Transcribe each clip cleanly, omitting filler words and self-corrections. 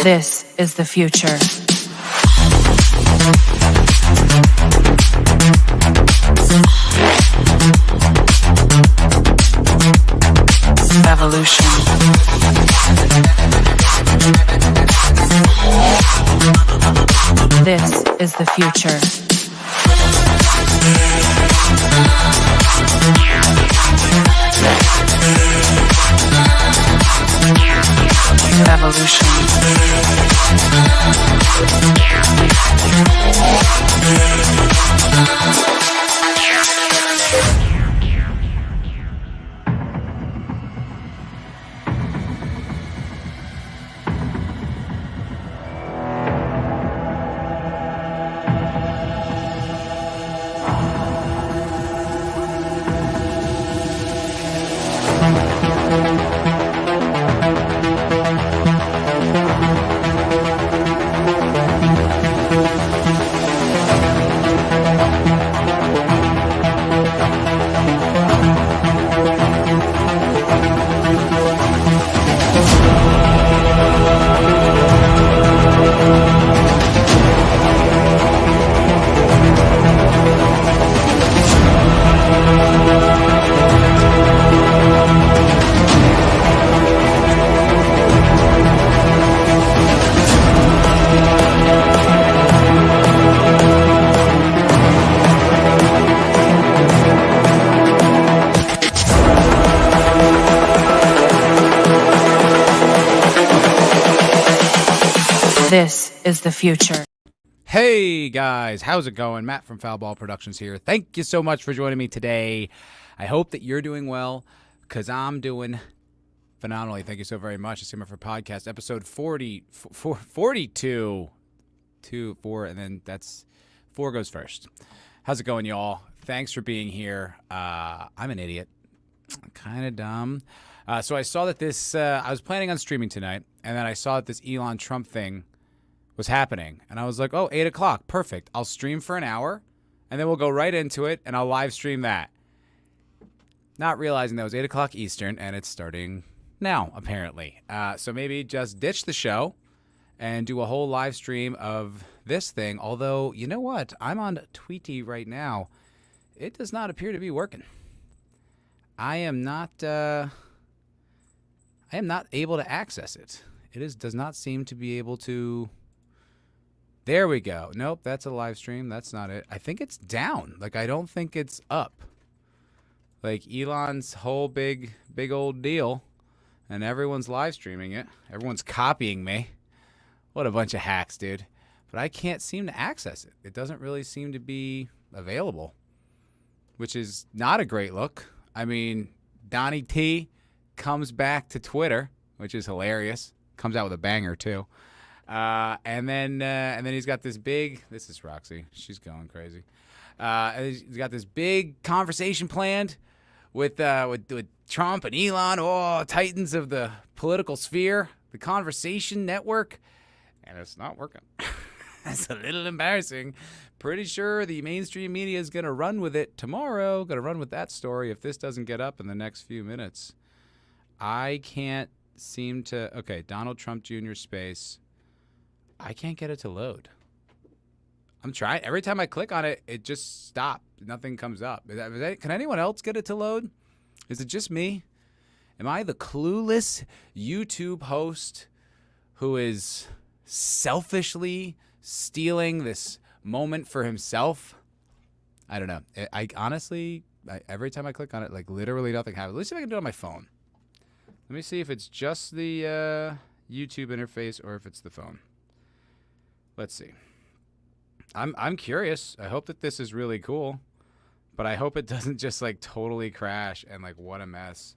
This is the future. Evolution. This is the future. Evolution. This is the future. Hey guys, how's it going? Matt from Foulball Productions here. Thank you so much for joining me today. I hope that you're doing well, because I'm doing phenomenally. Thank you so very much. It's MFer Podcast, episode 42. 4, and then that's 4 goes first. How's it going, y'all? Thanks for being here. I'm an idiot. I'm kind of dumb. So I saw that this, I was planning on streaming tonight, and then I saw that this Elon Trump thing was happening. And I was like, oh, 8 o'clock. Perfect. I'll stream for an hour, and then we'll go right into it, and I'll live stream that. Not realizing that was 8 o'clock Eastern, and it's starting now, apparently. So maybe just ditch the show and do a whole live stream of this thing. Although, you know what? I'm on Tweety right now. It does not appear to be working. I am not able to access it. Does not seem to be able to. There we go. Nope, that's a live stream. That's not it. I think it's down. Like, I don't think it's up. Like, Elon's whole big old deal, and everyone's live streaming it. Everyone's copying me. What a bunch of hacks, dude. But I can't seem to access it. It doesn't really seem to be available, which is not a great look. I mean, Donnie T comes back to Twitter, which is hilarious. Comes out with a banger, too. And then he's got this big. This is Roxy. She's going crazy. He's got this big conversation planned with Trump and Elon, titans of the political sphere, the conversation network, and it's not working. That's a little embarrassing. Pretty sure the mainstream media is going to run with it tomorrow. Going to run with that story if this doesn't get up in the next few minutes. I can't seem to. Okay, Donald Trump Jr. space. I can't get it to load. I'm trying. Every time I click on it, it just stops. Nothing comes up. Can anyone else get it to load? Is it just me? Am I the clueless YouTube host who is selfishly stealing this moment for himself? I don't know. I honestly, every time I click on it, like literally nothing happens. Let's see if I can do it on my phone. Let me see if it's just the YouTube interface or if it's the phone. Let's see. I'm curious. I hope that this is really cool, but I hope it doesn't just like totally crash and like what a mess.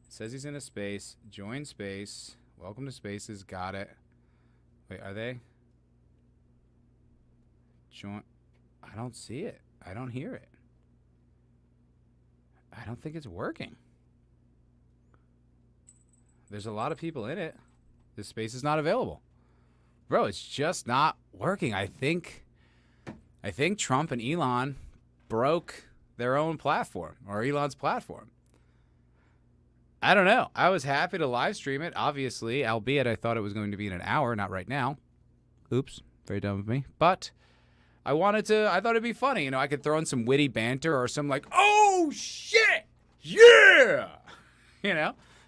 It says he's in a space. Join space. Welcome to Spaces. Got it. Wait, are they? Join. I don't see it. I don't hear it. I don't think it's working. There's a lot of people in it. This space is not available. Bro, it's just not working. I think Trump and Elon broke their own platform, or Elon's platform. I don't know. I was happy to live stream it, obviously, albeit I thought it was going to be in an hour, not right now. Oops, very dumb of me. But I thought it'd be funny. I could throw in some witty banter or some like, oh, shit, yeah!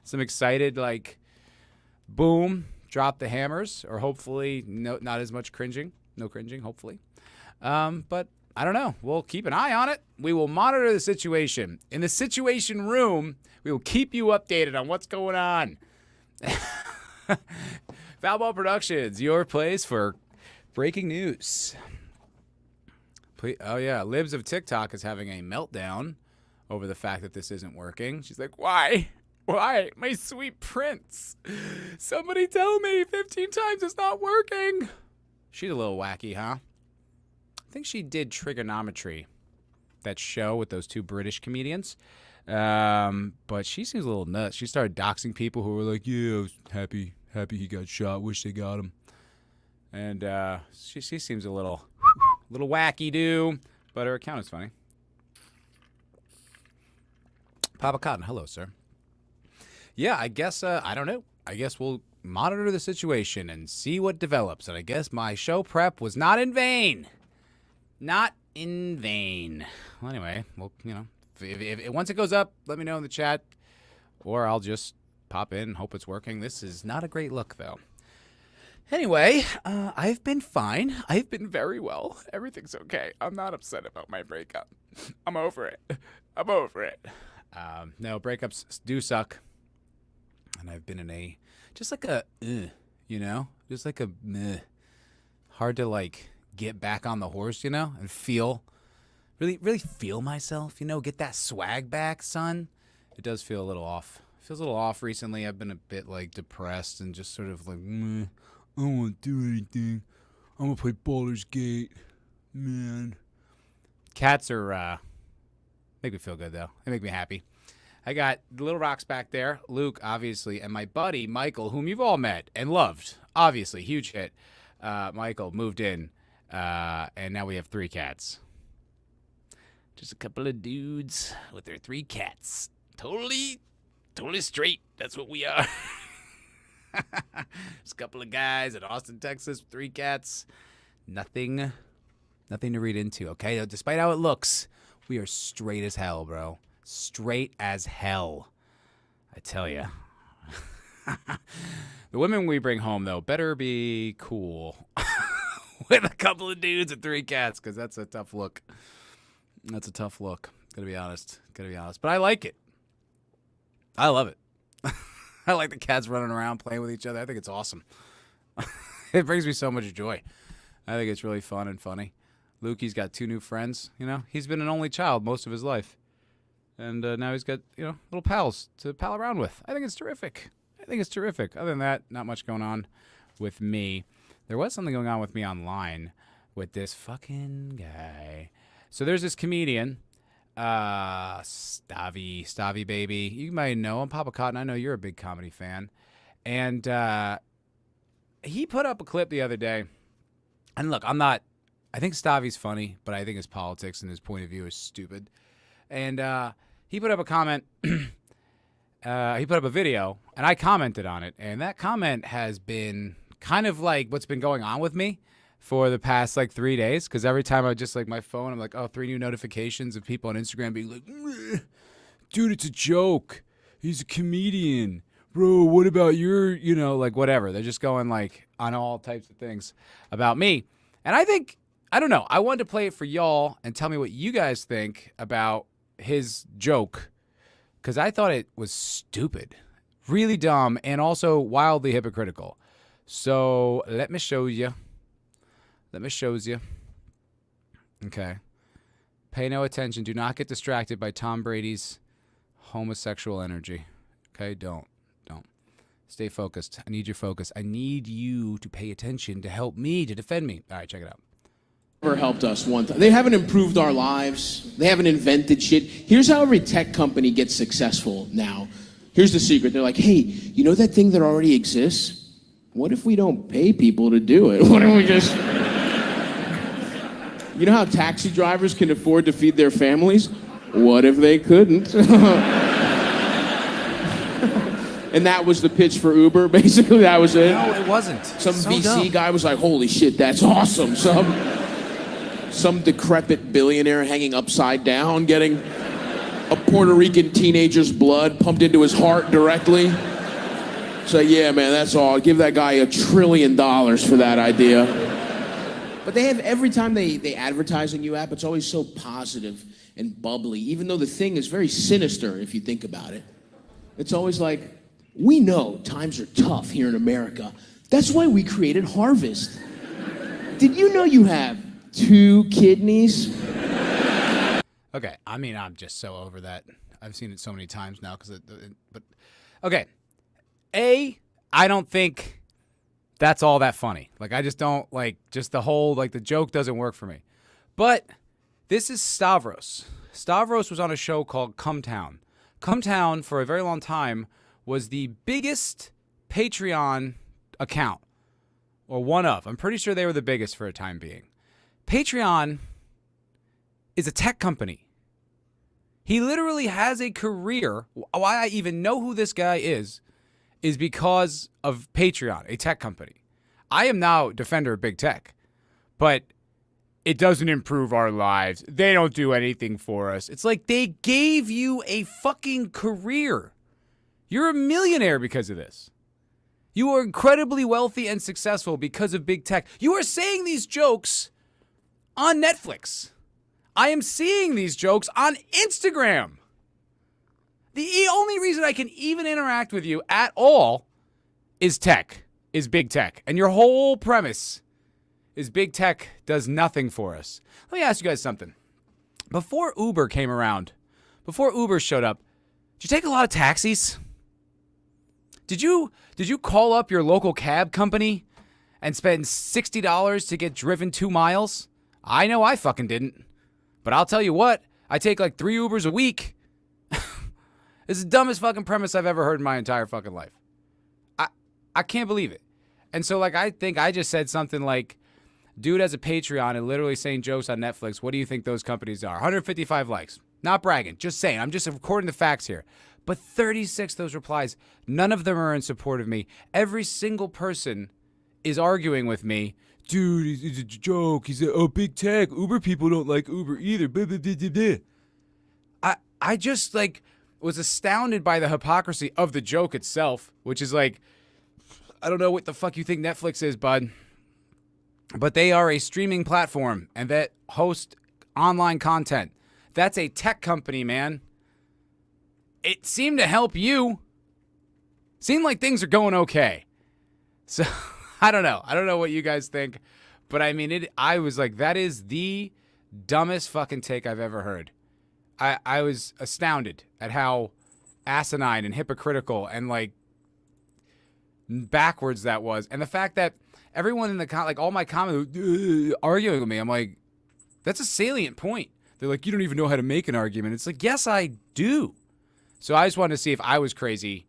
Some excited, like, boom, drop the hammers, or hopefully not as much cringing. No cringing, hopefully. But I don't know. We'll keep an eye on it. We will monitor the situation. In the situation room, we will keep you updated on what's going on. Foulball Productions, your place for breaking news. Oh, yeah. Libs of TikTok is having a meltdown over the fact that this isn't working. She's like, why? Why? My sweet prince. Somebody tell me 15 times it's not working. She's a little wacky, huh? I think she did Trigonometry, that show with those two British comedians. But she seems a little nuts. She started doxing people who were like, yeah, I was happy he got shot. Wish they got him. And she seems a little wacky-doo, but her account is funny. Papa Cotton, hello, sir. Yeah, I guess, I don't know. I guess we'll monitor the situation and see what develops. And I guess my show prep was not in vain. Not in vain. Well, anyway, well, if once it goes up, let me know in the chat, or I'll just pop in and hope it's working. This is not a great look, though. Anyway, I've been fine. I've been very well. Everything's okay. I'm not upset about my breakup. I'm over it. No, breakups do suck. And I've been in just like a hard to, like, get back on the horse, and really feel myself, get that swag back, son. It does feel a little off. It feels a little off recently. I've been a bit, like, depressed and just sort of like, I don't want to do anything. I'm going to play Baldur's Gate. Man. Cats are, make me feel good, though. They make me happy. I got the Little Rocks back there, Luke, obviously, and my buddy, Michael, whom you've all met and loved. Obviously, huge hit. Michael moved in. And now we have 3 cats. Just a couple of dudes with their 3 cats. Totally straight. That's what we are. Just a couple of guys in Austin, Texas, with 3 cats. Nothing to read into, okay? Despite how it looks, we are straight as hell, bro. Straight as hell. I tell ya. The women we bring home, though, better be cool. With a couple of dudes and 3 cats, because that's a tough look. Gotta be honest. But I like it. I love it. I like the cats running around playing with each other. I think it's awesome. It brings me so much joy. I think it's really fun and funny. Lukey's got 2 new friends. He's been an only child most of his life. And now he's got, little pals to pal around with. I think it's terrific. Other than that, not much going on with me. There was something going on with me online with this fucking guy. So there's this comedian, Stavi baby. You might know him, Papa Cotton. I know you're a big comedy fan. And he put up a clip the other day. And look, I think Stavi's funny, but I think his politics and his point of view is stupid. And he put up a comment. He put up a video, and I commented on it. And that comment has been kind of like what's been going on with me for the past, 3 days. Because every time I just, my phone, I'm like, 3 new notifications of people on Instagram being like, dude, it's a joke. He's a comedian. Bro, what about your, whatever. They're just going, on all types of things about me. And I don't know. I wanted to play it for y'all and tell me what you guys think about his joke. Because I thought it was stupid, really dumb, and also wildly hypocritical. So let me show you. Okay. Pay no attention. Do not get distracted by Tom Brady's homosexual energy. Okay? Don't. Stay focused. I need your focus. I need you to pay attention to help me, to defend me. All right, check it out. Never helped us one time. They haven't improved our lives. They haven't invented shit. Here's how every tech company gets successful now. Here's the secret. They're like, hey, you know that thing that already exists? What if we don't pay people to do it? What if we just... You know how taxi drivers can afford to feed their families? What if they couldn't? And that was the pitch for Uber. Basically, that was it. No, it wasn't. Some So VC dumb. guy was like, "Holy shit, that's awesome." Some decrepit billionaire hanging upside down, getting a Puerto Rican teenager's blood pumped into his heart directly. So yeah, man, that's all. Give that guy $1 trillion for that idea. But they have, every time they advertise a new app, it's always so positive and bubbly, even though the thing is very sinister if you think about it. It's always like, we know times are tough here in America. That's why we created Harvest. Did you know you have 2 kidneys? Okay, I mean, I'm just so over that. I've seen it so many times now. But okay, I don't think that's all that funny. Like, I just don't like just the whole the joke doesn't work for me. But this is Stavros. Stavros was on a show called Come Town. Come Town for a very long time was the biggest Patreon account, or one of. I'm pretty sure they were the biggest for a time being. Patreon is a tech company. He literally has a career. Why I even know who this guy is because of Patreon, a tech company. I am now a defender of big tech, but it doesn't improve our lives. They don't do anything for us. It's like they gave you a fucking career. You're a millionaire because of this. You are incredibly wealthy and successful because of big tech. You are saying these jokes on Netflix. I am seeing these jokes on Instagram. The only reason I can even interact with you at all is big tech. And your whole premise is big tech does nothing for us. Let me ask you guys something. Before Uber came around, before Uber showed up, did you take a lot of taxis? Did you call up your local cab company and spend $60 to get driven 2 miles? I know I fucking didn't. But I'll tell you what, I take like 3 Ubers a week. This is the dumbest fucking premise I've ever heard in my entire fucking life. I can't believe it. And so I think I just said something like, dude has a Patreon and literally saying jokes on Netflix. What do you think those companies are? 155 likes. Not bragging, just saying. I'm just recording the facts here. But 36 of those replies, none of them are in support of me. Every single person is arguing with me. Dude, it's a joke. He said, oh, big tech. Uber people don't like Uber either. Blah, blah, blah, blah, blah. I just was astounded by the hypocrisy of the joke itself, which is I don't know what the fuck you think Netflix is, bud. But they are a streaming platform and that host online content. That's a tech company, man. It seemed to help you. Seemed like things are going okay. So, I don't know. I don't know what you guys think. But I mean, I was like, that is the dumbest fucking take I've ever heard. I was astounded at how asinine and hypocritical and backwards that was. And the fact that everyone in the all my comments arguing with me, I'm like, that's a salient point. They're like, you don't even know how to make an argument. It's like, yes, I do. So I just wanted to see if I was crazy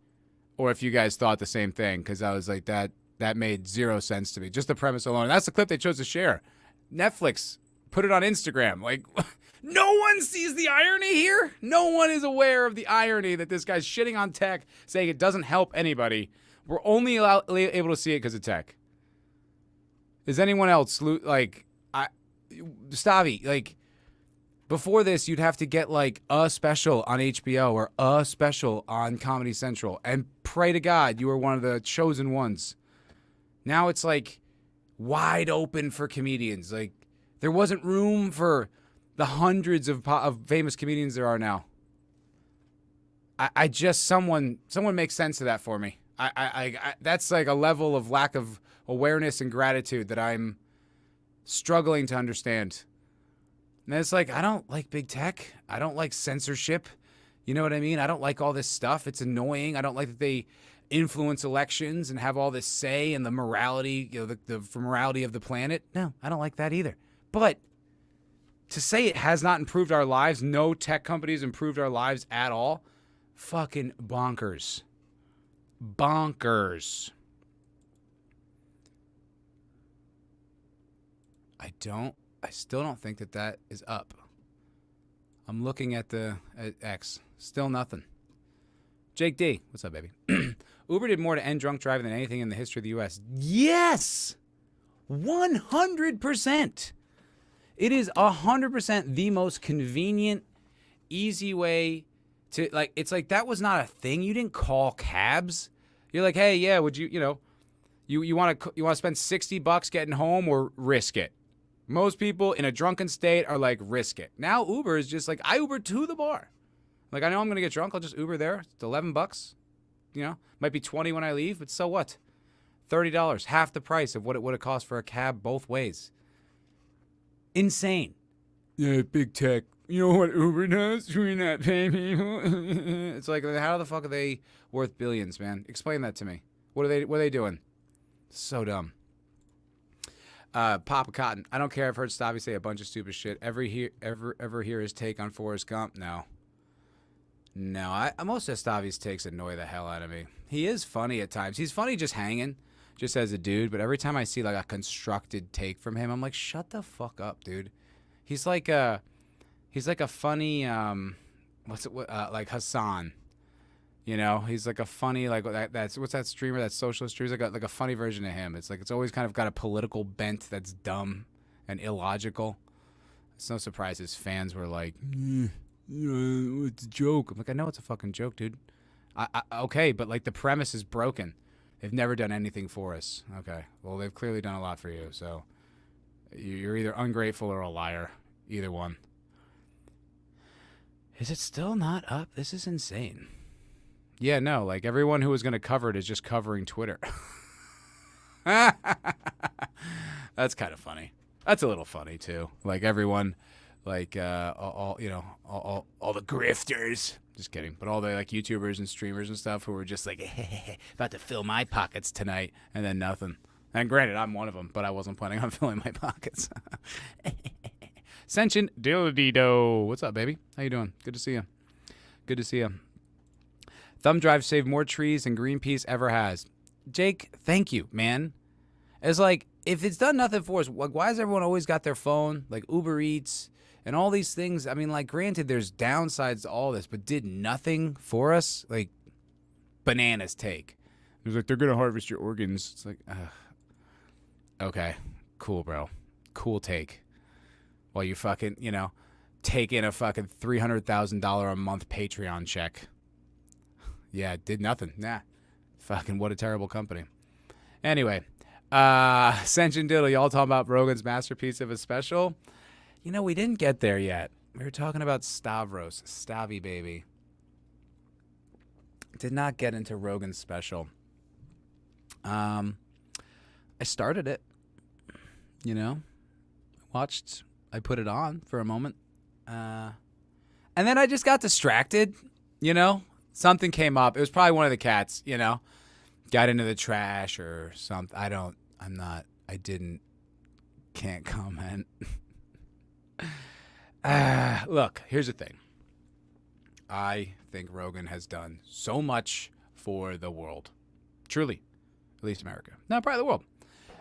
or if you guys thought the same thing, because I was like, that made zero sense to me. Just the premise alone. And that's the clip they chose to share. Netflix put it on Instagram. No one sees the irony here. No one is aware of the irony that this guy's shitting on tech, saying it doesn't help anybody. We're only able to see it because of tech. Is anyone else Stavi, before this, you'd have to get a special on HBO or a special on Comedy Central and pray to God you were one of the chosen ones. Now it's wide open for comedians. There wasn't room for the hundreds of famous comedians there are now. I just, someone make sense of that for me. I that's a level of lack of awareness and gratitude that I'm struggling to understand. And it's I don't like big tech. I don't like censorship. You know what I mean? I don't like all this stuff. It's annoying. I don't like that they influence elections and have all this say in the morality, the morality of the planet. No, I don't like that either. But to say it has not improved our lives, no tech companies improved our lives at all, fucking bonkers. Bonkers. I still don't think that is up. I'm looking at X. Still nothing. Jake D, what's up, baby? Uber did more to end drunk driving than anything in the history of the U.S. Yes! 100%. It is 100% the most convenient, easy way to, like, it's like that was not a thing. You didn't call cabs. You're like, hey, yeah, would you, you want to spend $60 getting home or risk it? Most people in a drunken state are like, risk it. Now Uber is just like, I Uber to the bar. Like, I know I'm going to get drunk. I'll just Uber there. It's $11. Might be 20 when I leave, but so what? $30, half the price of what it would have cost for a cab both ways. Insane. Yeah, big tech. You know what Uber does? We're not paying people. It's like, how the fuck are they worth billions, man? Explain that to me. What are they doing? So dumb. Papa Cotton. I don't care. I've heard Stavi say a bunch of stupid shit. Ever hear his take on Forrest Gump? No. Most of Stavi's takes annoy the hell out of me. He is funny at times. He's funny just hanging, just as a dude. But every time I see like a constructed take from him, I'm like, shut the fuck up, dude. He's like a funny like Hassan. He's like a funny that's what's that streamer, that socialist streamer? He's like a funny version of him. It's like it's always kind of got a political bent that's dumb and illogical. It's no surprise his fans were like, it's a joke. I'm like, I know it's a fucking joke, dude. Okay, but like the premise is broken. They've never done anything for us. Okay, well they've clearly done a lot for you. So you're either ungrateful or a liar. Either one. Is it still not up? This is insane. Yeah, no, like everyone who was going to cover it is just covering Twitter. That's kind of funny. That's a little funny too. Like everyone, like all the grifters. Just kidding. But all the like YouTubers and streamers and stuff who were just like about to fill my pockets tonight, and then nothing. And granted, I'm one of them, but I wasn't planning on filling my pockets. Sentient Dildido. What's up, baby? How you doing? Good to see you. Good to see you. Thumb drive saved more trees than Greenpeace ever has. Jake, thank you, man. It's like, if it's done nothing for us, like, why has everyone always got their phone? Like Uber Eats and all these things. I mean, like, granted, there's downsides to all this, but did nothing for us? Like, bananas take. It was like, they're going to harvest your organs. It's like, okay, cool, bro. Cool take. While you fucking, take in a fucking $300,000 a month Patreon check. Yeah, did nothing. Nah. Fucking what a terrible company. Anyway, Sentient Diddle, y'all talking about Rogan's masterpiece of a special? We didn't get there yet. We were talking about Stavros, Stavi baby. Did not get into Rogan's special. I started it, watched, I put it on for a moment. And then I just got distracted, Something came up. It was probably one of the cats, got into the trash or something. Can't comment. Look, here's the thing. I think Rogan has done so much for the world. Truly. At least America. No, probably the world.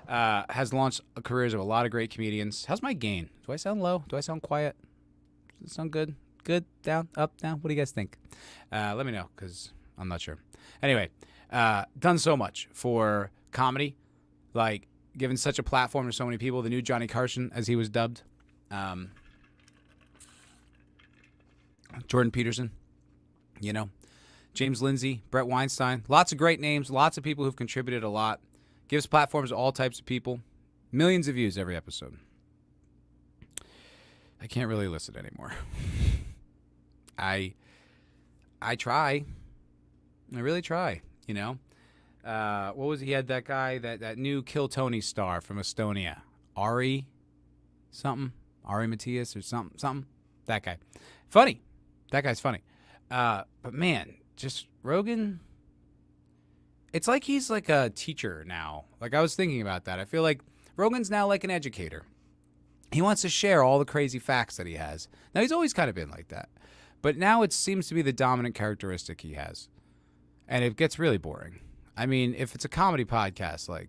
Has launched careers of a lot of great comedians. How's my gain? Do I sound low? Do I sound quiet? Does it sound good? Good? Down? Up? Down? What do you guys think? Let me know, because I'm not sure. Anyway, done so much for comedy, like given such a platform to so many people. The new Johnny Carson, as he was dubbed. Jordan Peterson, James Lindsay, Brett Weinstein. Lots of great names, lots of people who've contributed a lot. Gives platforms to all types of people. Millions of views every episode. I can't really listen anymore. I try. I really try, What was he had that guy, that new Kill Tony star from Estonia. Ari Matthias or something. That guy. Funny. That guy's funny. But man, just Rogan, it's like he's like a teacher now. Like I was thinking about that. I feel like Rogan's now like an educator. He wants to share all the crazy facts that he has. Now, he's always kind of been like that. But now it seems to be the dominant characteristic he has. And it gets really boring. I mean, if it's a comedy podcast,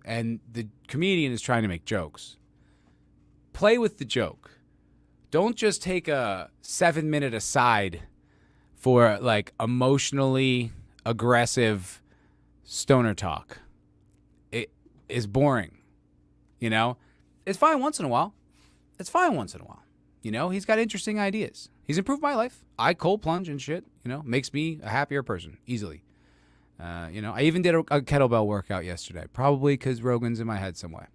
and the comedian is trying to make jokes, play with the joke. Don't just take a 7-minute aside for like emotionally aggressive stoner talk. It is boring. You know, it's fine once in a while. You know, he's got interesting ideas. He's improved my life. I cold plunge and shit, you know, makes me a happier person easily. You know, I even did a kettlebell workout yesterday, probably because Rogan's in my head some way.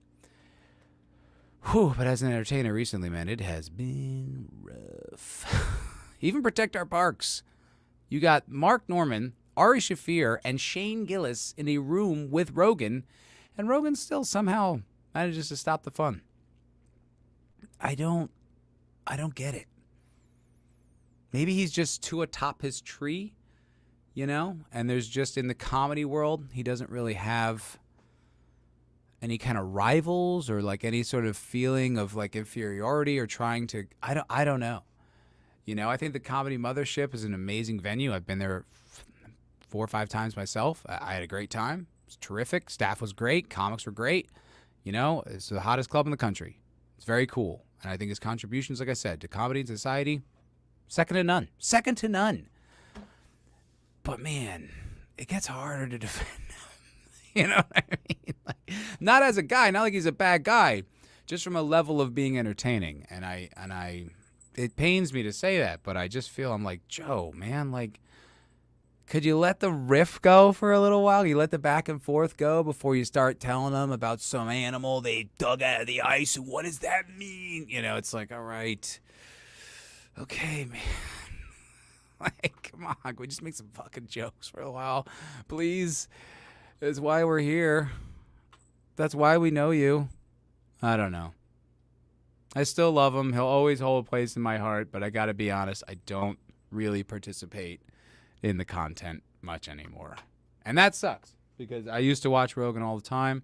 Whew, but as an entertainer recently, man, it has been rough. Even Protect Our Parks. You got Mark Norman, Ari Shaffir, and Shane Gillis in a room with Rogan, and Rogan still somehow manages to stop the fun. I don't get it. Maybe he's just too atop his tree, you know? And there's just, in the comedy world, he doesn't really have any kind of rivals or like any sort of feeling of like inferiority or trying to, I don't know. You know, I think the Comedy Mothership is an amazing venue. I've been there 4 or 5 times myself. I had a great time. It was terrific. Staff was great. Comics were great. You know, it's the hottest club in the country. It's very cool. And I think his contributions, like I said, to comedy and society, second to none. Second to none. But man, it gets harder to defend him. You know what I mean? Like, not as a guy, not like he's a bad guy, just from a level of being entertaining. And I it pains me to say that, but I just feel, I'm like, Joe, man, like, could you let the riff go for a little while? You let the back and forth go before you start telling them about some animal they dug out of the ice, and what does that mean? You know, it's like, all right, okay, man. Like, come on, can we just make some fucking jokes for a while, please? That's why we're here. That's why we know you. I don't know. I still love him. He'll always hold a place in my heart, but I got to be honest, I don't really participate in the content much anymore. And that sucks because I used to watch Rogan all the time.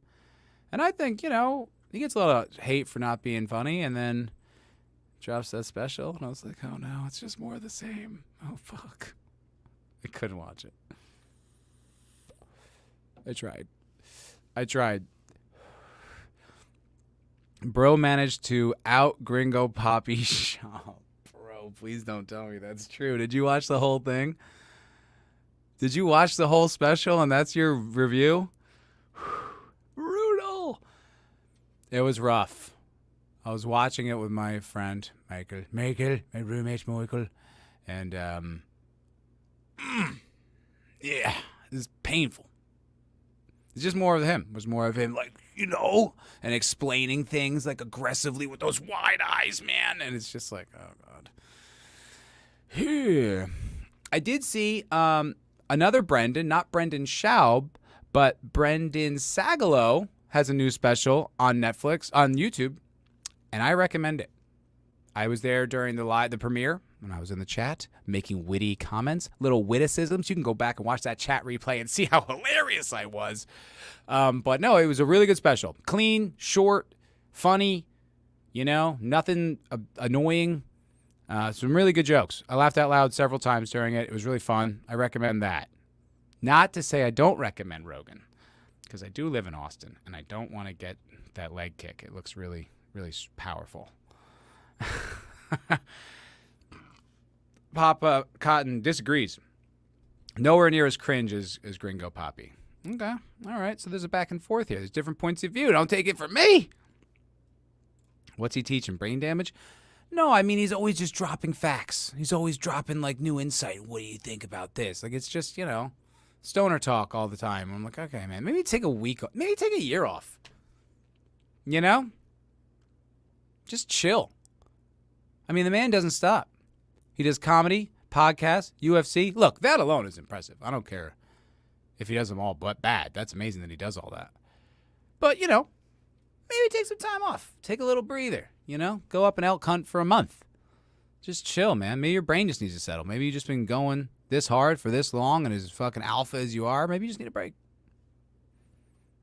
And I think, you know, he gets a lot of hate for not being funny, and then drops that special. And I was like, oh no, it's just more of the same. Oh, fuck. I couldn't watch it. I tried. Bro managed to out Gringo Poppy Shop. Bro, please don't tell me that's true. Did you watch the whole thing? Did you watch the whole special and that's your review? Brutal. It was rough. I was watching it with my friend, Michael, my roommate, Michael. And, yeah, it's painful. It's just more of him. It was more of him, like, you know, and explaining things, like, aggressively with those wide eyes, man. And it's just like, oh, God. Here. I did see another Brendan, not Brendan Schaub, but Brendan Sagalow has a new special on Netflix, on YouTube, and I recommend it. I was there during the premiere when I was in the chat making witty comments, little witticisms. You can go back and watch that chat replay and see how hilarious I was. But no, it was a really good special. Clean, short, funny, you know, nothing annoying. Some really good jokes. I laughed out loud several times during it. It was really fun. I recommend that. Not to say I don't recommend Rogan, because I do live in Austin, and I don't want to get that leg kick. It looks really, really powerful. Papa Cotton disagrees. Nowhere near as cringe as Gringo Poppy. Okay. All right. So there's a back and forth here. There's different points of view. Don't take it from me. What's he teaching? Brain damage? No, I mean, he's always just dropping facts. He's always dropping, like, new insight. What do you think about this? Like, it's just, you know, stoner talk all the time. I'm like, okay, man, maybe take a week off. Maybe take a year off. You know? Just chill. I mean, the man doesn't stop. He does comedy, podcasts, UFC. Look, that alone is impressive. I don't care if he does them all but bad. That's amazing that he does all that. But, you know, maybe take some time off. Take a little breather, you know? Go up and elk hunt for a month. Just chill, man. Maybe your brain just needs to settle. Maybe you've just been going this hard for this long and as fucking alpha as you are. Maybe you just need a break.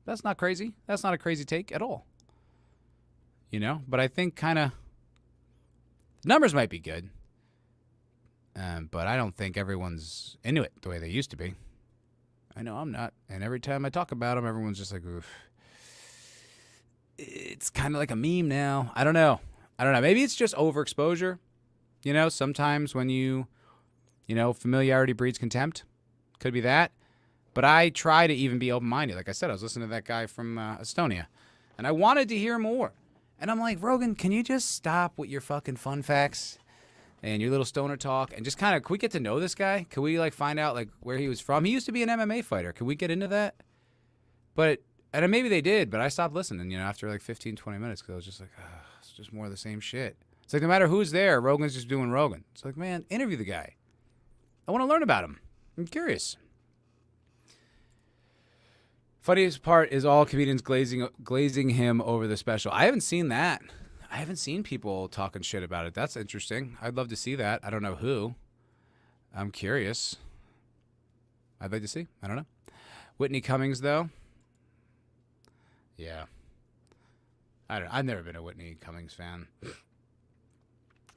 That's not crazy. That's not a crazy take at all. You know? But I think kind of numbers might be good. But I don't think everyone's into it the way they used to be. I know I'm not. And every time I talk about them, everyone's just like, oof. It's kind of like a meme now. I don't know. Maybe it's just overexposure. You know, sometimes when you You know, familiarity breeds contempt. Could be that. But I try to even be open-minded. Like I said, I was listening to that guy from Estonia, and I wanted to hear more. And I'm like, Rogan, can you just stop with your fucking fun facts and your little stoner talk and just kind of, can we get to know this guy? Can we, like, find out, like, where he was from? He used to be an MMA fighter. Can we get into that? But, and maybe they did, but I stopped listening, you know, after, like, 15, 20 minutes because I was just like, it's just more of the same shit. It's like, no matter who's there, Rogan's just doing Rogan. It's like, man, interview the guy. I want to learn about him. I'm curious. Funniest part is all comedians glazing him over the special. I haven't seen that. I haven't seen people talking shit about it. That's interesting. I'd love to see that. I don't know who. I'm curious. I'd like to see. I don't know. Whitney Cummings, though. Yeah. I've never been a Whitney Cummings fan.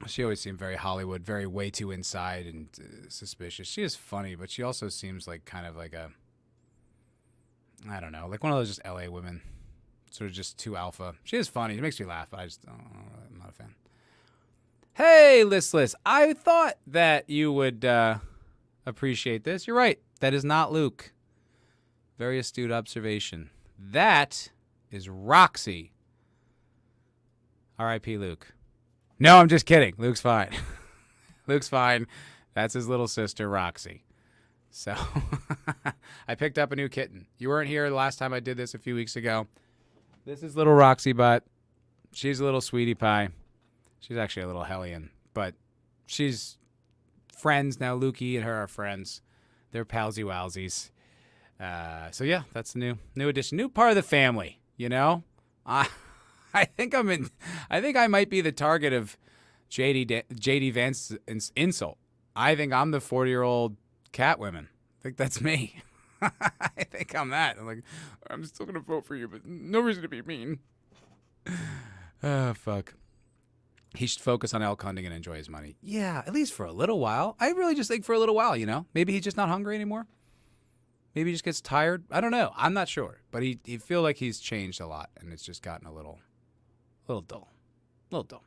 She always seemed very Hollywood, very way too inside and suspicious. She is funny, but she also seems like kind of like a, I don't know, like one of those just LA women. Sort of just too alpha. She is funny. It makes me laugh, but I'm not a fan. Hey, Listless. I thought that you would appreciate this. You're right. That is not Luke. Very astute observation. That is Roxy. R.I.P. Luke. No, I'm just kidding. Luke's fine. Luke's fine. That's his little sister, Roxy. So I picked up a new kitten. You weren't here the last time I did this a few weeks ago. This is little Roxy Butt. She's a little sweetie pie. She's actually a little hellion, but she's friends now. Lukey and her are friends. They're palsy wowsies. So yeah, that's the new addition, new part of the family. You know, I think I might be the target of JD Vance's insult. I think I'm the 40-year-old cat women. I think that's me. I think I'm that. I'm like, I'm still going to vote for you, but no reason to be mean. Oh, fuck. He should focus on elk hunting and enjoy his money. Yeah, at least for a little while. I really just think for a little while, you know? Maybe he's just not hungry anymore. Maybe he just gets tired. I don't know. I'm not sure. But he feel like he's changed a lot, and it's just gotten a little dull. A little dull.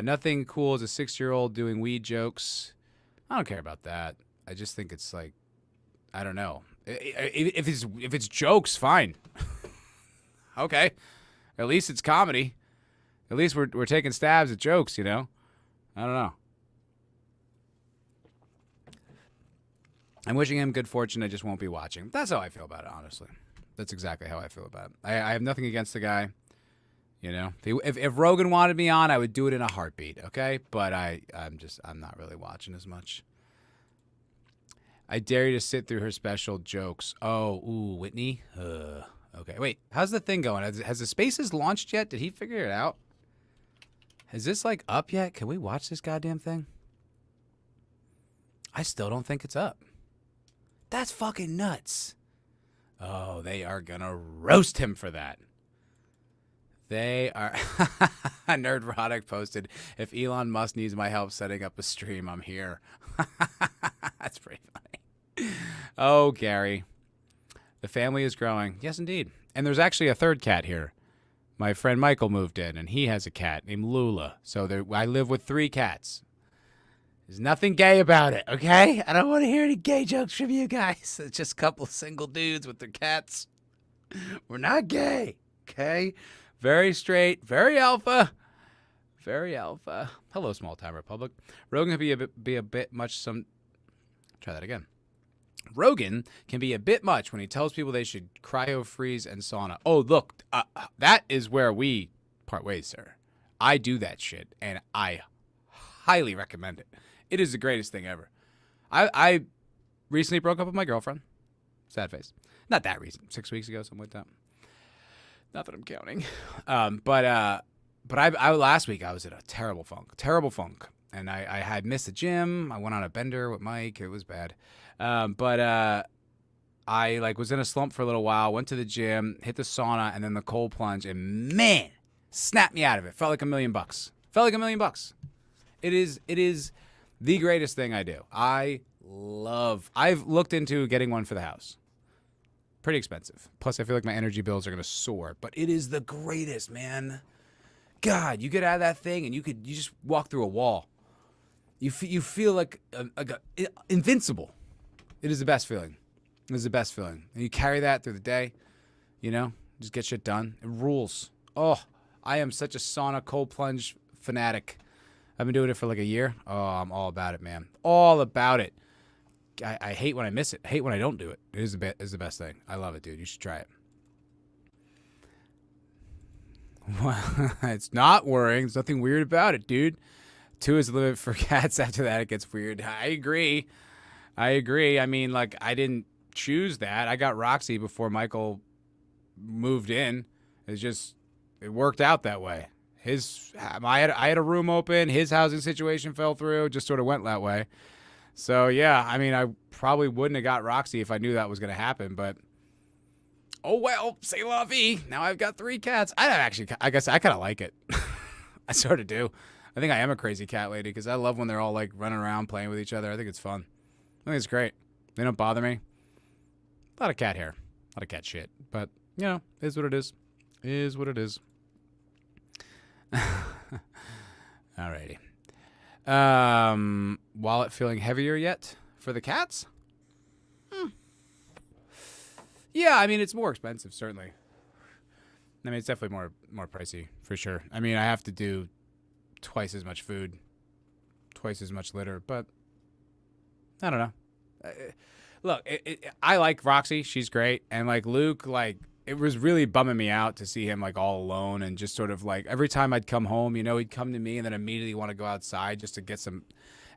Nothing cool as a 6-year-old doing weed jokes. I don't care about that. I just think it's like, I don't know. If it's jokes, fine. Okay. At least it's comedy. At least we're taking stabs at jokes, you know? I don't know. I'm wishing him good fortune. I just won't be watching. That's how I feel about it, honestly. That's exactly how I feel about it. I have nothing against the guy. You know? If Rogan wanted me on, I would do it in a heartbeat, okay? But I'm not really watching as much. I dare you to sit through her special jokes. Oh, ooh, Whitney? Okay, wait. How's the thing going? Has the Spaces launched yet? Did he figure it out? Is this, like, up yet? Can we watch this goddamn thing? I still don't think it's up. That's fucking nuts. Oh, they are gonna roast him for that. They are. Nerdrotic posted, if Elon Musk needs my help setting up a stream, I'm here. That's pretty funny. Oh, Gary. The family is growing. Yes, indeed. And there's actually a third cat here. My friend Michael moved in, and he has a cat named Lula. So I live with 3 cats. There's nothing gay about it, okay? I don't want to hear any gay jokes from you guys. It's just a couple of single dudes with their cats. We're not gay, okay? Very straight, very alpha. Very alpha. Hello, small time republic. Rogan can be a bit much some. Try that again. Rogan can be a bit much when he tells people they should cryo freeze and sauna. Oh, look, that is where we part ways, sir. I do that shit, and I highly recommend it. It is the greatest thing ever. I recently broke up with my girlfriend. Sad face. Not that recent. 6 weeks ago, something like that. Not that I'm counting. But I last week I was in a terrible funk. And I had missed the gym. I went on a bender with Mike. It was bad. But I was in a slump for a little while, went to the gym, hit the sauna, and then the cold plunge, and man, snapped me out of it. Felt like $1 million. It is the greatest thing I do. I've looked into getting one for the house. Pretty expensive. Plus, I feel like my energy bills are going to soar. But it is the greatest, man. God, you get out of that thing, and you just walk through a wall. You feel like invincible. It is the best feeling. It is the best feeling. And you carry that through the day, you know, just get shit done. It rules. Oh, I am such a sauna cold plunge fanatic. I've been doing it for like a year. Oh, I'm all about it, man. All about it. I hate when I miss it. I hate when I don't do it. It is the best thing. I love it, dude. You should try it. Well, it's not worrying. There's nothing weird about it, dude. 2 is the limit for cats. After that, it gets weird. I agree. I mean, like, I didn't choose that. I got Roxy before Michael moved in. It worked out that way. I had a room open. His housing situation fell through. It just sort of went that way. So, yeah, I mean, I probably wouldn't have got Roxy if I knew that was going to happen, but oh, well, c'est la vie. Now I've got 3 cats. I guess I kind of like it. I sort of do. I think I am a crazy cat lady because I love when they're all like running around playing with each other. I think it's fun. I think it's great. They don't bother me. A lot of cat hair. A lot of cat shit. But, you know, is what it is. Is what it is. Alrighty. Wallet feeling heavier yet for the cats? Yeah, I mean, it's more expensive, certainly. I mean, it's definitely more pricey, for sure. I mean, I have to do twice as much food, twice as much litter, but I don't know. Look, I like Roxy. She's great. And, like, Luke, like, it was really bumming me out to see him, like, all alone and just sort of, like, every time I'd come home, you know, he'd come to me and then immediately want to go outside just to get some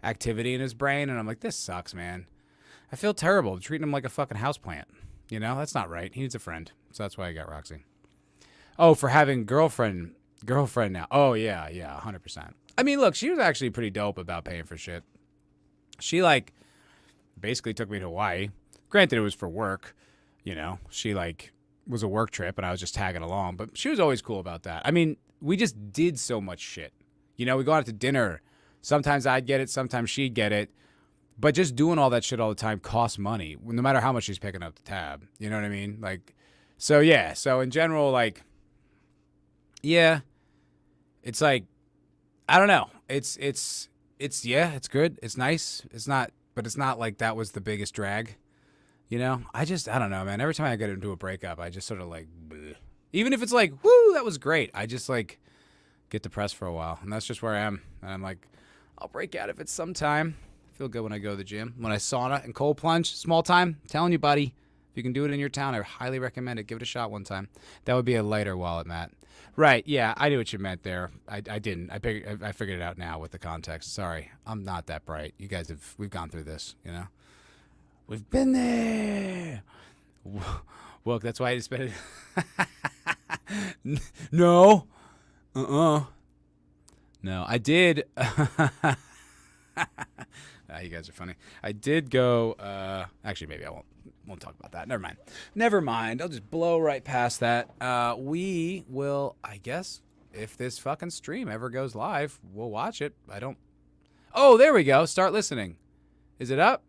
activity in his brain. And I'm like, this sucks, man. I feel terrible treating him like a fucking houseplant. You know, that's not right. He needs a friend. So that's why I got Roxy. Oh, for having girlfriend now. Oh, yeah, 100%. I mean, look, she was actually pretty dope about paying for shit. She, like, basically took me to Hawaii. Granted, it was for work. You know, she, like, was a work trip and I was just tagging along. But she was always cool about that. I mean, we just did so much shit. You know, we go out to dinner. Sometimes I'd get it. Sometimes she'd get it. But just doing all that shit all the time costs money, no matter how much she's picking up the tab. You know what I mean? Like, so yeah. So in general, like, yeah, it's like, I don't know. It's yeah, it's good. It's nice. But it's not like that was the biggest drag. You know, I don't know, man. Every time I get into a breakup, I just sort of like, bleh. Even if it's like, woo, that was great. I just like get depressed for a while. And that's just where I am. And I'm like, I'll break out if it's sometime. Feel good when I go to the gym. When I sauna and cold plunge, small time, I'm telling you, buddy, if you can do it in your town, I highly recommend it. Give it a shot one time. That would be a lighter wallet, Matt. Right, yeah, I knew what you meant there. I didn't. I figured it out now with the context. Sorry, I'm not that bright. You guys we've gone through this, you know? We've been there. Well, that's why I just spent it. No. No, I did. You guys are funny. I did go. Actually, maybe I won't talk about that. Never mind. I'll just blow right past that. We will, I guess, if this fucking stream ever goes live, we'll watch it. Oh, there we go. Start listening. Is it up?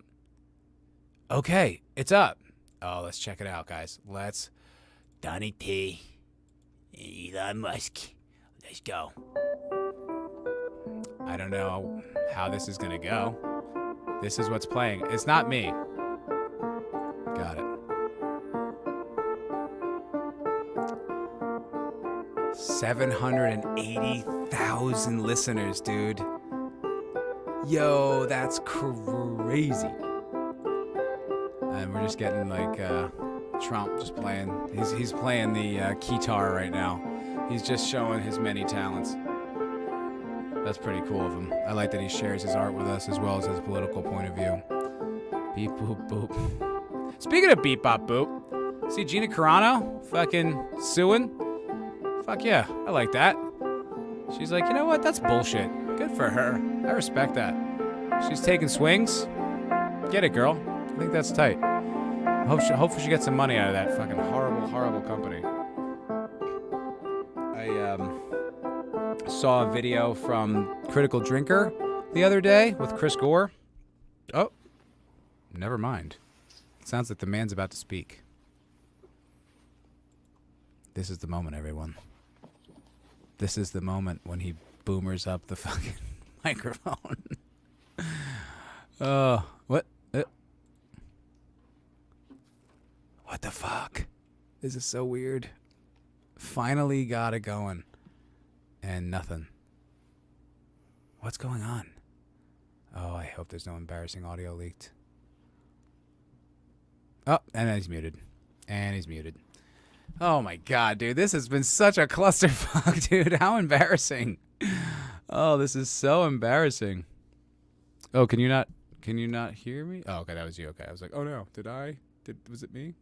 Okay, it's up. Oh, let's check it out, guys. Donnie T, Elon Musk. Let's go. I don't know how this is gonna go. This is what's playing. It's not me. Got it. 780,000 listeners, dude. Yo, that's crazy. And we're just getting like Trump just playing. He's playing the guitar right now. He's just showing his many talents. That's pretty cool of him. I like that he shares his art with us as well as his political point of view. Beep, boop, boop. Speaking of beep, bop, boop. See Gina Carano fucking suing? Fuck yeah, I like that. She's like, you know what? That's bullshit. Good for her. I respect that. She's taking swings. Get it, girl. I think that's tight. Hopefully she gets some money out of that fucking horrible, horrible company. I saw a video from Critical Drinker the other day with Chris Gore. Oh, never mind. It sounds like the man's about to speak. This is the moment, everyone. This is the moment when he boomers up the fucking microphone. What? What the fuck? This is so weird. Finally got it going. And nothing. What's going on? Oh, I hope there's no embarrassing audio leaked. Oh, and then he's muted. And he's muted. Oh my god, dude. This has been such a clusterfuck, dude. How embarrassing. Oh, this is so embarrassing. Oh, can you not hear me? Oh, okay, that was you. Okay. I was like, oh no. Was it me?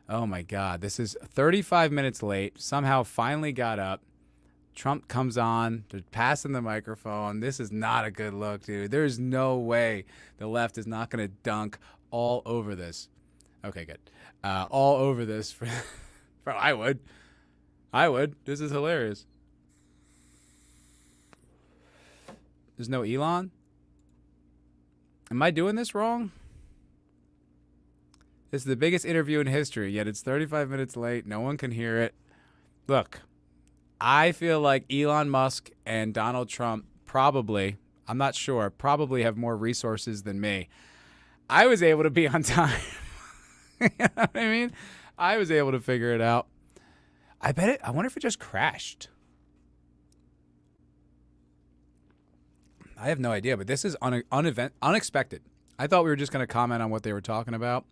Oh my god. This is 35 minutes late. Somehow finally got up. Trump comes on. They're passing the microphone. This is not a good look, dude. There's no way the left is not going to dunk all over this. Okay, good. All over this. I would. This is hilarious. There's no Elon? Am I doing this wrong? This is the biggest interview in history, yet it's 35 minutes late. No one can hear it. Look, I feel like Elon Musk and Donald Trump probably, I'm not sure, probably have more resources than me. I was able to be on time. You know what I mean? I was able to figure it out. I wonder if it just crashed. I have no idea, but this is unexpected. I thought we were just going to comment on what they were talking about.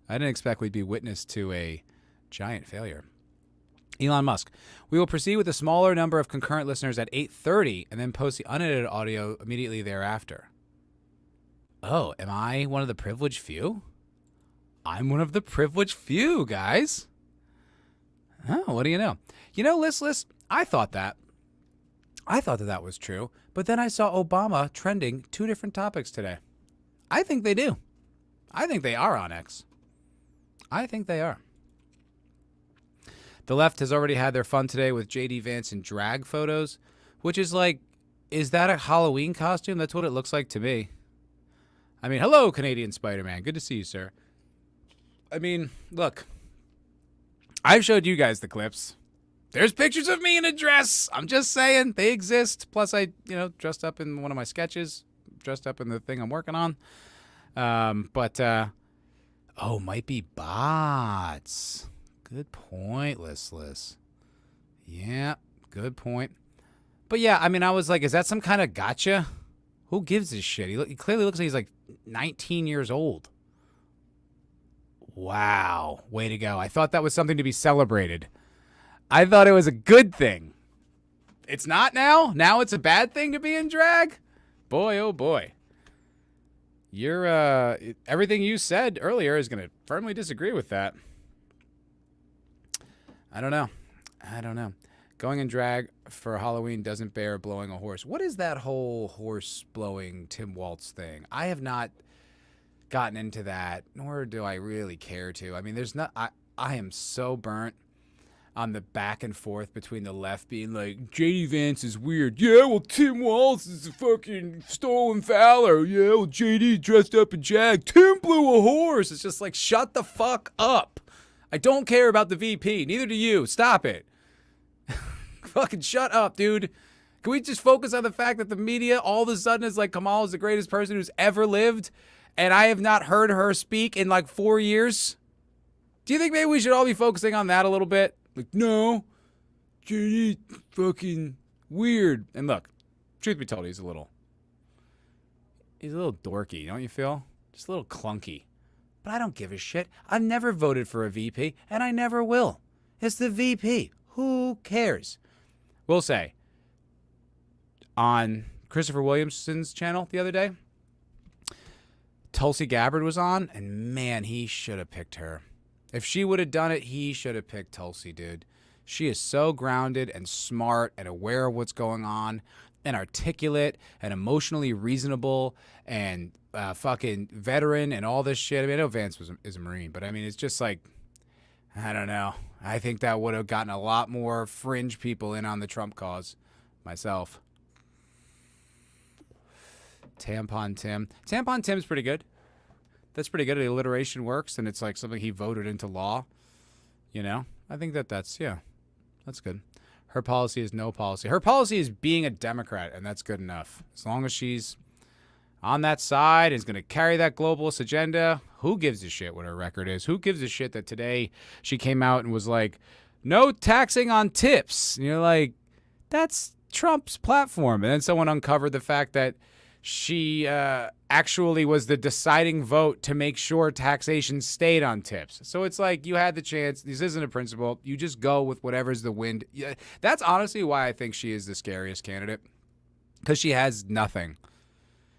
I didn't expect we'd be witness to a giant failure. Elon Musk. We will proceed with a smaller number of concurrent listeners at 8:30 and then post the unedited audio immediately thereafter. Oh, am I one of the privileged few? I'm one of the privileged few, guys. Oh, what do you know? You know, listless, I thought that was true, but then I saw Obama trending 2 different topics today. I think they do. I think they are on X. I think they are. The left has already had their fun today with J.D. Vance in drag photos, which is like, is that a Halloween costume? That's what it looks like to me. I mean, hello, Canadian Spider-Man. Good to see you, sir. I mean, look, I've showed you guys the clips. There's pictures of me in a dress. I'm just saying they exist. Plus, I, dressed up in one of my sketches, dressed up in the thing I'm working on. Might be bots. Good point, listless. Yeah, good point. But yeah, I mean, I was like, is that some kind of gotcha? Who gives a shit? He clearly looks like he's like 19 years old. Wow, way to go. I thought that was something to be celebrated. I thought it was a good thing. It's not now? Now it's a bad thing to be in drag? Boy, oh boy. You're, everything you said earlier is going to firmly disagree with that. I don't know. Going in drag for Halloween doesn't bear blowing a horse. What is that whole horse blowing Tim Waltz thing? I have not gotten into that, nor do I really care to. I mean, I am so burnt on the back and forth between the left being like, J.D. Vance is weird. Yeah, well, Tim Waltz is a fucking stolen Fowler. Yeah, well, J.D. dressed up in jag. Tim blew a horse. It's just like, shut the fuck up. I don't care about the VP. Neither do you. Stop it. Fucking shut up, dude. Can we just focus on the fact that the media all of a sudden is like, Kamala is the greatest person who's ever lived, and I have not heard her speak in like 4 years? Do you think maybe we should all be focusing on that a little bit? Like, no, JD fucking weird. And look, truth be told, he's a little dorky, don't you feel? Just a little clunky. But I don't give a shit. I've never voted for a VP, and I never will. It's the VP. Who cares? We'll say, on Christopher Williamson's channel the other day, Tulsi Gabbard was on, and man, he should have picked her. If she would have done it, he should have picked Tulsi, dude. She is so grounded and smart and aware of what's going on and articulate and emotionally reasonable and fucking veteran and all this shit. I mean, I know Vance is a Marine, but I mean, it's just like, I don't know. I think that would have gotten a lot more fringe people in on the Trump cause myself. Tampon Tim's pretty good. That's pretty good. The alliteration works, and it's like something he voted into law. I think that's good. Her policy is no policy. Her policy is being a Democrat, and that's good enough. As long as she's on that side, is going to carry that globalist agenda. Who gives a shit what her record is? Who gives a shit that today she came out and was like, no taxing on tips? And you're like, that's Trump's platform. And then someone uncovered the fact that she actually was the deciding vote to make sure taxation stayed on tips. So it's like you had the chance. This isn't a principle. You just go with whatever's the wind. Yeah, that's honestly why I think she is the scariest candidate, because she has nothing.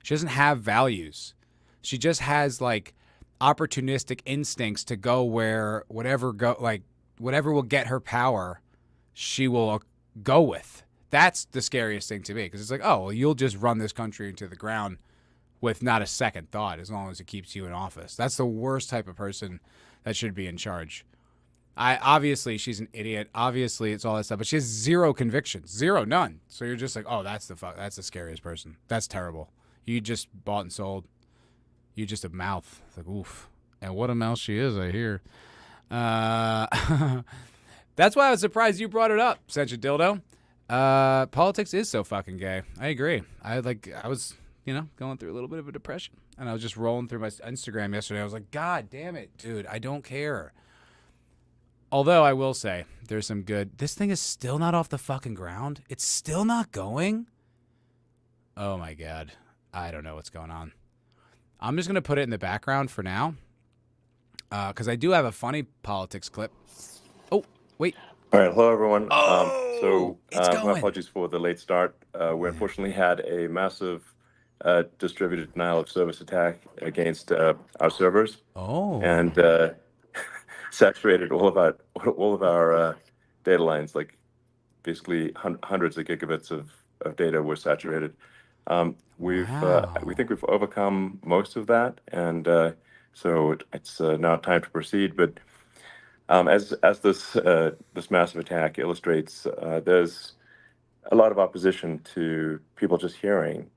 She doesn't have values. She just has like opportunistic instincts to go where whatever will get her power, she will go with. That's the scariest thing to me, because it's like, oh, well, you'll just run this country into the ground with not a second thought as long as it keeps you in office. That's the worst type of person that should be in charge. Obviously, she's an idiot. Obviously, it's all that stuff, but she has zero convictions, none. So you're just like, oh, that's the scariest person. That's terrible. You just bought and sold. You just a mouth. It's like, oof. And what a mouth she is, I hear. That's why I was surprised you brought it up, Sencha Dildo. Politics is so fucking gay. I agree. I was, going through a little bit of a depression, and I was just rolling through my Instagram yesterday. I was like, God damn it, dude, I don't care. Although I will say there's some good. This thing is still not off the fucking ground. It's still not going. Oh my God. I don't know what's going on. I'm just going to put it in the background for now, because I do have a funny politics clip. Oh, wait. All right, hello everyone. It's going. My apologies for the late start. We unfortunately had a massive distributed denial of service attack against our servers. And saturated all of our data lines. Like basically hundreds of gigabits of data were saturated. We think we've overcome most of that, and so it's now time to proceed. But as this massive attack illustrates, there's a lot of opposition to people just hearing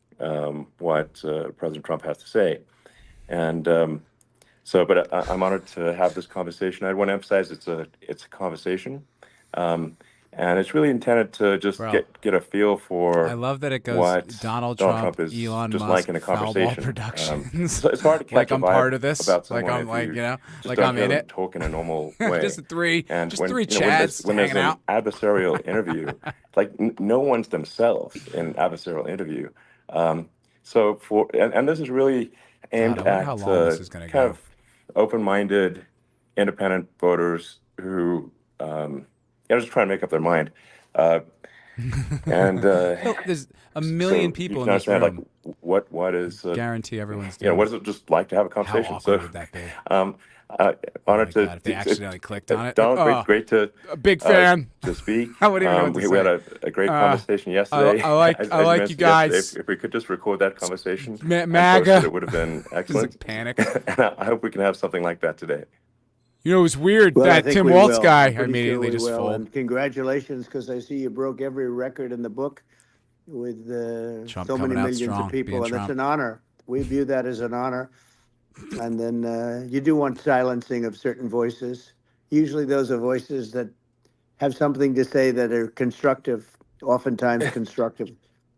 what President Trump has to say, and but I'm honored to have this conversation. I want to emphasize it's a conversation, and it's really intended to just get a feel for. I love that it goes what Donald Trump is Elon just Musk, like in a conversation. Foulball Productions. So it's hard to catch like I'm a vibe part of this. about Like someone I'm if like you like don't I'm hear in them it. talk in a normal way. just three when chads when there's hanging an out. adversarial interview, like no one's themselves in an adversarial interview. And this is really aimed God, I wonder at how long this is gonna kind go. of open-minded, independent voters who just trying to make up their mind. There's a million people in this room. Like what is Guarantee everyone's doing. what is it just like to have a How conversation? awkward would that be? Honored God, if they accidentally clicked on it. Donald, great to a big fan. to speak. I wouldn't even know what to we say. had a great conversation yesterday. I like As you mentioned guys. yesterday, if we could just record that conversation, MAGA. it would have been excellent. It's like panic. And I hope we can have something like that today. It was weird Well, I that think Tim we Waltz will. guy I'm pretty immediately sure we just will. folded. And congratulations, because I see you broke every record in the book with Trump so many coming out millions strong, of people, being and Trump. it's an honor. We view that as an honor. And then you do want silencing of certain voices. Usually those are voices that have something to say that are constructive, oftentimes constructive.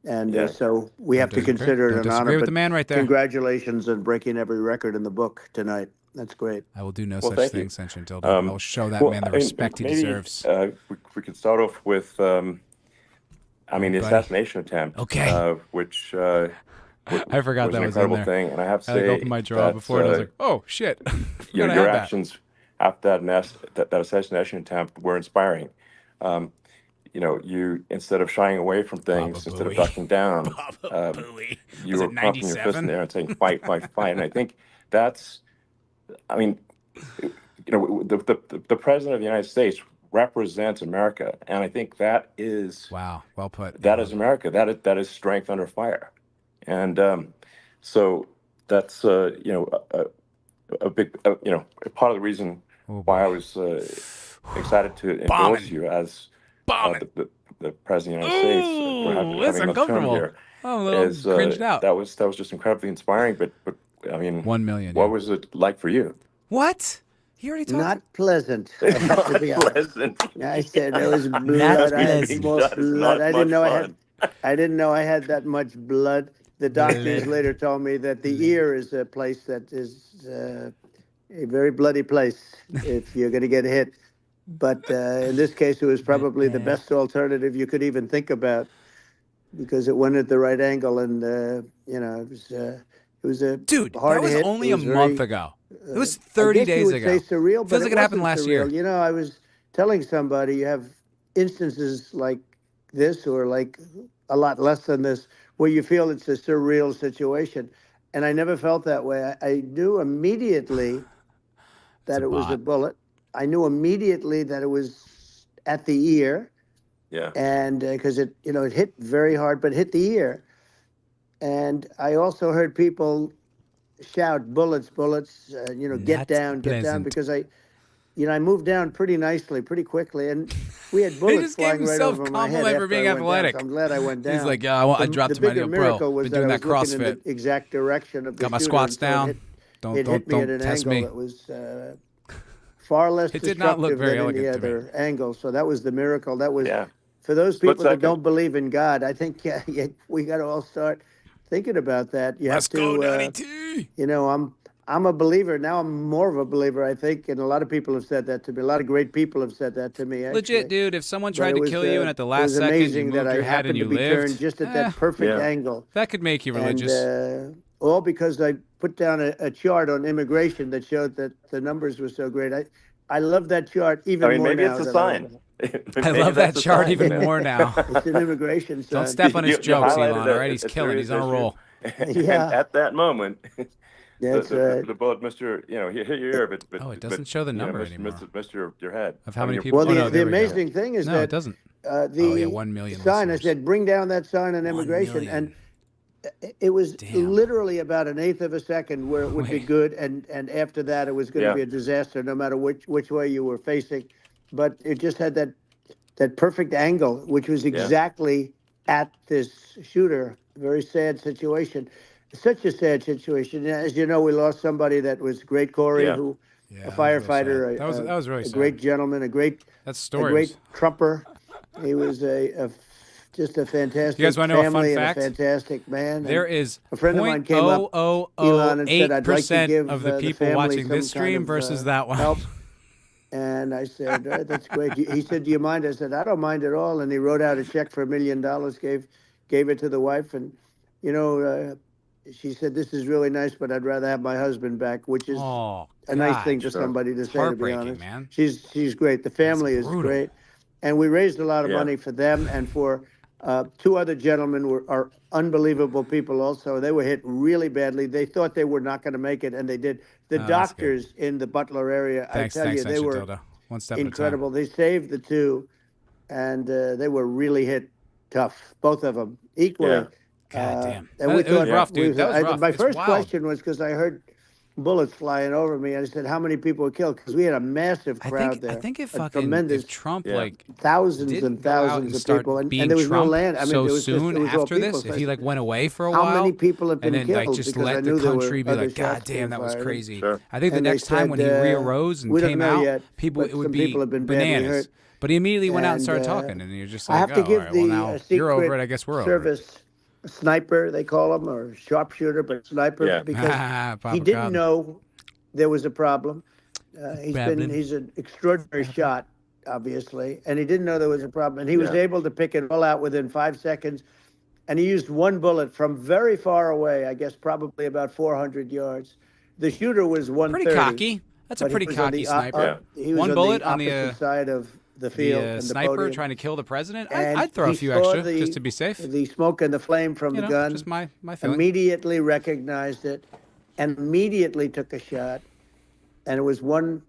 And Yeah. So we have to disagree. consider Don't it an disagree honor. with But the man right there. congratulations on breaking every record in the book tonight. That's great. I will do no Well, such thank thing, you. Sencha Dildo. I will show that man the respect he maybe, deserves. We could start off with, the assassination attempt. Okay. Which I forgot was that an was in incredible there. thing, and I have to I say opened my drawer that, before, and I was like, "Oh shit!" your Forgot I had that. actions after that assassination attempt were inspiring. You instead of shying away from things, Baba instead of Booey. ducking down, Baba Booey. you Was were it pumping your fist 97? in there and saying, "Fight, fight, fight!" And I think that's, the president of the United States represents America, and I think that is Wow, well put. that is America. That is strength under fire, and so that's a big part of the reason Oh, why I was excited to endorse Bombing. you as Bombing. the president of the United States for Ooh, that's having a term uncomfortable. here. Oh, a little Is, cringed out. That was just incredibly inspiring. But 1 million. what yeah. was it like for you? What? He already talked. Not pleasant. I have to be honest. Pleasant. I said there was blood. I had pleasant. more That is blood. not I didn't much know fun. I had that much blood. The doctors later told me that the ear is a place that is a very bloody place if you're going to get hit. But in this case, it was probably the best alternative you could even think about because it went at the right angle, and it was a Dude, hard that was hit. only a month ago. It was 30 days ago. I guess you would say surreal, but feels like it happened last year. You know, I was telling somebody you have instances like this or like a lot less than this where you feel it's a surreal situation. And I never felt that way. I knew immediately that it was a bullet. I knew immediately that it was at the ear. Yeah. And because it hit very hard, but hit the ear. And I also heard people shout, bullets, bullets, get down, because I moved down pretty nicely, pretty quickly, and we had bullets flying right over my head. For being athletic. So I'm glad I went down. He's like, yeah, I dropped to my new miracle was Been doing that I was looking CrossFit. in the exact direction of the Got my shooter, squats and so down. It hit me at an test angle me. that was far less It did not look destructive very than any elegant to me. other angle. So that was the miracle. That was Yeah. for those Split people that second. don't believe in God. I think we got to all start thinking about that. You Let's have to, go, Daddy T. I'm a believer now. I'm more of a believer, I think, and a lot of people have said that to me. A lot of great people have said that to me. Actually. Legit, dude. If someone But tried it to was, kill you and at the it last was second you amazing moved that I your head and happened you to be lived, turned just at that perfect Yeah. angle. that could make you religious. And all because I put down a chart on immigration that showed that the numbers were so great. I love that chart even more maybe now. it's a than sign. I love that that's a chart sign. even more now. It's an immigration sign. Don't step on his You jokes, highlighted Elon. a- All right, he's a killing. serious He's on a issue. roll. And Yeah. at that moment, That's the right. the bullet missed your, hit your ear, but Oh, it doesn't show the number anymore. Missed your head. Of how many your- people- Well, Oh, no, the there we go. amazing thing is No, that it doesn't. the 1 million sign, listeners. I said, bring down that sign on 1 immigration. million. And it was Damn. literally about an eighth of a second where it would be Wait. good. And after that, it was going to Yeah. be a disaster no matter which way you were facing. But it just had that perfect angle, which was exactly at this shooter. Very sad situation. Such a sad situation. As you know, we lost somebody that was great, Corey, Yeah. who Yeah, a that was really firefighter, sad. That was really a sad. great gentleman, a great That's a stories. great trumper. He was just a fantastic You guys wanna know a fun family fact? and a fantastic man. There And is a friend of mine came up, Elon, and said, "I'd like to 0.008% give of the people family watching this some kind stream of, versus that one. help." And I said, "That's great." He said, "Do you mind?" I said, "I don't mind at all." And he wrote out a check for $1 million, gave it to the wife, and she said, "This is really nice, but I'd rather have my husband back," which is Oh, a nice God. thing for somebody to say, to be heartbreaking, honest. man. She's great. The family is brutal. great. And we raised a lot of Yeah. money for them and for two other gentlemen are unbelievable people also. They were hit really badly. They thought they were not going to make it, and they did. The Oh, that's good. doctors in the Butler area, Thanks, I tell you, thanks, they were Dildo. One step incredible. They saved the two, and they were really hit tough, both of them, equally. Yeah. God damn. And we It was thought rough, dude. That was rough. My It's first wild. question was because I heard bullets flying over me. I said, "How many people were killed?" Because we had a massive crowd there. I think if a fucking tremendous if Trump Yeah. like thousands didn't and go out thousands and of start people, and being there was Trump no land. I mean, so it was soon just, it was all after people. this, So if I he said, like went away for a how while, many people have been and then like killed? just Because I let knew the there were country be other like, God shots damn, being that was fired. crazy. Sure. I think the And they next time when he said, re-arose and we don't came know out, yet, people but it would some be people have been badly bananas. hurt. But he immediately went out and started And, talking, and you're just I like, have to oh, give all right, well the now secret you're over it. I guess we're over it. service sniper, they call him, or sharpshooter, but sniper, Yeah. because Papa he didn't Cobb. know there was a problem. Problem. He's an extraordinary shot, obviously, and he didn't know there was a problem. And he was Yeah. able to pick it all out within 5 seconds. And he used one bullet from very far away, I guess probably about 400 yards. The shooter was 130. Pretty cocky. That's a but he pretty was on cocky the, sniper. he was One on bullet the on the opposite side of the field the and the sniper podium. trying to kill the president. And I'd throw a he few saw extra the- just to be safe. The smoke and the flame from You the know, gun. just my feeling. Immediately recognized it and immediately took a shot. And it was one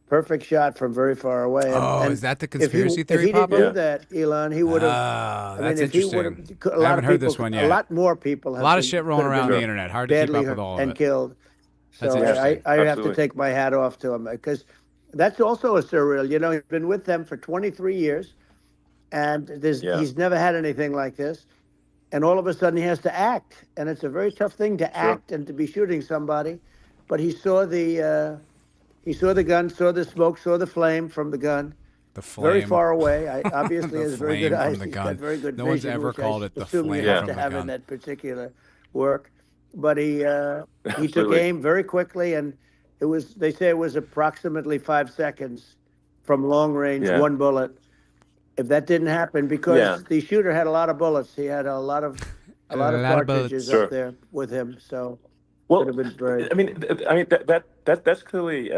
perfect shot from very far away. And Is that the if he- conspiracy theory, If he didn't Papa? do that, Elon, he would have. Ah, that's if he interesting. would've- I haven't heard this one yet. A lot more people. A lot of shit rolling around the been internet. Hard to keep badly up with hurt all of and it. killed. So That's I interesting. have to Absolutely. take my hat off to him because that's also a surreal. You know, he's been with them for 23 years, and he's never had anything like this. And all of a sudden, he has to act, and it's a very tough thing to act and to be shooting somebody. But he saw the gun, saw the smoke, saw the flame from the gun. The flame. Very far away. I obviously The has very flame good from eyes. the He's gun. got very good No one's vision, ever which I called it the assume flame you have from to the have gun. in that particular work, but he took Absolutely. aim very quickly, and they say it was approximately 5 seconds from long range, Yeah. one bullet. If that didn't happen, because Yeah. the shooter had a lot of bullets, he had a lot of lot of cartridges bullets. up there with him, so Well, could have been very. I mean, that's clearly,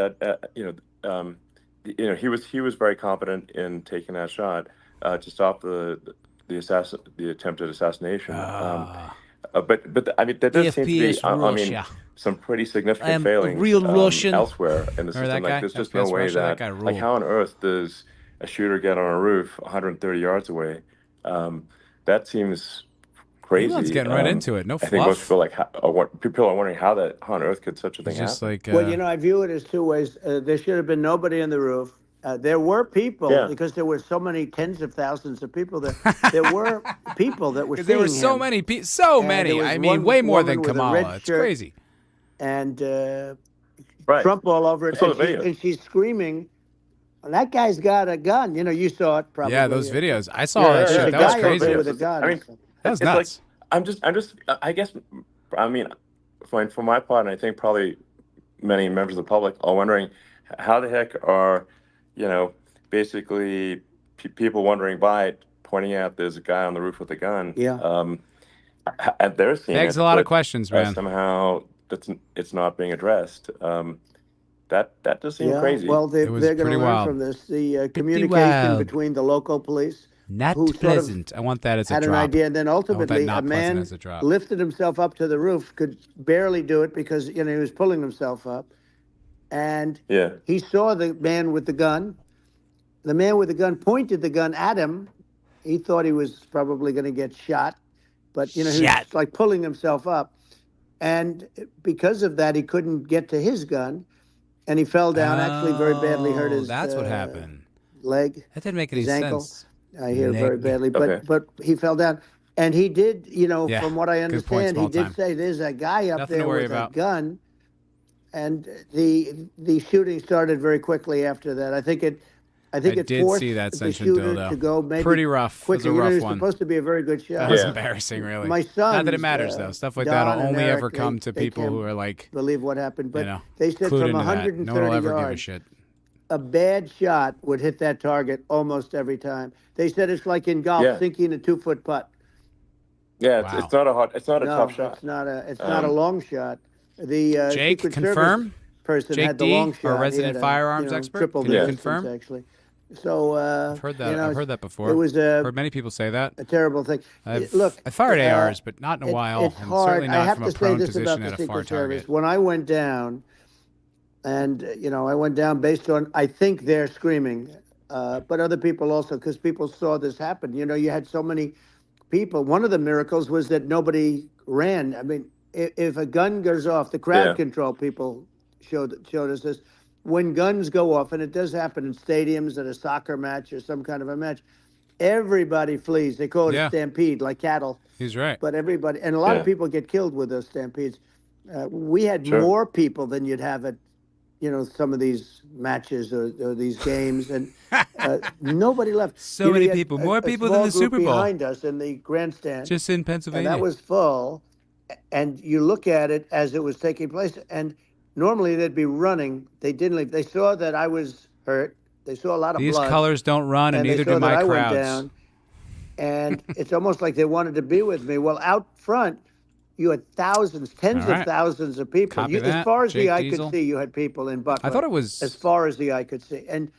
he was very competent in taking that shot to stop the attempted assassination. But I mean, there does seem to be, FPS I mean, Russia. some pretty significant I am a failings real Russian. elsewhere in the Remember system. that guy? Like, there's just no FPS way Russia, that that, guy like, ruled. how on earth does a shooter get on a roof 130 yards away? That seems crazy. Elon's getting right into it. No I think most fluff. people are wondering how on earth could such a thing It's just happen? like Well, I view it as two ways. There should have been nobody on the roof. There were people, Yeah. because there were so many tens of thousands of people there. There were people that were seeing there were so him. many people. So And there many. was I mean, one way more woman than with a red Kamala. It's shirt. crazy. And Right. Trump all over it. I saw And, the video. and she's screaming, that guy's got a gun. You saw it probably. Yeah, those videos. I saw Yeah, that yeah, shit. There's a That was guy up there crazy. with a gun. I mean, That was it's nuts. like, I guess, I mean, for my part, and I think probably many members of the public are wondering, how the heck are, basically people wandering by, pointing out there's a guy on the roof with a gun. Yeah. And they're seeing Begs it, a lot of but, questions, man. somehow it's not being addressed. That does seem Yeah. crazy. Well, It was they're going pretty to learn wild. from this. The communication wild. between the local police Not who sort of pleasant. I want that as a had drop. an idea, and then ultimately not a pleasant man as a drop. lifted himself up to the roof, could barely do it because he was pulling himself up, and Yeah. he saw the man with the gun. The man with the gun pointed the gun at him. He thought he was probably going to get shot, but he was Shot. like pulling himself up, and because of that, he couldn't get to his gun, and he fell down. Actually, very badly hurt his. That's what happened. Leg. That didn't make any his ankle. sense. I hear very Leg. badly, but Okay. but he fell down, and he did. Yeah, From what I good point, understand, he small did time. say there's a guy up Nothing to there worry with about. a gun, and the shooting started very quickly after that. I think it did forced see that the Ascension shooter dildo. to go maybe Pretty rough. It was quickly. a rough He was one. supposed to be a very good shot. That was Yeah. embarrassing, really. My Not that it sons, matters, though. Stuff like Don that'll and only Eric, ever come to they people can't who are like, believe what happened, but they said clued from into that. 130 No one will ever give a yards, shit. a bad shot would hit that target almost every time. They said it's like in golf, Yeah. sinking a 2-foot putt. Yeah, Wow. it's not a No, tough shot. it's not a long shot. The Jake, Secret confirm? Service person Jake had the D, long our shot. He resident had firearms expert, triple can the you distance, confirm? actually. So I've heard that. I've heard that before. It was heard many people say that. a terrible thing. I've Look, fired ARs, but not in a it- while, It's and hard. certainly I not have from to a say prone this about position the at a far Secret Service. target. When I went down, and I went down based on I think they're screaming, but other people also, because people saw this happen. You had so many people. One of the miracles was that nobody ran. I mean, if a gun goes off, the crowd Yeah. control people showed us this. When guns go off, and it does happen in stadiums at a soccer match or some kind of a match, everybody flees. They call it Yeah. a stampede, like cattle. He's right. But everybody, and a lot of Yeah. people get killed with those stampedes. We had Sure. more people than you'd have at, some of these matches or these games, and nobody left. So many you had people, a- more a people than the small group Super Bowl. behind us in the grandstand, Just in and Pennsylvania. that was full. And you look at it as it was taking place, and normally they'd be running. They didn't leave. They saw that I was hurt. They saw a lot of These blood. colors don't run, and they neither saw do that my I crowds. went down, and it's almost like they wanted to be with me. Well, out front, you had thousands, tens All right. of thousands of people. Copy As that. far as Jake the eye Diesel. could see, you had people in Butler. I thought it was. as far as the eye could see, and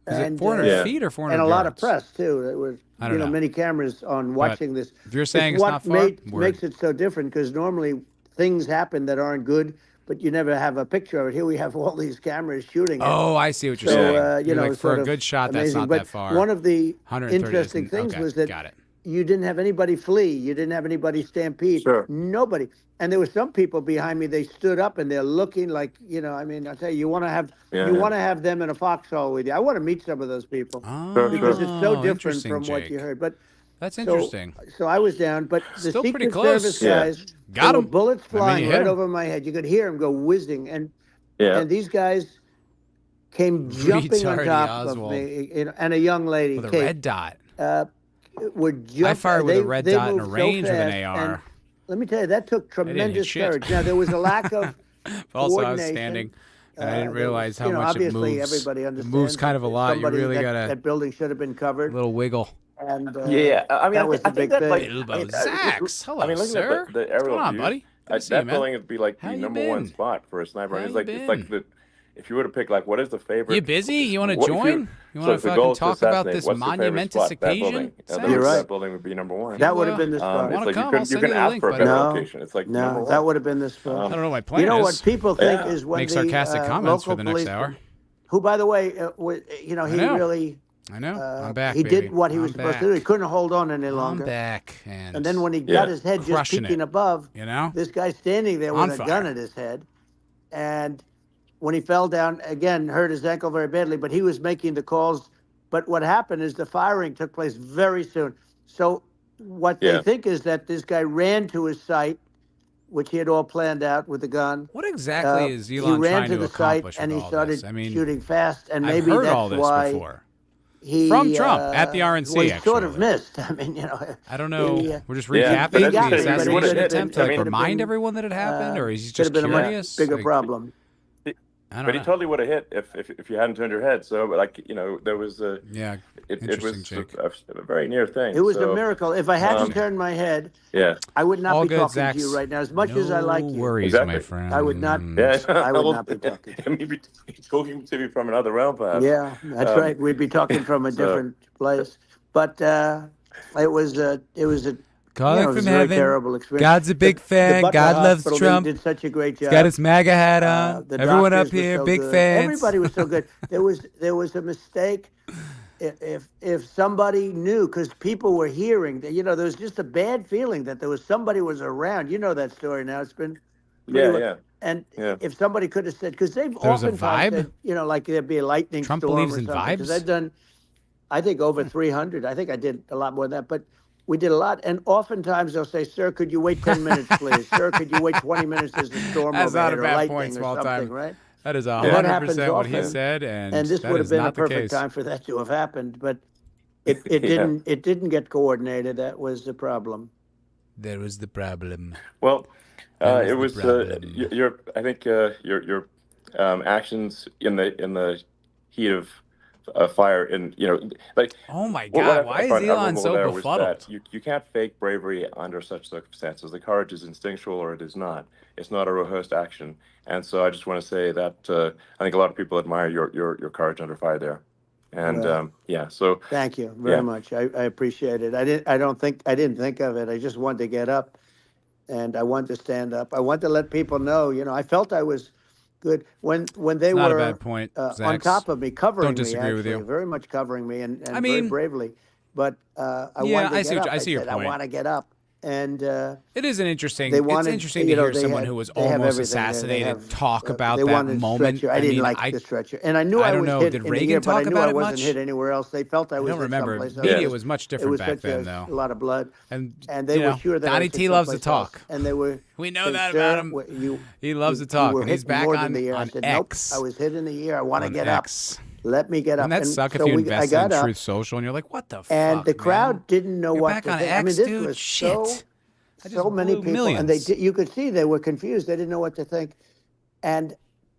Is it and 400 Yeah. feet or 400 and a lot of yards? press too. There was I don't know. many cameras on watching this. if you're saying It's it's what not far, word. makes it so different, because normally things happen that aren't good, but you never have a picture of it. Here we have all these cameras shooting it. Oh, I see what you're So, saying. You're like, for sort a of good shot, that's amazing. not But that far. one of the 130 interesting isn't- things okay, was that got it. you didn't have anybody flee. You didn't have anybody stampede. Sure. Nobody. And there were some people behind me. They stood up and they're looking like, I mean, I tell you, you want to have them in a foxhole with you. I want to meet some of those people Oh, because it's so different interesting, from what Jake. you heard. But That's so- interesting. So I was down, but the Still pretty Secret close. Service Yeah. guys, Got there were 'em. bullets I mean, flying you hit right 'em. over my head. You could hear them go whizzing, and Yeah. and these guys came jumping on Retarded top Oswald. of me, and a young lady, With a Kate, red dot. were jumping. I fired with they, a red they dot in a moved so range of an fast, AR. and let me tell you, that took didn't hit tremendous shit. courage. Now, there was a lack of But also, I was coordination. standing, and I didn't There was, realize how you know, much it obviously moves. everybody It understands. moves kind of a lot. You somebody really got that to building should have been covered. little wiggle. And Yeah, I mean, that was the I think big that, thing. like, Bilbo Zax. Hello, I mean, looking sir. at the What's aerial going on, views, buddy? Good to see you, that man. building would be like How the you number one been? spot for a sniper. How And you it's like been? if you were to pick like what is the favorite? You busy? You want to what if join? You so want if to the goal fucking is to talk about assassinate, this what's the favorite monumentous spot? That occasion? building. You're right. That building would be number one. That would have been the spot. wanna It's like come, I'll you send can you the ask link, for a buddy. better No, location. It's like number No, one. that would have been the spot. I don't know what my plan You know is. what people think Yeah. is when Make the sarcastic comments for local the next police, hour. who, by the way, he know. really I know. I'm back, he baby. did what he was I'm supposed to do. He back. couldn't hold on any I'm longer. back. And And then when he Yeah. got his head just Crushing peeking it. above, you know? this guy standing there On with a fire. gun at his head, and when he fell down again, hurt his ankle very badly. But he was making the calls. But what happened is the firing took place very soon. So what they Yeah. think is that this guy ran to his site, which he had all planned out with the gun. What exactly is He Elon ran trying to to the site accomplish and with he all started this? I mean, shooting fast, and I've maybe heard that's all this why before. he From Trump at the RNC, well, he sort of actually. missed. I mean, you know, I don't know. he, We're just Yeah, recapping but the as you said, he assassination would've hit- attempt I to mean, remind everyone that it happened, or is he could just have been a curious? much bigger Like, problem. I don't But he know. totally would have hit if you hadn't turned your head. So, like, there was a Yeah, it interesting, was Jake. a very near thing. It was so, a miracle. If I hadn't um, turned my head, Yeah. I would not All be good, talking Zax. to you right now. As much as I like No you, worries, Exactly. my friend. I would not. Yeah. I would not be talking. Maybe he's talking to me from another realm, perhaps. Yeah, that's right. We'd be talking from a so- different place. But it was a Calling it was from a very heaven. terrible experience. God's a big The fan. Butler God loves Hospital, Trump. They did such a great job. He's got his MAGA hat on. The Everyone up doctors were here, so big good. fans. Everybody was so good. There was a mistake. If somebody knew, because people were hearing that, there was just a bad feeling that there was somebody was around. You know that story now. It's been pretty well. Yeah. And Yeah. if somebody could have said, because they've There was a oftentimes vibe? said, like there'd be a lightning Trump storm believes or in something. Because vibes? I've done, I think over 300. I think I did a lot more than that, but we did a lot. And oftentimes they'll say, "Sir, could you wait 10 minutes, please? Sir, could you wait 20 minutes? There's a storm That's not overhead a or bad lightning point, or small something, time. right?" That is that 100% happens what he often. said, and this that would have is been not a the perfect case. time for that to have happened, but it Yeah. didn't get coordinated. That was the problem. There was the problem. Well, That it was was the problem. your. I think your actions in the heat of fire, and like. Oh my what God! I Why is found Elon admirable so there was befuddled? that you can't fake bravery under such circumstances. The courage is instinctual, or it is not. It's not a rehearsed action. And so I just want to say that I think a lot of people admire your courage under fire there. And Well, yeah, so Thank you very Yeah. much. I appreciate it. I didn't think of it. I just wanted to get up, and I wanted to stand up. I wanted to let people know. I felt I was good when they It's not a were bad point, on Zax. top of me, covering Don't disagree me. with Actually, you. very much covering me, and I very mean- bravely. But Yeah, I wanted to I see get what- up. I see your said, point. I want to get up, and It is an interesting. they It's wanted. interesting to hear they someone had- who was they have almost everything. They assassinated have, talk about they that wanted moment. Stretcher. I didn't mean, like the stretcher, and I knew I I don't was know. hit Did in Reagan the ear, but I talk knew about I it wasn't much? hit anywhere else. They felt I I was don't hit remember. someplace else. Media was much It different was back such then, a though. lot of blood, And they were sure that I Donnie was T hit loves to someplace else. talk. And they were. We know saying, that "Sir, about him. He loves to talk, You were and he's hit back more on than the ear." I on said, "Nope, X. I was hit in the ear. I want to On get X. up. Let me get up." Wouldn't that And suck if so you I invested got in up, Truth Social and you're like, what the fuck? and the man? crowd didn't know You're what back to on think. X, I mean, this dude. was Shit. I so just many blew people, and millions. you could see they were confused. They didn't know what to think, and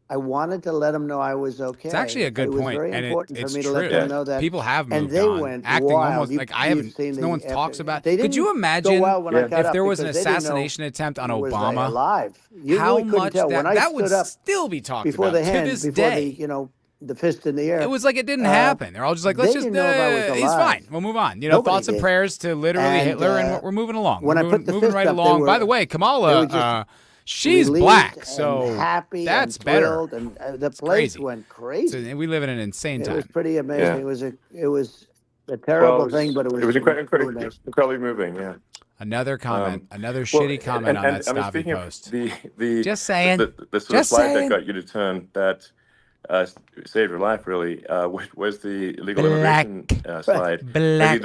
I wanted to let them know I was okay. It's actually a good It was point, very and important it's for me to true. let them know that. People have moved and they on. went Acting wild. almost like I You've haven't. seen No one the talks about. They Could you didn't imagine go wild when I got if up there was an because they didn't know assassination attempt on was Obama? alive. You How really couldn't much tell. When I that would stood up still be talked before about the hand, to this before day. the fist in the air. It was like it didn't happen. They're all just like, let's they just. didn't know if I was He's alive. fine. We'll move on. Nobody Thoughts and did. prayers to literally And, Hitler, and we're moving along. when we're I moving, put the moving fist right up, they along. were- By the way, they Kamala, were just she's relieved black, and so happy that's and better. thrilled, and the place crazy. went crazy. So we live in an insane It time. was pretty amazing. Yeah. It was a terrible well, thing, but it was incredibly amazing. moving. Yeah. Another comment, another Well, shitty comment on that I mean, Stavi speaking post. of the Just saying. the sort of Just slide saying. that got you to turn that saved your life really was the illegal immigration slide. Black.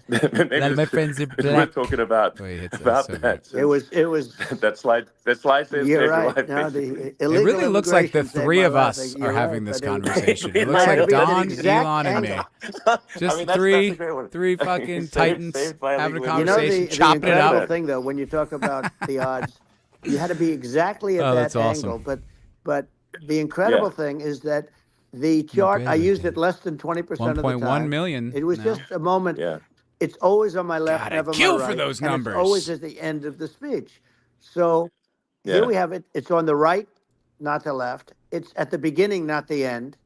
Maybe My friends are we're black. talking about Wait, it's that. It was that slide saved you're your right. life. No, basically. the It illegal really looks like the immigration saved three my of life. us You're are having right, this but it- conversation. It It looks might like be an Don, exact Elon, and me. angle. Just that's a three great one. fucking Saved- titans saved by having a illegal You know, conversation, the chopping it incredible up. thing, though, when you talk about the odds, you had to be exactly at Oh, that that's awesome. angle. But the incredible thing is that the chart, I used it less than 20% of the 1.1 time. million. It was now. just a moment. Yeah. It's always on my left, God, I'd never kill my for right. those and numbers. it's always at the end of the speech. So Yeah. here we have it. It's on the right, not the left. It's at the beginning, not the end.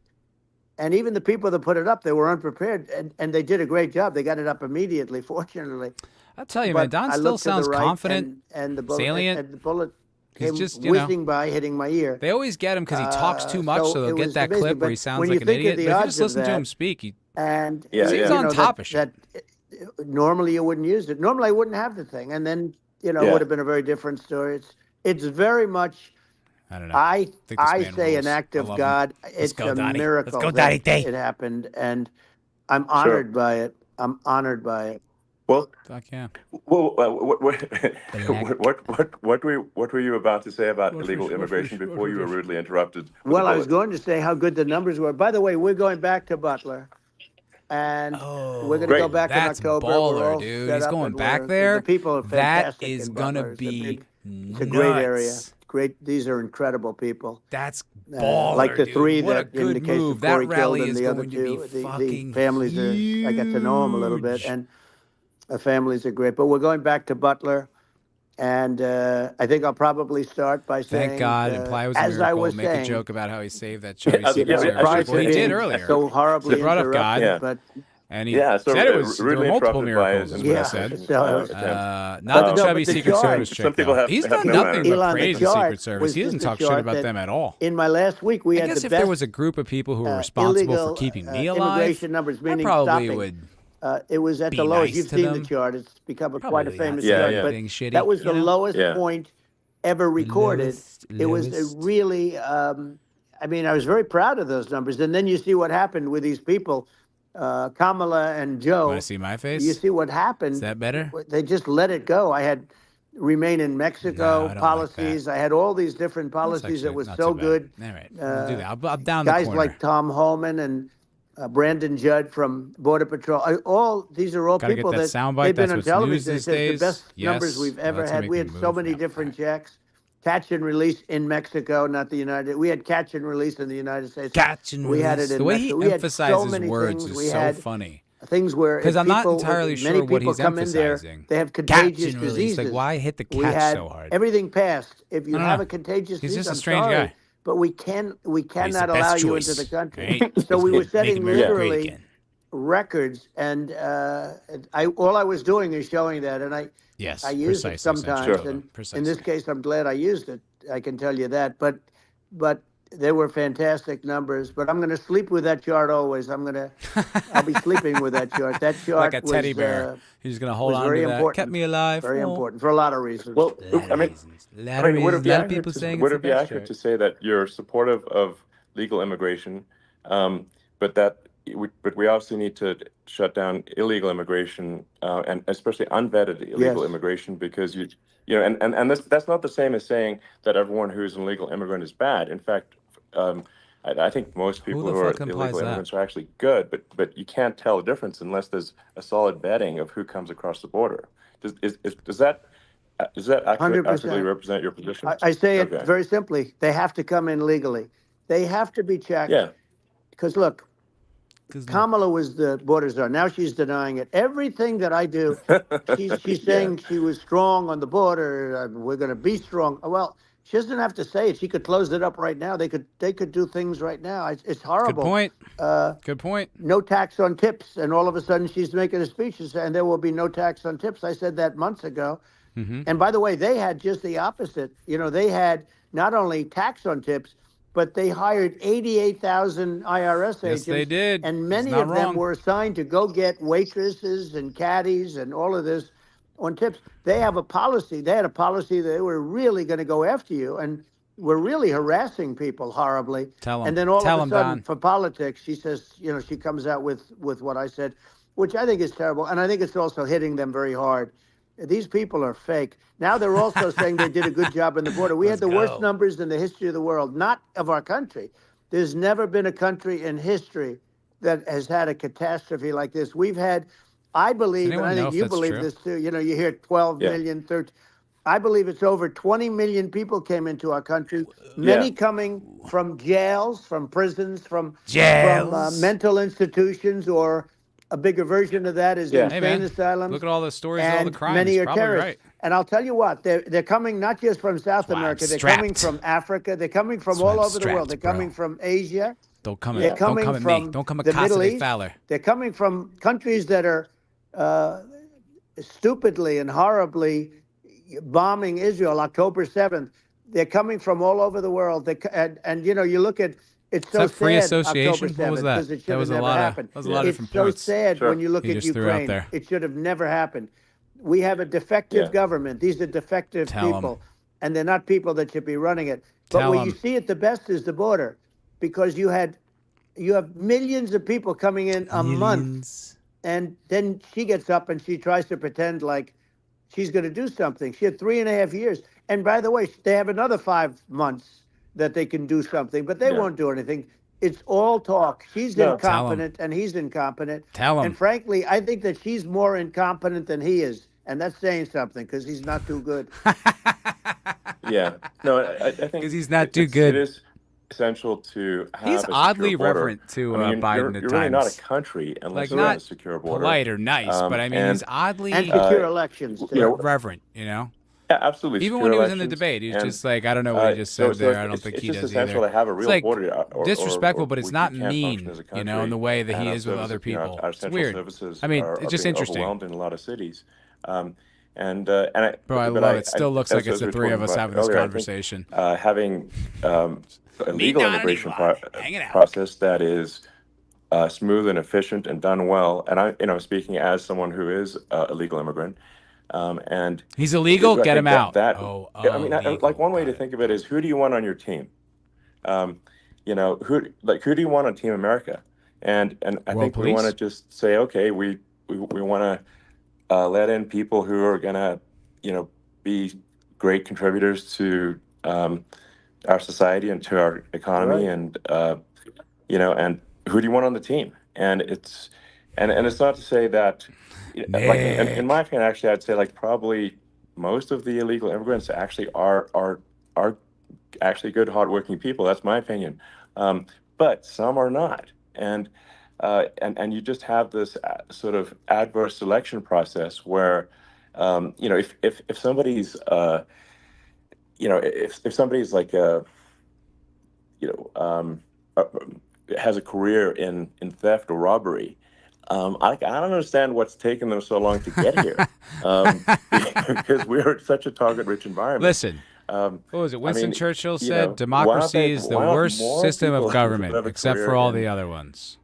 And even the people that put it up, they were unprepared, and they did a great job. They got it up immediately, fortunately. I'll tell you, man, But Don I still looked to the sounds right, confident. and the bullet, salient. and the bullet He's came just, you know, whizzing by, hitting my ear. They always get him because he talks too much, so they'll it get was that amazing. clip where he But sounds when like you an think of idiot. the But if you odds just of listen to that, him speak, he, And Yeah, He's yeah. on top of shit. Normally you wouldn't use it. Normally I wouldn't have the thing, and then it Yeah. would have been a very different story. It's very much. I don't know. I think this man say rules. an act I of love him. God. It's go, a Donnie. miracle Let's go, that Donnie Day. it happened, and I'm honored by it. I'm honored by it. Well, Fuck yeah. well, what were you about to say about illegal immigration before you were rudely interrupted? with Well, the I was bullet? going to say how good the numbers were. By the way, we're going back to Butler, and we're going to go Great. back That's in October. We're baller, all dude. set He's up, going and back we're- there. The people are That fantastic. is in gonna Butler. be It's a great area. nuts. Great. These are incredible people. That's baller, Like the dude. three What a that, in good the case move. of That Corey rally killed, and is the other going to two, be the fucking families I got to know them a little bit, huge. and the families are great. But we're going back to Butler, and I think I'll probably start by saying, Thank God. Imply it was a as I miracle. was Make saying, a joke about how he saved that chubby Yeah, Secret yeah, Service. I should Well, he say- did earlier. so horribly He brought up God. interrupted, but And he Yeah, so said it was there were rudely multiple interrupted by miracles, is his what he Yeah, said. so- Not No, the chubby but the Secret chart- Service chick, Some people though. have- He's have done no nothing but Elon, the praise the chart Secret Service. was He doesn't just a talk shit chart about that them at all. in my last week, we I had guess the if best there was a group of people who were responsible for illegal, keeping me alive, immigration numbers, I meaning probably stopping. would. It was at be the lowest. nice You've to seen them. the chart. It's become quite a Probably famous not chart. yeah. But being shitty, that was you the know? lowest Yeah. point ever recorded. It was lowest. a really, I mean, I was very proud of those numbers. And then you see what happened with these people, Kamala and Joe. Want to see my face? You see what happened. Is that better? They just let it go. I had remain in No, Mexico I don't like policies. that. I had all these different That's policies that actually was not so too bad. good. All right, we'll do that. I'm down Guys the corner. like Tom Holman and Brandon Judd from Border Patrol. These are all Gotta get people that that soundbite. they've been That's on what's news television. They these said the days. best Yes. numbers we've Well, ever that's had. making We had me so move many now. different All right. checks. Catch and release in Mexico, not the United. We had catch and release in the United States. Catch and we had release. it in The way Mexico. he We had so emphasizes many words things. is We so had funny. things where Because if I'm not people- entirely many sure what people he's come in there, emphasizing. they have Catch contagious and release. diseases. Like, why hit the We catch had so hard? everything passed. If you I don't have know. a contagious He's disease, just a I'm strange sorry, guy. but we He's the cannot best allow you choice, into the country. right? So we were Make setting America great literally again. records, and all I was doing is showing that, and I Yes, use it precisely, sometimes, Sancho. and Precisely. in this case, I'm glad I used it. I can tell you that, but they were fantastic numbers. But I'm going to sleep with that chart always. I'll be sleeping with that chart. That chart Like a teddy was, bear. He's gonna hold was on very to that. important. Kept me alive. very Oh. important for a lot of reasons. Well, I mean, Lot of would it reasons. be A lot of accurate people to, saying would it's it the be best accurate chart. to say that you're supportive of legal immigration, but but we obviously need to shut down illegal immigration and especially unvetted illegal Yes. immigration because and that's not the same as saying that everyone who's an illegal immigrant is bad. In fact, I think most people the who are fuck implies illegal that? immigrants are actually good, but you can't tell the difference unless there's a solid vetting of who comes across the border. Does that accurately 100%. represent your position? I say it Okay. very simply. They have to come in legally. They have to be checked. Yeah. Because look, 'Cause Kamala was the border czar. Now she's denying it. Everything that I do, she's saying she was strong on the border. We're going to be strong. Well, she doesn't have to say it. She could close it up right now. They could do things right now. It's Good horrible. point. Good point. No tax on tips, and all of a sudden she's making a speech and there will be no tax on tips. I said that months ago. Mm-hmm. And by the way, they had just the opposite. They had not only tax on tips, but they hired 88,000 IRS agents. Yes, they did. And It's many not of them wrong. were assigned to go get waitresses and caddies and all of this on tips. They have a policy. They had a policy that they were really going to go after you. And were really harassing people horribly. Tell 'em. And then all Tell of 'em, a sudden, Don. for politics, she says, she comes out with what I said, which I think is terrible. And I think it's also hitting them very hard. These people are fake. Now they're also saying they did a good job on the border. We had the worst numbers in the history of the world, not of our country. There's never been a country in history that has had a catastrophe like this. We've had, I believe, and I think you believe this too, you hear 12 million, 13. I believe it's over 20 million people came into our country, many coming from jails, from prisons, from mental institutions, or a bigger version of that is insane asylums. Look at all the stories of all the crimes. Many are Probably terrorists. right. And I'll tell you what, they're coming not just from South America, they're coming from Africa, they're coming from all over the world. They're coming from Asia. Don't come They're at me. Don't come at the Casa Middle de East. Fowler. They're coming from countries that are stupidly and horribly bombing Israel October 7th. They're coming from all over the world. And you look at, it's so that free sad, association? October 7th, what was that? because it should That was have a never lot happened. That was a lot of different points. It's so sad when you look He at just threw out Ukraine. there. It should have never happened. We have a defective government. These are defective people. And they're not people that should be running it. But where you see it the best is the border, because you have millions of people coming in a month, and then she gets up and she tries to pretend like she's going to do something. She had 3.5 years. And by the way, they have another 5 months that they can do something, but they won't do anything. It's all talk. She's incompetent and he's incompetent. Tell him. And frankly, I think that she's more incompetent than he is. And that's saying something, because he's not too good. No, I think because he's not too good. It is essential to have He's a oddly secure border. reverent to I mean, Biden you're at really not times. a country unless Like, you have not a secure border. polite or nice, but I mean, he's oddly and secure elections. reverent, Yeah, absolutely. Even secure when he was in elections, the debate, he was and, just like, I don't know what he just said there. I don't think he does either. It's just essential to have a real it's like border. disrespectful, but or it's we not can't function mean, as a in country, the way that and he our is with other services, people. Our It's central weird. services I mean, are it's just being interesting. overwhelmed in a lot of cities. Bro, I love it. Still looks like it's the three of us having this conversation. Having a legal Don and immigration Elon, hanging out. process that is smooth and efficient and done well. And I'm speaking as someone who is a legal immigrant. And he's illegal. I Get think him out. I mean, like one way to think of it is, who do you want on your team? Who do you want on Team America? And I think we want to just say, okay, we want to let in people who are gonna, be great contributors to our society and to our economy, and and who do you want on the team? And it's not to say that, like in my opinion, actually, I'd say like probably most of the illegal immigrants actually are actually good, hardworking people. That's my opinion, but some are not, and you just have this sort of adverse selection process where, if somebody's if somebody's like has a career in theft or robbery, I don't understand what's taken them so long to get here, because we're such a target-rich environment. Listen, what was it? Winston Churchill said, democracy is the worst system of government, except for all the other ones.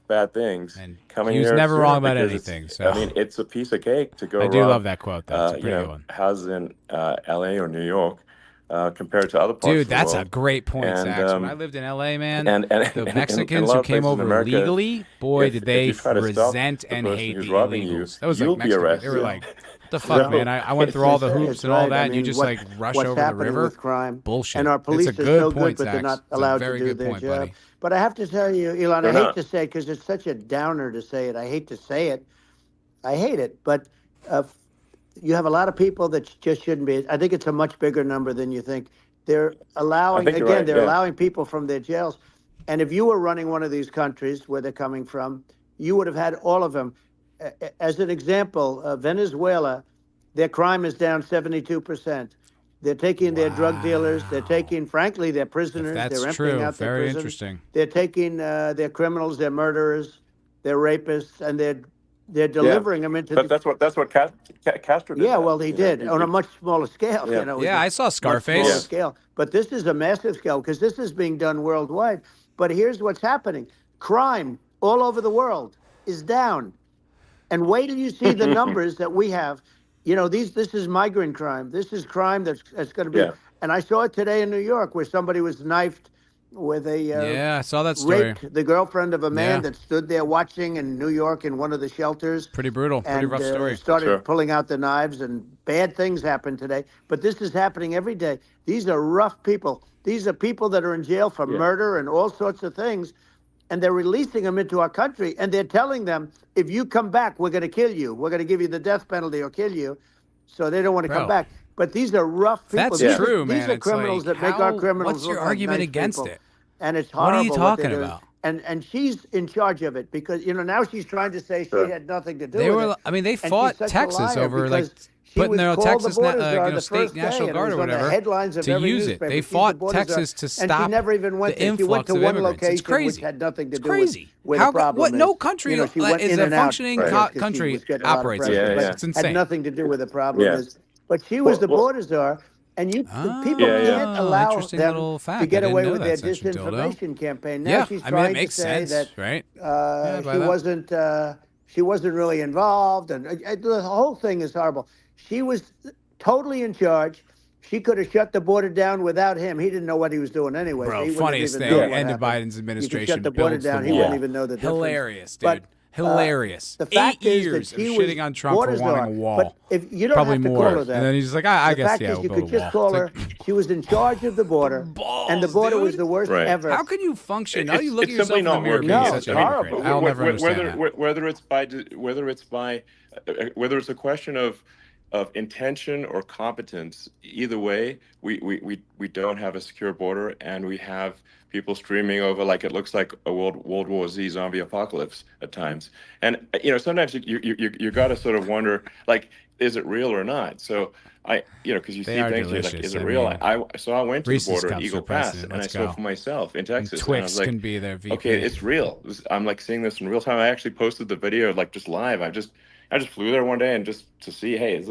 Bad things. And coming he was here never wrong about because anything. So I mean, it's a piece of cake to go. I do rob, love that quote, though. It's a pretty good one. Houses in L.A. or New York, compared to other parts Dude, of the that's world. a great point, And, Zach. When I lived in L.A., man, and the Mexicans a lot who of came places in over America, legally, boy, did they if you try to stop resent the and person hate who's the robbing you, illegals. That was you'll like be Mexican. They were arrested. like, what the fuck, man? I went through all the hoops and all that, and you just like rush over the river. With crime. Bullshit. And our police it's a are good so point, good, but they're Zach. not It's a allowed very to do good their point, job. buddy. But I have to tell you, Elon, They're I hate not. to say, because it's such a downer to say it. I hate to say it. I hate it. But you have a lot of people that just shouldn't be. I think it's a much bigger number than you think. They're allowing, think you're again, right, they're yeah. allowing people from their jails. And if you were running one of these countries where they're coming from, you would have had all of them. As an example, Venezuela, their crime is down 72%. They're taking their drug dealers. They're taking, frankly, their prisoners. That's they're emptying true. out their Very prisons. interesting. They're taking their criminals, their murderers, their rapists, and they're delivering them into. But that's what Castro did. Yeah, that. well, he did on a much smaller scale. Yeah. It was Yeah, a I saw much Scarface. smaller scale. But this is a massive scale, because this is being done worldwide. But here's what's happening: crime all over the world is down. And wait till you see the numbers that we have. This is migrant crime. This is crime that's going to be. Yeah. And I saw it today in New York where somebody was knifed with a I saw that story. raped the girlfriend of a man that stood there watching in New York in one of the shelters. Pretty brutal, pretty rough story. Started pulling out the knives, and bad things happened today. But this is happening every day. These are rough people. These are people that are in jail for murder and all sorts of things. And they're releasing them into our country, and they're telling them, if you come back, we're going to kill you. We're going to give you the death penalty or kill you. So they don't want to come back. But these are rough people. That's true, man. These are criminals that make our criminals What's your look argument like nice against people. it? And it's horrible. What are you talking about? And she's in charge of it because, now she's trying to say she had nothing to do with it. I mean, they And fought she's such a Texas liar over because she putting was their called Texas the border czar the state first day, National and it Guard or was on the whatever headlines of to every use it. newspaper. They She's the fought border czar. Texas to And stop she never even went the there. She went influx to of one immigrants. location It's crazy. which had nothing to It's do crazy. with the problem. What no is. country She went is in a and out functioning because she country was getting a lot of operates pressure, like but this. It's insane. had nothing to do with the problem. Is. But she was the border czar. And the people can't allow interesting them little fact. to get I didn't away know with that, their Senator Dildo. disinformation campaign. Now she's trying it makes to say sense, that right? she wasn't really involved, and the whole thing is horrible. She was totally in charge. She could have shut the border down without him. He didn't know what he was doing anyway. Bro, so he funniest thing. End of Biden's administration. You could shut the border down. He wouldn't even know the difference. Hilarious, dude. But, hilarious. the fact 8 is years that she of was shitting on Trump for border wanting czar. a wall. But if you don't Probably have to more. call her that. And then he's just like, I The guess, fact yeah, is, we'll you build could a just wall. call her. She was in charge of the border, and the border was the worst ever. How can you function? How do you look at It's yourself simply in the not mirror working. being No, such a it's hypocrite? horrible. I'll never understand that. Whether it's a question of intention or competence, either way, we don't have a secure border, and we have people streaming over like it looks like a World War Z zombie apocalypse at times. And sometimes you got to sort of wonder, like, is it real or not? So because you see things, you're like, is it real? I went to the border at Eagle Pass, and I saw for myself in Texas. Twix and I was like, can be their VP. okay, it's real. I'm like seeing this in real time. I actually posted the video like just live. I just flew there one day and just to see, hey, is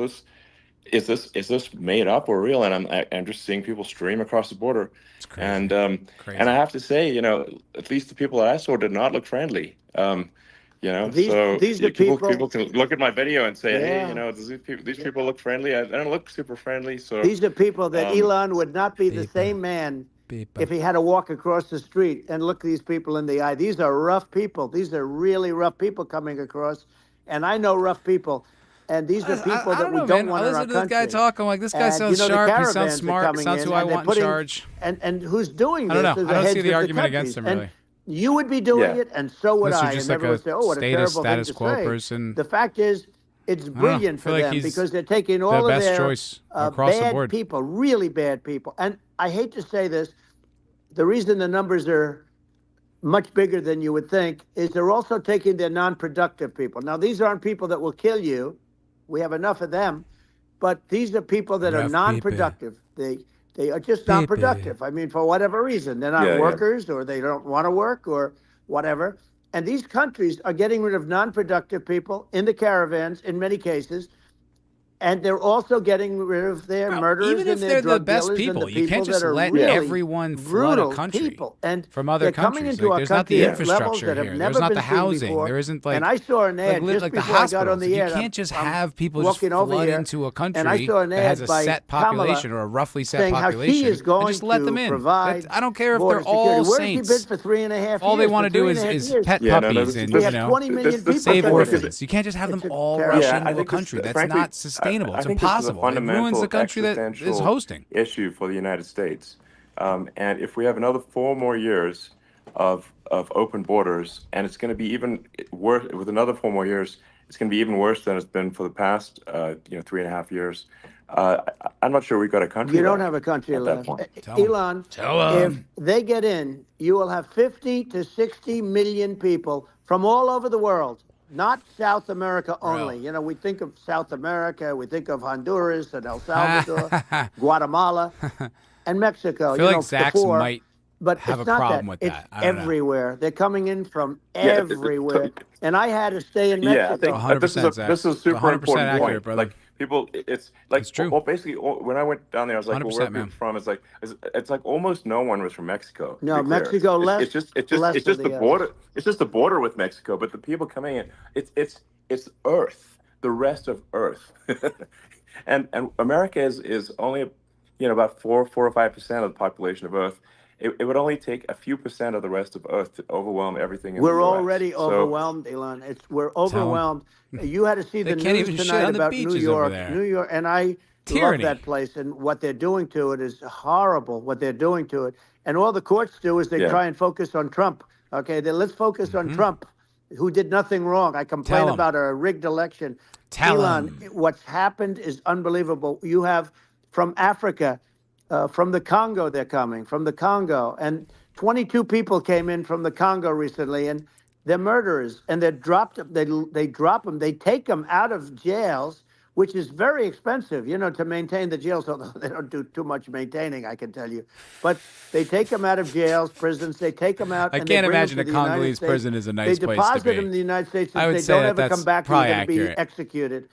this made up or real? And I'm just seeing people stream across the border. It's crazy. And Crazy. and I have to say, at least the people that I saw did not look friendly. These so are people can look at my video and say, Yeah. hey, these people look friendly. I don't look super friendly. So These are people that Elon would not be the same man if he had to walk across the street and look these people in the eye. These are rough people. These are really rough people coming across. And I know rough people. And these are people that we don't want in our I listen to this guy country. talk. I'm like, this guy And, sounds the sharp. He caravans sounds are smart. coming Sounds in, who I and they're want in putting- charge. And who's doing I don't this? know. is I don't heads see of the argument countries. against him, And really. you would be doing it, and so would Unless you're I. just And like everyone a would say, "Oh, what a status terrible status thing to quo say." person. The fact is, it's know. brilliant I for feel like them he's because they're taking all of best their choice across the bad board. people, really bad people. And I hate to say this, the reason the numbers are much bigger than you would think is they're also taking their non-productive people. Now, these aren't people that will kill you. We have enough of them. But these are people that are Rough non-productive. They are just non-productive. I mean, for whatever reason. They're not workers or they don't want to work or whatever. And these countries are getting rid of non-productive people in the caravans in many cases. And they're also getting rid of their murderers even if and their they're the drug best dealers people, and the you can't people just that are let really everyone flood a brutal country people. And from other they're coming countries. into our There's not the country at levels infrastructure that have here. never There's not been the seen housing. before. There isn't like and I saw an ad just like the before I got on hospitals. the You air. can't just I'm have people just walking over flood here, into a country and I saw an that ad has a by set Kamala population or a roughly set saying how population she is going and just let to them in. provide I don't care if border they're all security. Where saints. has he been for 3.5 years? All they want to do For is 3.5 years? pet Yeah, no, puppies this is- and We have 20 million this people. save coming. orphans. You can't just have them It's all terrible. rush Yeah, I into a think this- country. That's frankly, not sustainable. I It's think this is a impossible. It ruins fundamental the country that is existential hosting. issue for the United States. And if we have another 4 more years of open borders, and it's going to be even worse with another 4 more years, it's going to be even worse than it's been for the past 3.5 years. I'm not sure we've got a country. You don't left have a country at that left. point. Elon, Tell if they get in, you will have 50 to 60 million people from all over the world, not South America only. Bro. You know, we think of South America, we think of Honduras and El Salvador, Guatemala, and Mexico. I feel like Zach's might but have it's a not problem that. with It's that. I don't know. everywhere. They're coming in from Yeah, everywhere. And I had to stay in Yeah, I Mexico. think 100%, this is a super 100% important accurate, point. brother. Like people, it's like It's true. Well, basically, when I went down there, I was like, well, 100%, where are man. people from? It's like almost no one was from Mexico. to No, be clear. Mexico It's- less- It's just less it's just of the the border. It's just the border with Mexico. But the people coming in, it's Earth, the rest of Earth, and America is only about 4 or 5% of the population of Earth. It would only take a few percent of the rest of Earth to overwhelm everything in the We're US. already overwhelmed, Elon. We're overwhelmed. You had to see the can't news even shit tonight on the about New beaches over York. there. New York, and I Tyranny. love that place, and what they're doing to it is horrible. What they're doing to it, and all the courts do is they try and focus on Trump. Okay, let's focus on Trump, who did nothing wrong. I complain about a rigged election. Elon, what's happened is unbelievable. You have from Africa, from the Congo, they're coming from the Congo, and 22 people came in from the Congo recently, and they're murderers, and they're dropped. They drop them. They take them out of jails, which is very expensive, to maintain the jails. Although they don't do too much maintaining, I can tell you. But they take them out of jails, prisons. They take them out. I and they can't bring imagine them a to the United Congolese States. prison is a nice place to be. They deposit them in the United States. I would If say they don't that ever come that's back, they're probably going to be accurate. executed,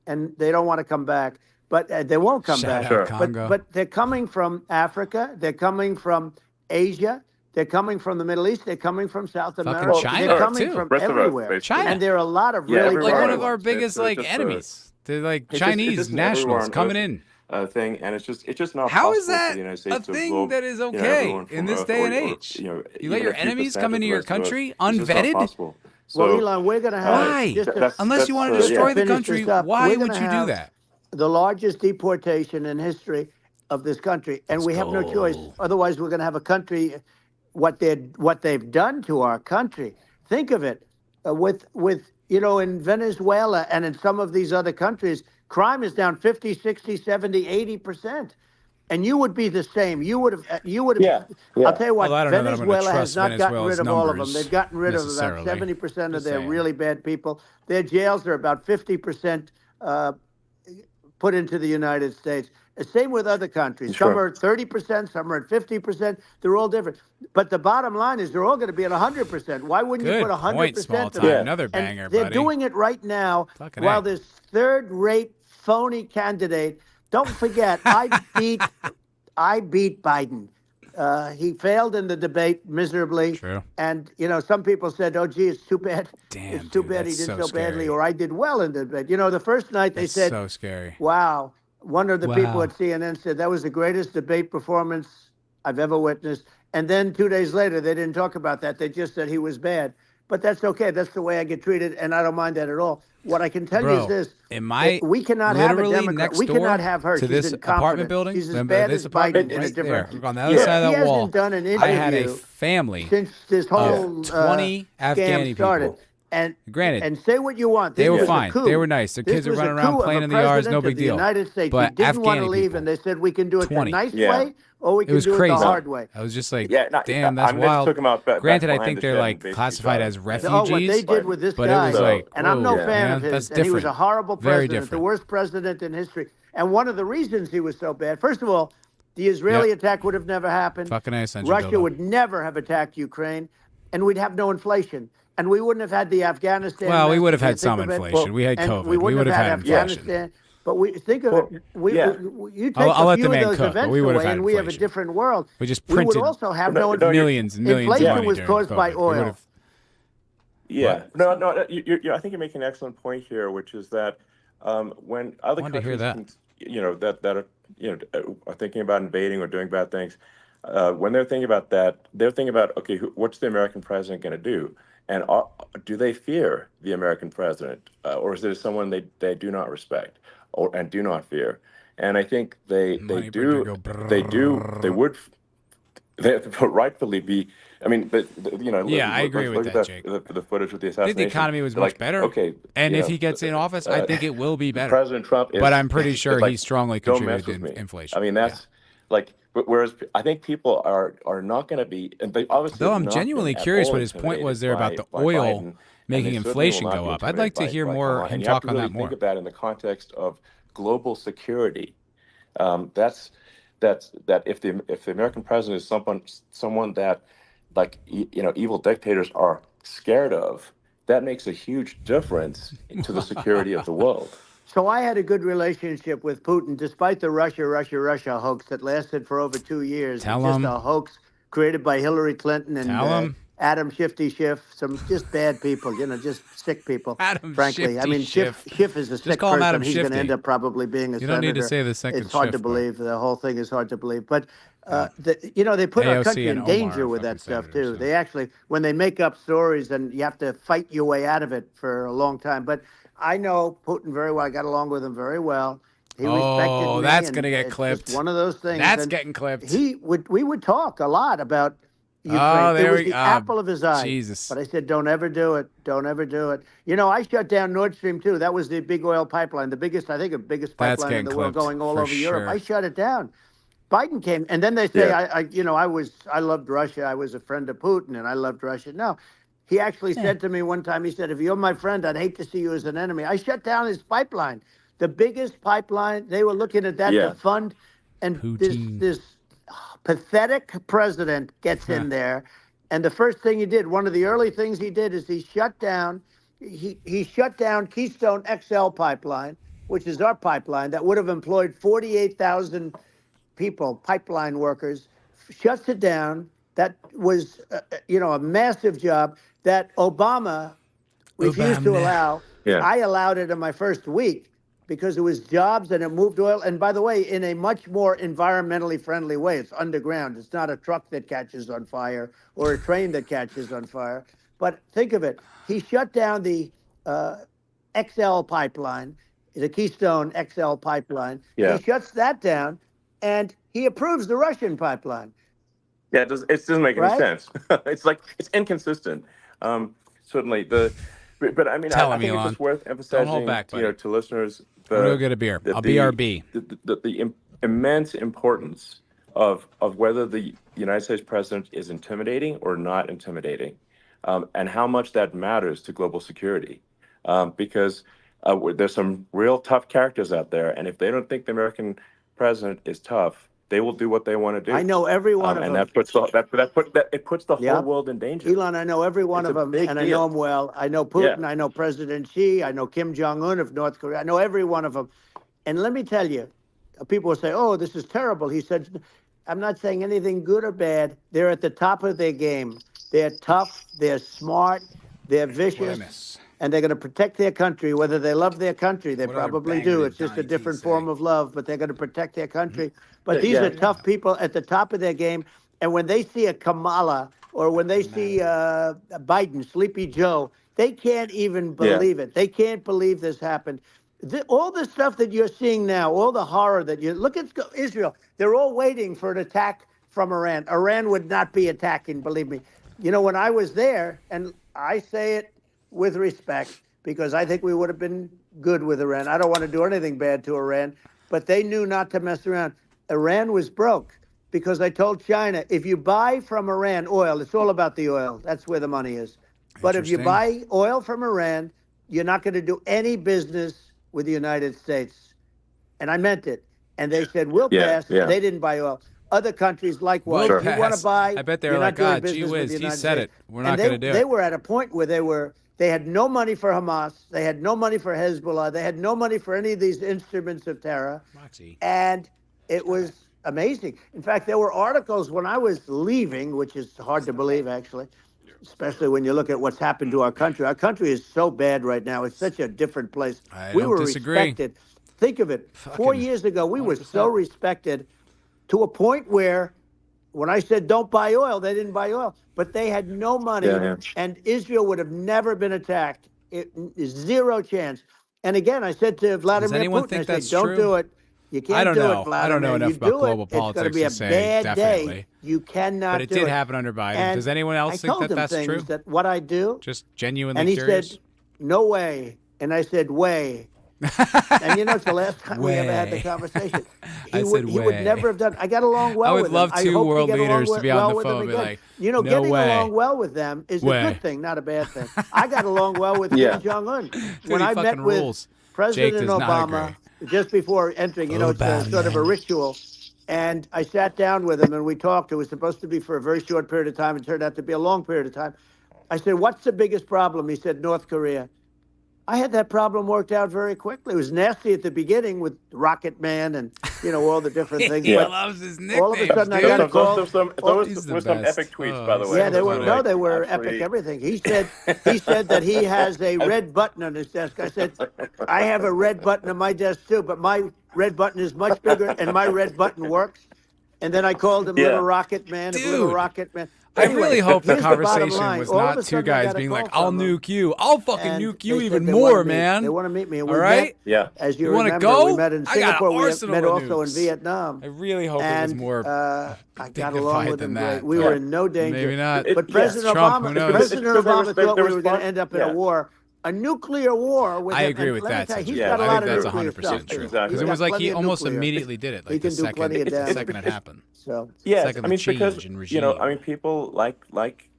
and they don't want to come back. But they won't come Shout back. out Congo. But they're coming from Africa. They're coming from Asia. They're coming from the Middle East. They're coming from South America. China, they're coming too. from Rest of Earth, everywhere. basically. And there are a lot of Yeah, really everywhere. like one bad of our ones. biggest It's just, enemies. They're like it's Chinese just an nationals everywhere on coming Earth, in. Thing, and it's just not How possible is that for the United a States to thing absorb, that is okay everyone in from this Earth, day and or, age? you You let even your a few enemies percent come of into the your rest of Earth. country It's just not unvetted? possible. Well, So, Elon, we're going to have Why? just Unless you want to destroy the finish country, this up, why we're would gonna you do have that? the largest deportation in history of this country, and we have no choice. Otherwise, we're going to have a country. What they've done to our country. Think of it, with in Venezuela and in some of these other countries, crime is down 50, 60, 70, 80%. And you would be the same. You would have. Yeah. I'll tell you what. Well, I don't know that I'm gonna Venezuela has trust not gotten rid Venezuela's of all of them. numbers They've gotten rid of about necessarily. 70% of Just their saying. really bad people. Their jails are about 50% put into the United States. Same with other countries. Some Sure. are at 30%, some are at 50%. They're all different. But the bottom line is they're all going to be at 100%. Why wouldn't Good you put 100% point, small of time. them? Another And banger, they're buddy. doing it right now. Fucking while A. this third-rate phony candidate. Don't forget, I beat Biden. He failed in the debate miserably. True. And, some people said, oh, gee, it's too bad. Damn, it's too dude, bad he that's did so so badly, scary. or I did well in the debate. The first night they That's said, so scary. wow. One of the people Wow. at CNN said that was the greatest debate performance I've ever witnessed. And then 2 days later, they didn't talk about that. They just said he was bad. But that's okay. That's the way I get treated, and I don't mind that at all. What I can tell you is this. Am I we cannot have a literally Democrat. next We door cannot have her. to She's this incompetent. apartment building? She's as Remember bad this as apartment Biden in a right different. there, on the other side of that he wall. hasn't done an I had a interview family since this whole of 20 scam Afghani started. people. And Granted, and say what you want. This they were was a fine. coup. They were nice. Their This kids were was a running around coup of playing a in the yards, no president big of the deal. United States. But He didn't want to Afghani leave, people, and they said we can do it 20. the nice Yeah. way, or we it can was do crazy. it the hard way. I was just like, Yeah, damn, that's I'm just wild. talking about Granted, I behind think the they're shed, like basically classified started. as Oh, refugees. what they did with this but guy, it was like, and I'm no whoa, fan man, of his, that's and he was a different. horrible Very president, the different. worst president in history. And one of the reasons he was so bad, first of all, the Israeli attack would have never happened. Fucking A, sent you, Russia Bilbo. would never have attacked Ukraine, and we'd have no inflation. And we wouldn't have had the Afghanistan. Well, we mess, would have if you had some think of it. inflation. We had And COVID. We We wouldn't would have had Afghanistan. inflation. But we think of it. You take I'll a let few the of man those cook, but events we would have away, had and we have a inflation. different world. We just We would printed also have No, no no, millions and millions of inflation money was during caused by COVID. We oil. would have- Yeah, What? no. I think you're making an excellent point here, which is that when other Wanted to hear countries, that. that are thinking about invading or doing bad things, when they're thinking about that, they're thinking about, okay, what's the American president going to do, and do they fear the American president, or is there someone they do not respect and do not fear? And I think they Money do printer go they would. They rightfully be. I mean, but Yeah, I agree with look that, at Jake. the footage with the I assassination. think the economy was They're much like, better. Okay, And if he gets in office, I think it will be better. President Trump is, But I'm pretty sure like, he strongly don't mess contributed with to me. inflation. I mean, that's like, but whereas I think people are not going to be, and they obviously. Though have I'm not genuinely been at curious all what his point was there about intimidated the by oil Biden, and making they certainly inflation will not go be up. I'd like to intimidated hear by more Kamala. him And you have talk to on really that more. Think of that in the context of global security. That if the American president is someone that, like, evil dictators are scared of, that makes a huge difference to the security of the world. So I had a good relationship with Putin, despite the Russia hoax that lasted for over 2 years. Tell It's just him. a hoax created by Hillary Clinton Tell him. Adam Shifty Schiff, some just bad people, just sick people. Adam frankly. I Shifty mean, Schiff. Schiff is a Just sick call him person. Adam He's going to Shifty. end up probably being a You senator. don't need to say the second It's hard to Schiff, but- believe. The whole thing is hard to believe. But, they put our AOC country in and danger Omar with fucking that stuff, senators, too. so. They actually, when they make up stories, and you have to fight your way out of it for a long time. But I know Putin very well. I got along with him very well. He respected me. That's and going to get it's clipped. just one of those things. That's And getting clipped. we would talk a lot about Ukraine. Oh, there it was we the go. apple of his eye. Jesus. But I said, don't ever do it. Don't ever do it. I shut down Nord Stream 2. That was the big oil pipeline, the biggest That's pipeline in the getting world, clipped, going all for over Europe. sure. I shut it down. Biden came, and then they say, Yeah. I loved Russia. I was a friend of Putin, and I loved Russia. No, he actually said to me one time, he said, if you're my friend, I'd hate to see you as an enemy. I shut down his pipeline, the biggest pipeline. They were looking at that to fund, and Putin. this pathetic president gets in there, and the first thing he did, one of the early things he did, is he shut down Keystone XL pipeline, which is our pipeline that would have employed 48,000 people, pipeline workers, shuts it down. That was, a massive job that Obama refused to allow. Yeah. I allowed it in my first week because it was jobs and it moved oil. And by the way, in a much more environmentally friendly way. It's underground. It's not a truck that catches on fire or a train that catches on fire. But think of it. He shut down the XL pipeline, the Keystone XL pipeline. Yeah. He shuts that down, and he approves the Russian pipeline. Yeah, it doesn't make any Right? sense. It's inconsistent. Certainly, but I mean, Tell I him, think Elon. it's just worth emphasizing, hold back, buddy. to listeners. I'm gonna go get a beer. I'll BRB. The immense importance of whether the United States president is intimidating or not intimidating, and how much that matters to global security, because there's some real tough characters out there, and if they don't think the American president is tough, they will do what they want to do. I know every one of and them. that puts it puts the Yeah. whole world in danger. Elon, I know every one It's of a them, big and I deal. know them well. I know Putin. Yeah. I know President Xi. I know Kim Jong-un of North Korea. I know every one of them. And let me tell you, people will say, oh, this is terrible. He said, I'm not saying anything good or bad. They're at the top of their game. They're tough. They're smart. They're vicious. miss. And they're going to protect their country, whether they love their country. They What other probably banger do. did It's just a Donnie T different say? form of love, but they're going to protect their country. But these Yeah. are tough people at the top of their game. And when they see a Kamala or when they see Biden, Sleepy Joe, they can't even believe it. They can't believe this happened. All the stuff that you're seeing now, all the horror that you look at Israel, they're all waiting for an attack from Iran. Iran would not be attacking, believe me. When I was there, and I say it with respect, because I think we would have been good with Iran. I don't want to do anything bad to Iran, but they knew not to mess around. Iran was broke because I told China, if you buy from Iran oil, it's all about the oil. That's where the money is. But if you Interesting. buy oil from Iran, you're not going to do any business with the United States. And I meant it. And they said, we'll Yeah, pass. yeah. They didn't buy oil. Other countries likewise. We'll If you want pass. to buy, I bet they you're were not like, doing God, gee business with whiz, the he United said States. it. We're not And going to do They it. were at a point where they had no money for Hamas. They had no money for Hezbollah. They had no money for any of these instruments of terror. Moxie. And it was amazing. In fact, there were articles when I was leaving, which is hard to believe, actually, especially when you look at what's happened to our country. Our country is so bad right now. It's such a different place. We were disagree. respected. Think of it. 4 years ago, we were so respected to a point where when I said don't buy oil, they didn't buy oil. But they had no money, Yeah. and Israel would have never been attacked. Zero chance. And again, I said to Vladimir anyone Putin, think I said, that's don't true? do it. You can't I don't do know. it, Vladimir. I don't know enough You about do global it, it's politics going to be to a say bad definitely. day. You cannot But it do did happen under Biden. And Does anyone else I think told that him that's things true? That what I do, Just genuinely and he curious? said, no way. And I said, way. And it's the last time we ever had the Way. conversation. I He said would way. never have done. I got along well I would with love him. I two hope to world get along leaders to be on well the with him phone and be again. like, getting way. along well with them is Way. a good thing, not a bad thing. I got along well with Yeah. Kim Jong-un. Dude, When he I met fucking with rules. Jake President does not Obama, just before entering, it's Obama. sort of a ritual. And I sat down with him and we talked. It was supposed to be for a very short period of time. It turned out to be a long period of time. I said, what's the biggest problem? He said, North Korea. I had that problem worked out very quickly. It was nasty at the beginning with Rocket Man and, all the different things. He but loves his all of a nicknames, sudden I dude. got a call. Those were some epic tweets, by the way. Yeah, they were. Like, No, they were actually- epic. Everything. He said that he has a red button on his desk. I said, I have a red button on my desk too, but my red button is much bigger, and my red button works. And then I called him Little Rocket Man. Little Rocket Man. I really hope the here's bottom conversation line. was All of not a two sudden, I guys got a being like, call I'll from them, nuke you. I'll fucking and nuke you they even said they more, wanna meet. man. They want to meet me. And All we right? met, as you wanna remember, go? we met in I got an Singapore. We arsenal met of also in nukes. Vietnam. I really hope And it was more I got along dignified with than them that. great. We but were in no danger. Maybe not. But President Trump, who Obama, knows? President Because they Obama respect- thought they we were going respond- to end up in yeah. a war. A nuclear war with I him. agree And with let me that. tell you, he's Cedric. got a I lot think of that's nuclear 100% stuff. true. Exactly. Because He's it was got like plenty he of almost nuclear. immediately did it. He Like the can do plenty of second damage. it happened. So Yes, Second I mean, because change in regime. I mean, people like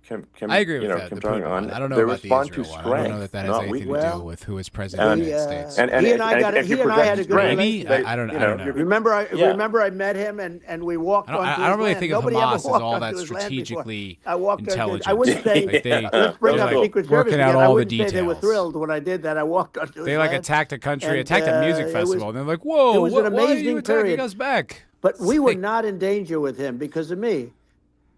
Kim I agree with that. Kim the Putin Jong one. Un. I don't know they about the respond Israel to one. strength. I don't know that that has not anything to weakness. do with who is president of the United States. He and I got if you he and I had a project good strength, Maybe? relationship. I don't know. Remember, Yeah. I met him and we walked onto his I don't really land. think of Nobody ever Hamas as walked all onto that his land before. strategically I walked onto- intelligent. I wouldn't say, Like they, let's bring they're up like Secret Service working out again. I all the wouldn't say they were details. thrilled when I did that. I walked onto his They like land. attacked a country, And, attacked a music it festival, was- and they're like, "Whoa, it was an why are amazing you attacking period. us back?" But we were Like- not in danger with him because of me.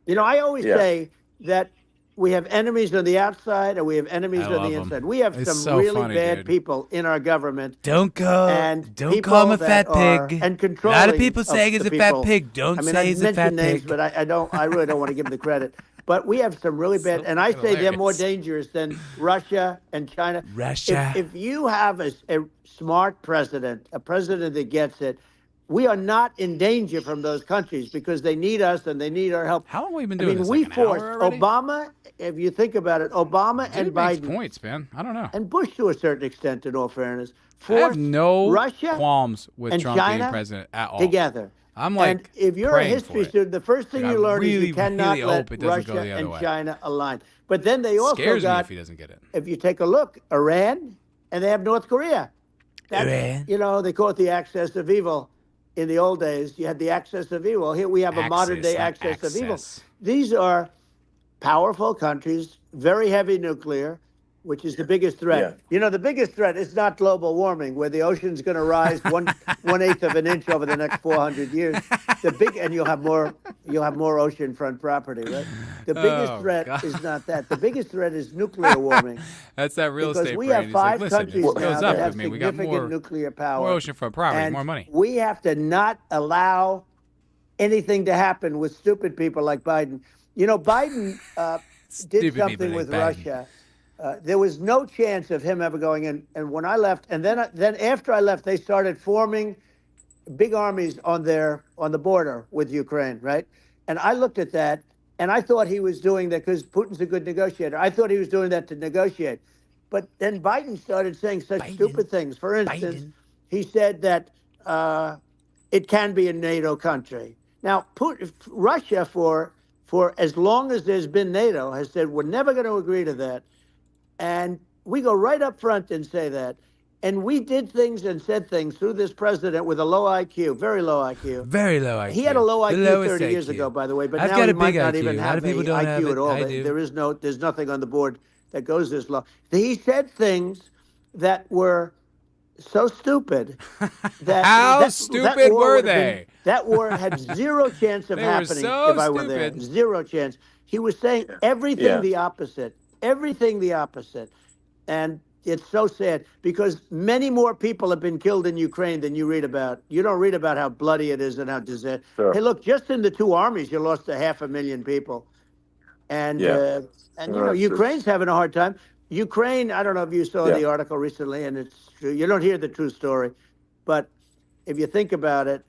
I always Yeah. say that we have enemies on the outside and we have enemies I on love the 'em. inside. We have It's some so really funny, bad dude. people in our government. Don't call Don't call him a fat pig. And A lot of controlling people say he's the a fat people. pig. Don't I mean, say I he's a fat mentioned names, pig. but I really don't want to give them the credit. But we have some really bad, So and I say they're more hilarious. dangerous than Russia and China. Russia. If you have a smart president, a president that gets it, we are not in danger from those countries because they need us and they need our help. How long have we been I doing mean, this? we Like an hour forced already? Obama. If you think about it, Obama Dude and makes Biden points, man. I don't know. and Bush, to a certain extent, in all fairness, I have forced no Russia qualms with and Trump being China president at all. together. I'm like, and if you're a praying history for it. student, the first thing Like, you I learn is really, you cannot really let hope it doesn't go Russia the other and way. China align. But then they also Scares me got, if he doesn't get it. if you take a look, Iran, and they have North Korea. Iran? They call it the axis of evil. In the old days, you had the axis of evil. Here we have a modern-day Axis, axis not of evil. access. These are powerful countries, very heavy nuclear, which is the biggest threat. The biggest threat is not global warming, where the ocean's going to rise one-eighth of an inch over the next 400 years. And you'll have more oceanfront property, right? The biggest threat God. is not that. The biggest threat is nuclear warming. That's that real Because estate we brain. have He's like, five listen, if countries it now goes that up have with me. We got significant more nuclear power. more oceanfront property, And more money. we have to not allow anything to happen with stupid people like Biden. Biden Stupid did people something like with Biden. Russia. There was no chance of him ever going in. And when I left, and then after I left, they started forming big armies on the border with Ukraine, right? And I looked at that, and I thought he was doing that because Putin's a good negotiator. I thought he was doing that to negotiate. But then Biden started saying such stupid things. For instance, he said that it can be a NATO country. Now, Russia, for as long as there's been NATO, has said we're never going to agree to that. And we go right up front and say that. And we did things and said things through this president with a low IQ, very low IQ. Very low IQ. He had a low The IQ lowest 30 years IQ. ago, by the way, but I've now got he a might big not IQ. even A lot have of people an don't have IQ it. at all. I do. There's nothing on the board that goes this low. He said things that were so stupid that How stupid war were would have they? that war had zero chance of They were happening so if I were there. stupid. Zero chance. He was saying everything Yeah. the opposite. Everything the opposite. And it's so sad because many more people have been killed in Ukraine than you read about. You don't read about how bloody it is and how disaster. Sure. Hey, look, just in the two armies, you lost 500,000 people. And, Yeah. That's Ukraine's having a hard time. Ukraine, I don't know if you saw Yeah. the article recently, and it's true. You don't hear the true story. But if you think about it,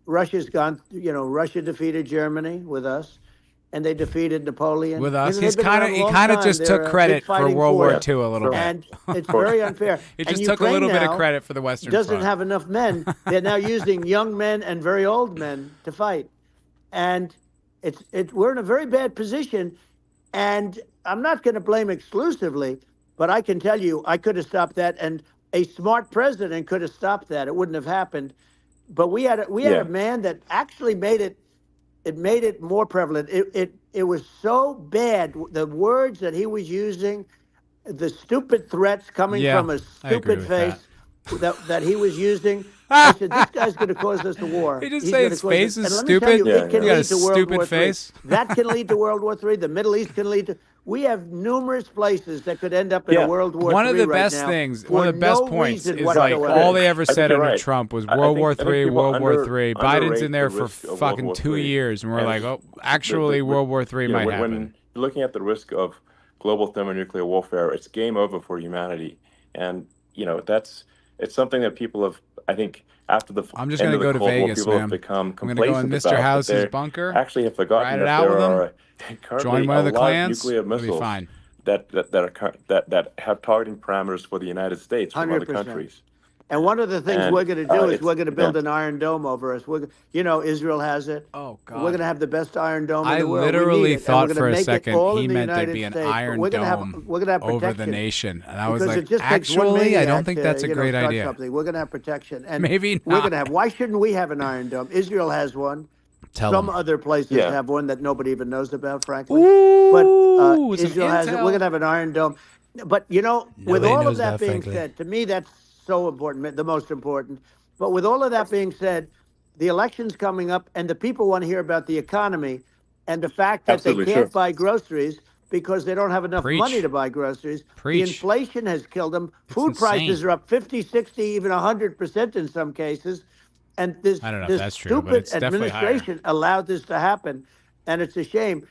Russia's gone, Russia defeated Germany with us. And they defeated Napoleon. With us, They've he been around a long kind of time. just They're took a big credit for fighting World War force. II a little bit. And it's very unfair. He And just took a little Ukraine bit of now credit for the Western doesn't Front. have enough men. They're now using young men and very old men to fight. And we're in a very bad position. And I'm not going to blame exclusively, but I can tell you I could have stopped that. And a smart president could have stopped that. It wouldn't have happened. But we had a man that actually made it more prevalent. It was so bad. The words that he was using the stupid threats coming Yeah, from a I agree stupid with face that he was using. I said, this guy's going to cause us a war. He just He's say gonna his cause face us, is and let me tell stupid? you, it can You got a lead to World stupid War face? III. That can lead to World War III. The Middle East can lead to. We have numerous places that could end up in a World War III. One of the right best now things, for one of the best no points reason is like whatsoever. all they ever I think said you're under right. Trump was I World think- War I think III, people World War III. Biden's underrate in there the for risk of World fucking War 2 III. years, and we're And like, oh, actually, World War III might happen. When you're looking at the risk of global thermonuclear warfare, it's game over for humanity. And, it's something that people have, I think, after the I'm just end gonna of the go to Cold War, Vegas, people man. have become I'm gonna go in complacent Mr. about, House's but bunker, they actually have forgotten ride it that out with there him, are join currently one a of the lot of clans, nuclear it'll be missiles fine. that have targeting parameters for the United States from other 100%. countries. And one of the things And, we're going to do is it's- we're going to build an Iron Dome over us. Israel has it. Oh, God. We're going to have the best Iron Dome in I the world. We literally need it, and thought we're for gonna a make it second all he in the meant there'd United be an States, but Iron we're gonna Dome have, we're going to have over the protection. nation. And I was Because like, it just takes one actually, I don't maniac think to, that's a great start idea. something. We're going to have protection. And Maybe we're not. going to have, why shouldn't we have an Iron Dome? Israel has one. Tell Some him. other places Yeah. have one that nobody even knows about, frankly. Ooh, But some Israel has it. intel. We're going to have an Iron Dome. But, with Nobody all knows of that about, being frankly. said, to me, that's so important, the most important. But with all of that being said, the election's coming up, and the people want to hear about the economy and the fact that Absolutely, they can't sure. buy groceries because they don't have enough Preach. money to buy groceries. Preach. The inflation has killed them. Food insane. prices are up 50, 60, even 100% in some cases. And this, I don't know if this that's true, but stupid it's definitely higher. administration allowed this to happen, and it's a shame.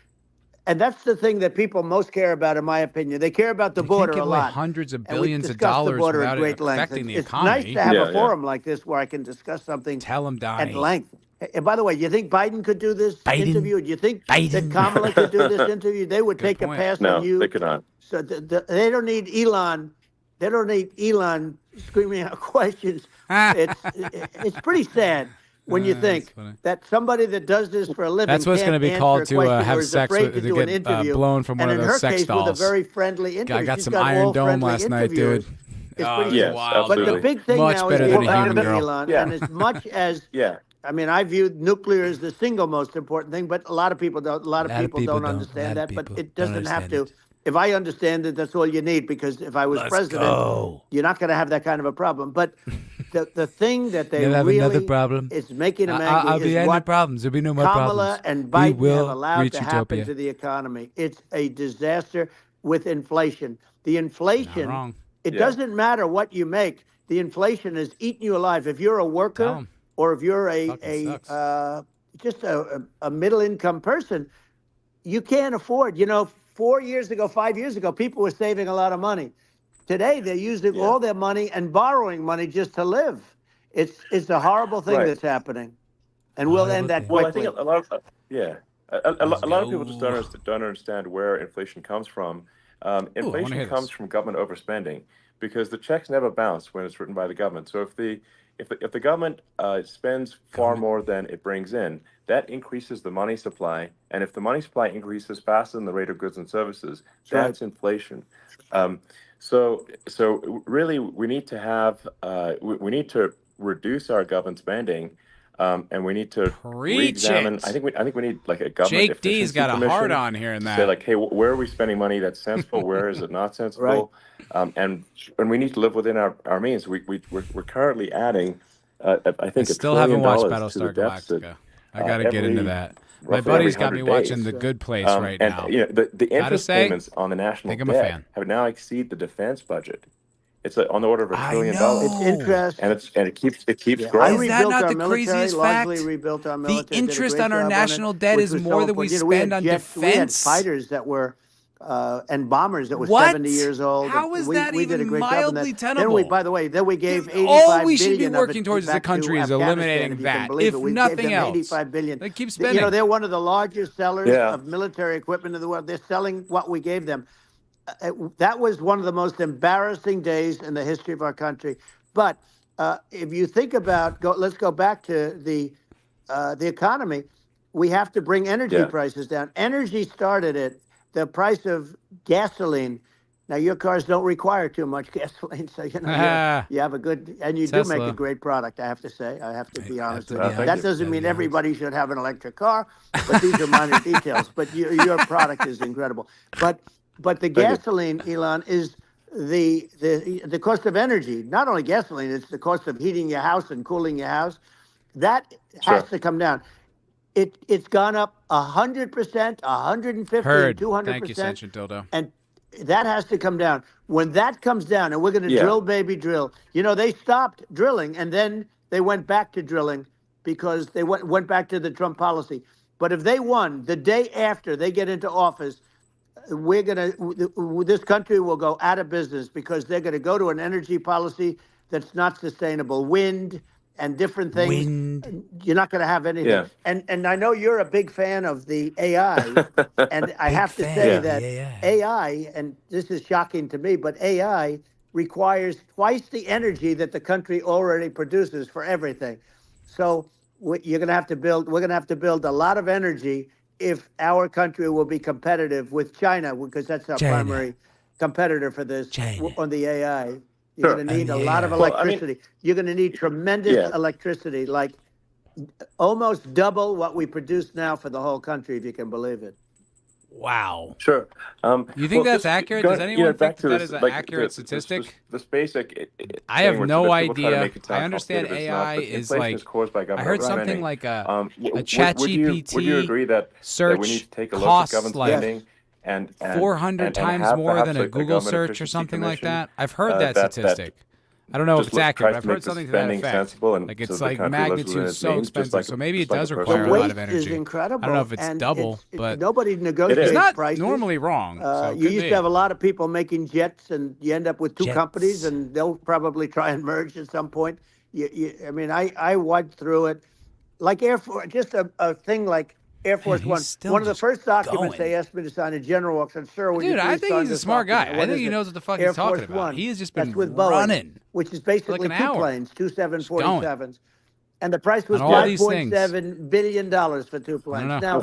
And that's the thing that people most care about, in my opinion. They care about the You border can't give a away lot. hundreds of And we billions of discussed the dollars border without at it great length. affecting the It's economy. nice to have Yeah, a yeah. forum like this where I can discuss something Tell him, Donnie. at length. And by the way, you think Biden could do this Biden? interview? Do you think Biden? that Kamala could do this interview? They would Good take point. a pass No, on you. they could not. So they don't need Elon. They don't need Elon screaming out questions. It's pretty sad when you That's think funny. that somebody that does this for a living That's what's can't gonna be answer called a to, question have or is sex afraid with- to to do an get, interview. blown from one and of in those her sex case, dolls. with a very friendly interview. I got She's some got Iron all Dome friendly last night, interviewers. dude. It's Oh, pretty it Yes, was sad. wild. But the absolutely. big thing Much now better is than getting a back human to girl. Elon. Yeah. And as much as Yeah. I mean, I view nuclear as the single most important thing, but a lot of people don't. A lot of people don't understand that. But it doesn't have to. If I understand it, that's all you need. Because if I was president, you're not going to have that kind of a problem. But the thing that they You'll have another really problem. is making them I'll angry be is any what problems. There'll be no more Kamala problems. and We Biden will have allowed reach to happen utopia. to the economy. It's a disaster with inflation. The inflation. Not wrong. It Yeah. doesn't matter what you make. The inflation has eaten you alive. If you're a Tell worker 'em. or if you're Fucking sucks. just a middle income person, you can't afford. 4 years ago, 5 years ago, people were saving a lot of money. Today, they're using all their money and borrowing money just to live. It's a horrible thing Right. that's happening, and we'll end that Well, I quickly. think a lot of a lot of people just go. don't understand where inflation comes from. wanna Inflation hear comes this. from government overspending because the checks never bounce when it's written by the government. So if the government spends far more than it brings in, that increases the money supply, and if the money supply increases faster than the rate of goods and services, that's inflation. So really, we need to have we need to reduce our government spending. And we need to Preach re-examine. it. I think we need like a government Jake D's efficiency got a commission hard on here in to that. say like, hey, where are we spending money that's sensible? Where is it not sensible? And we need to live within our means. We're currently adding, I think, I $1 still trillion haven't watched to the Battlestar deficit. Galactica. I got to get into every- that. My roughly buddy's every got me 100 watching days. The Good Place right and now. the interest say, payments on the national think I'm a debt fan. have now exceed the defense budget. It's on the order of $1 I trillion, know. It's interest. and it keeps I growing. Is that rebuilt not our the military, craziest largely fact? rebuilt our The military. did a interest great on our job national it, debt which is was more so than we important. We had spend on jets, We had defense. fighters that were and bombers that were What? 70 years old. How is we, that we did a even great job in mildly that. tenable? Then by the way, we gave Dude, 85 all we should be billion of working it towards as a back to country is Afghanistan, eliminating if you that, can believe if it. We nothing gave them else. 85 billion. They keep spending. They're one of the largest sellers Yeah. of military equipment in the world. They're selling what we gave them. That was one of the most embarrassing days in the history of our country. But if you think about, let's go back to the economy. We have to bring energy prices down. Energy started at the price of gasoline. Now your cars don't require too much gasoline, so you have a good, and you do make Tesla. a great product. I have to say, I have to be honest with be you. honest. That doesn't mean everybody should have an electric car, but these are minor details. But your product is incredible. But the gasoline, Elon, is the cost of energy, not only gasoline, it's the cost of heating your house and cooling your house. That has to come down. It's gone up 100%, 150, Heard. 200%. Thank you, Central Dildo. And that has to come down. When that comes down, and we're going to drill, baby, drill. They stopped drilling, and then they went back to drilling because they went back to the Trump policy. But if they won the day after they get into office, this country will go out of business because they're going to go to an energy policy that's not sustainable. Wind and different things. You're not going to have anything. Yeah. And I know you're a big fan of the AI, and I have to say that AI, and this is shocking to me, but AI requires twice the energy that the country already produces for everything. So we're going to have to build a lot of energy if our country will be competitive with China, because that's our primary competitor for this on the AI. You're going to need a lot of electricity. You're going to need tremendous electricity, like almost double what we produce now for the whole country, if you can believe it. Wow. Sure. You think that's accurate? Does anyone think that is an accurate statistic? This basic. I have no idea. I understand AI is like. I heard something like a ChatGPT Would you agree that search we need to take a look at costs government like spending and 400 times more than a Google search or something like that? I've heard that statistic. I don't know if it's accurate, but I've heard something to that effect. Like it's like magnitude so expensive, so maybe it does require a lot of energy. Is incredible. I don't know if it's double, but nobody negotiates it's prices. not normally wrong. So you used to have a lot of people making jets, and you end up with two companies, and they'll probably try and merge at some point. I mean, I went through it, like Air Force, just a thing like Air Force One. One of the first documents they asked me to sign, a general walks on, sir, dude, I think he's a smart guy. I think he knows what the fuck he's talking about. He has just been running. Which is basically like two planes, two 747s. And the price was $5.7 billion for two planes. Now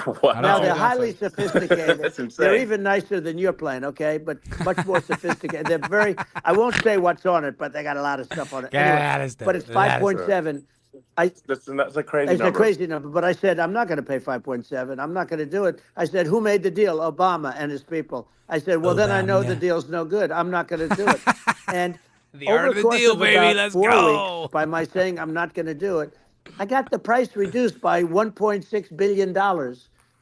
they're highly sophisticated. They're even nicer than your plane, okay? But much more sophisticated. They're very, I won't say what's on it, but they got a lot of stuff on it. Anyway, but it's 5.7. That's a crazy number. It's a crazy number, but I said, I'm not going to pay 5.7. I'm not going to do it. I said, who made the deal? Obama and his people. I said, well, then I know the deal's no good. I'm not going to do it. And the art of the deal, baby. Let's go. Weeks, by my saying I'm not going to do it, I got the price reduced by $1.6 billion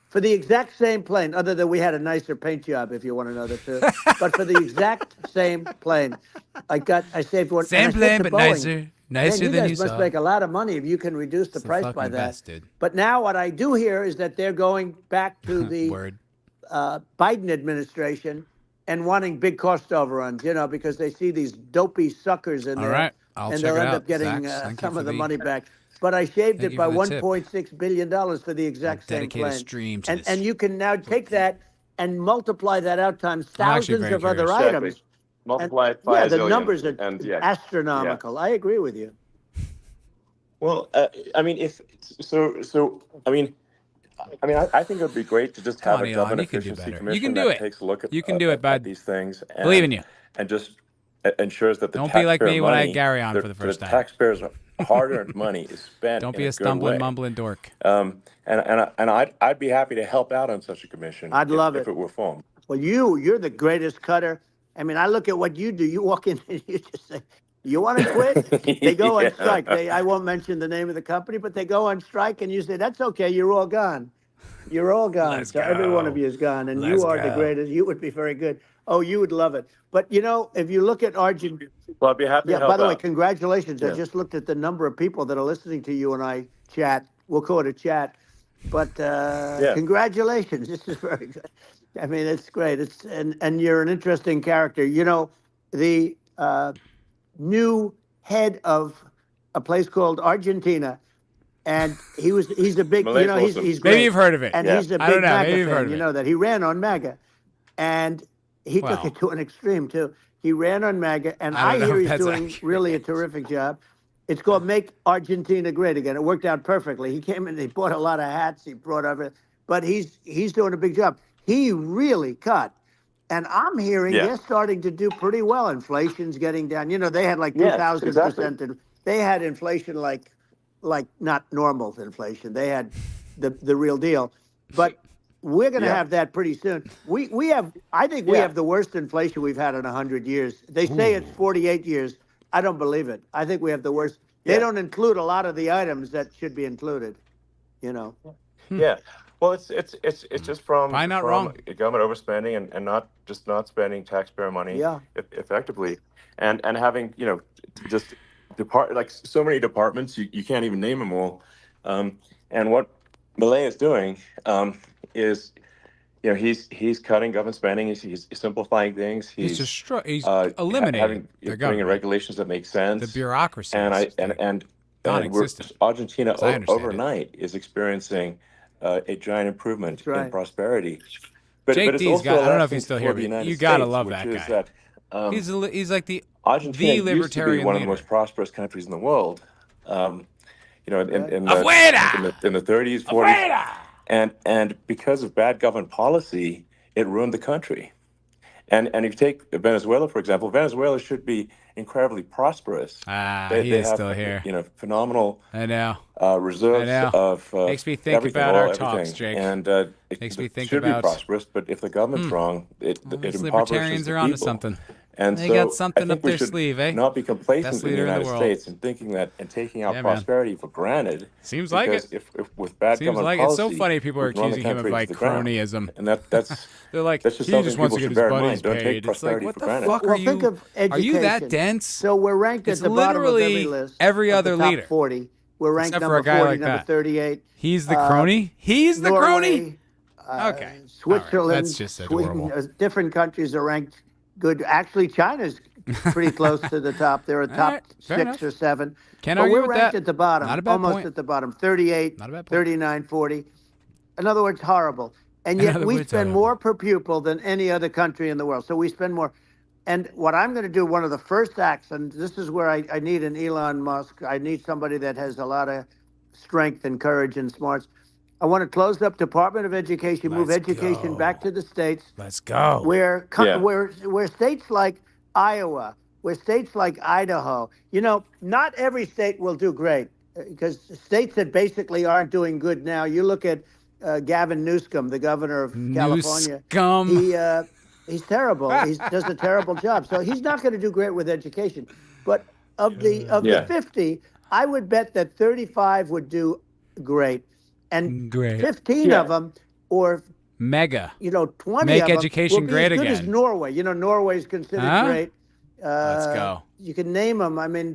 for the exact same plane, other than we had a nicer paint job, if you want to know the truth. But for the exact same plane, I saved one. Same plane, but Boeing, nicer than you guys must make a lot of money if you can reduce the price by that. Best, but now what I do hear is that they're going back to the Biden administration and wanting big cost overruns, because they see these dopey suckers in there. All right, I'll and check they'll it end out. up getting Zach, some of the money back. But I shaved it by $1.6 billion for the exact same plane. Stream to and you can now take that and multiply that out times thousands of other items. Multiply it by the numbers are astronomical. Yeah. I agree with you. Well, I mean, I think it would be great to just have a government efficiency commission that takes a look at these things. And, believe in you. And just ensures that the don't be like me when I had Gary on for the first time. Taxpayers' hard-earned money is spent. Don't be a stumbling, mumbling dork. And I'd be happy to help out on such a commission. I'd love it if it were formed. Well, you're the greatest cutter. I mean, I look at what you do. You walk in and you just say, you want to quit? They go on strike. I won't mention the name of the company, but they go on strike, and you say, that's okay. You're all gone. You're all gone. So every one of you is gone, and you are the greatest. You would be very good. Oh, you would love it. But, if you look at Argentina. Well, I'd be happy to help by the way, out. congratulations. I just looked at the number of people that are listening to you and I chat. We'll call it a chat. But congratulations. This is very good. I mean, it's great. And you're an interesting character. The new head of a place called Argentina, and he's a big, he's great. Maybe you've heard of it. And he's a big MAGA fan, that he ran on MAGA. And he took it to an extreme, too. He ran on MAGA, and I hear he's doing really a terrific job. It's called Make Argentina Great Again. It worked out perfectly. He came in, he bought a lot of hats, he brought everything, but he's doing a big job. He really cut. And I'm hearing they're starting to do pretty well. Inflation's getting down. They had like 2,000%. And they had inflation like not normal inflation. They had the real deal. But We're going to Yeah. have that pretty soon. I think we Yeah. have the worst inflation we've had in 100 years. They say it's 48 years. I don't believe it. I think we have the worst. They Yeah. don't include a lot of the items that should be included, Yeah. Well, it's just from Probably not wrong. government overspending and not spending taxpayer money Yeah. effectively, and having just like so many departments you can't even name them all, and what Milei is doing is he's cutting government spending, he's simplifying things, He's eliminating the putting in government, regulations that make sense, the bureaucracy, and non-existent. Argentina as I understand it. overnight is experiencing a giant improvement That's right. in prosperity. But Jake it's D's also got. I don't know if lesson he's still for here, the but United you gotta States, love which that is guy. that, He's like the Argentina used to be libertarian one of the leader. most prosperous countries in the world. In Afuera! the 30s, 40s, and because of bad government policy, it ruined the country. And if you take Venezuela, for example, Venezuela should be incredibly prosperous. He is have, still here. Phenomenal I know. reserves I know. of Makes me think everything, about our everything. talks, Jake. And Makes me think should about- be prosperous, but if the government's wrong, it These impoverishes libertarians the are onto people. something. And They so got something I think up we their should sleeve, eh? not be complacent Best in the leader in the United world. States and thinking that and taking our Yeah, man. prosperity for granted. Seems like because it. if with bad Seems government like policy, it's so funny. People are we can run the accusing him of country like to the ground. cronyism. And that's They're like, that's just he something just wants to people get should his bear in buddies mind. Don't paid. take It's like, prosperity what for the granted. fuck Well, are think you? of Are you that education. dense? So we're ranked It's at the bottom of every literally list. every of other the top leader. 40. We're ranked Except for number a guy 40, like number that. 38. He's the crony. He's the crony. Norway, Okay. Switzerland, All right. That's just Sweden, adorable. different countries are ranked good. Actually, China's pretty close to the top. They're a All top right, fair 6 enough. or 7. Can't but argue we're with ranked that. at the bottom, Not a bad almost point. at the bottom. 38, Not a bad point. 39, 40. In other words, horrible. And In yet other we words, spend horrible. more per pupil than any other country in the world. So we spend more. And what I'm going to do, one of the first acts, and this is where I need an Elon Musk. I need somebody that has a lot of strength and courage and smarts. I want to close up Department of Education, move Let's education go. back to the states, Let's go. where Yeah. where states like Iowa, where states like Idaho, not every state will do great because states that basically aren't doing good now. You look at Gavin Newsom, the governor of California. Newscum. He's terrible. He does a terrible job. So he's not going to do great with education. But of the Yeah. 50, I would bet that 35 would do great, and Great. 15 Yeah. of them, or Mega. 20 Make of them education will be great as good as again. Norway. Norway's considered Huh? great. Let's go. You can name them. I mean,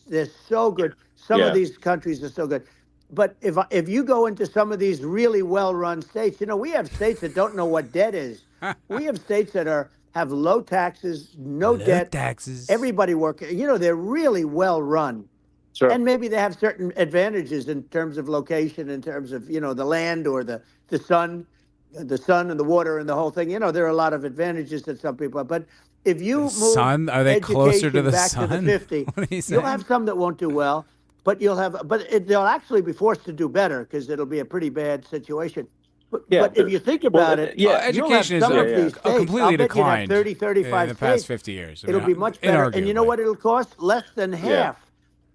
they're so good. Some Yeah. of these countries are so good. But if you go into some of these really well-run states, we have states that don't know what debt is. We have states that have low taxes, no Low debt, taxes. everybody working. They're really well-run. Sure. And maybe they have certain advantages in terms of location, in terms of, the land or the sun and the water and the whole thing. There are a lot of advantages that some people have. But if you move sun? Are they closer to education the back sun? to the 50, What are you you'll saying? have some that won't do well, but they'll actually be forced to do better because it'll be a pretty bad situation. But, Yeah, but if you think about it, yeah. you'll have Education is some of yeah. these states, completely I'll bet you'd have declined 30, 35 in the past states. 50 years. I It'll mean, be much better. And you know inarguably. what it'll cost? Less than half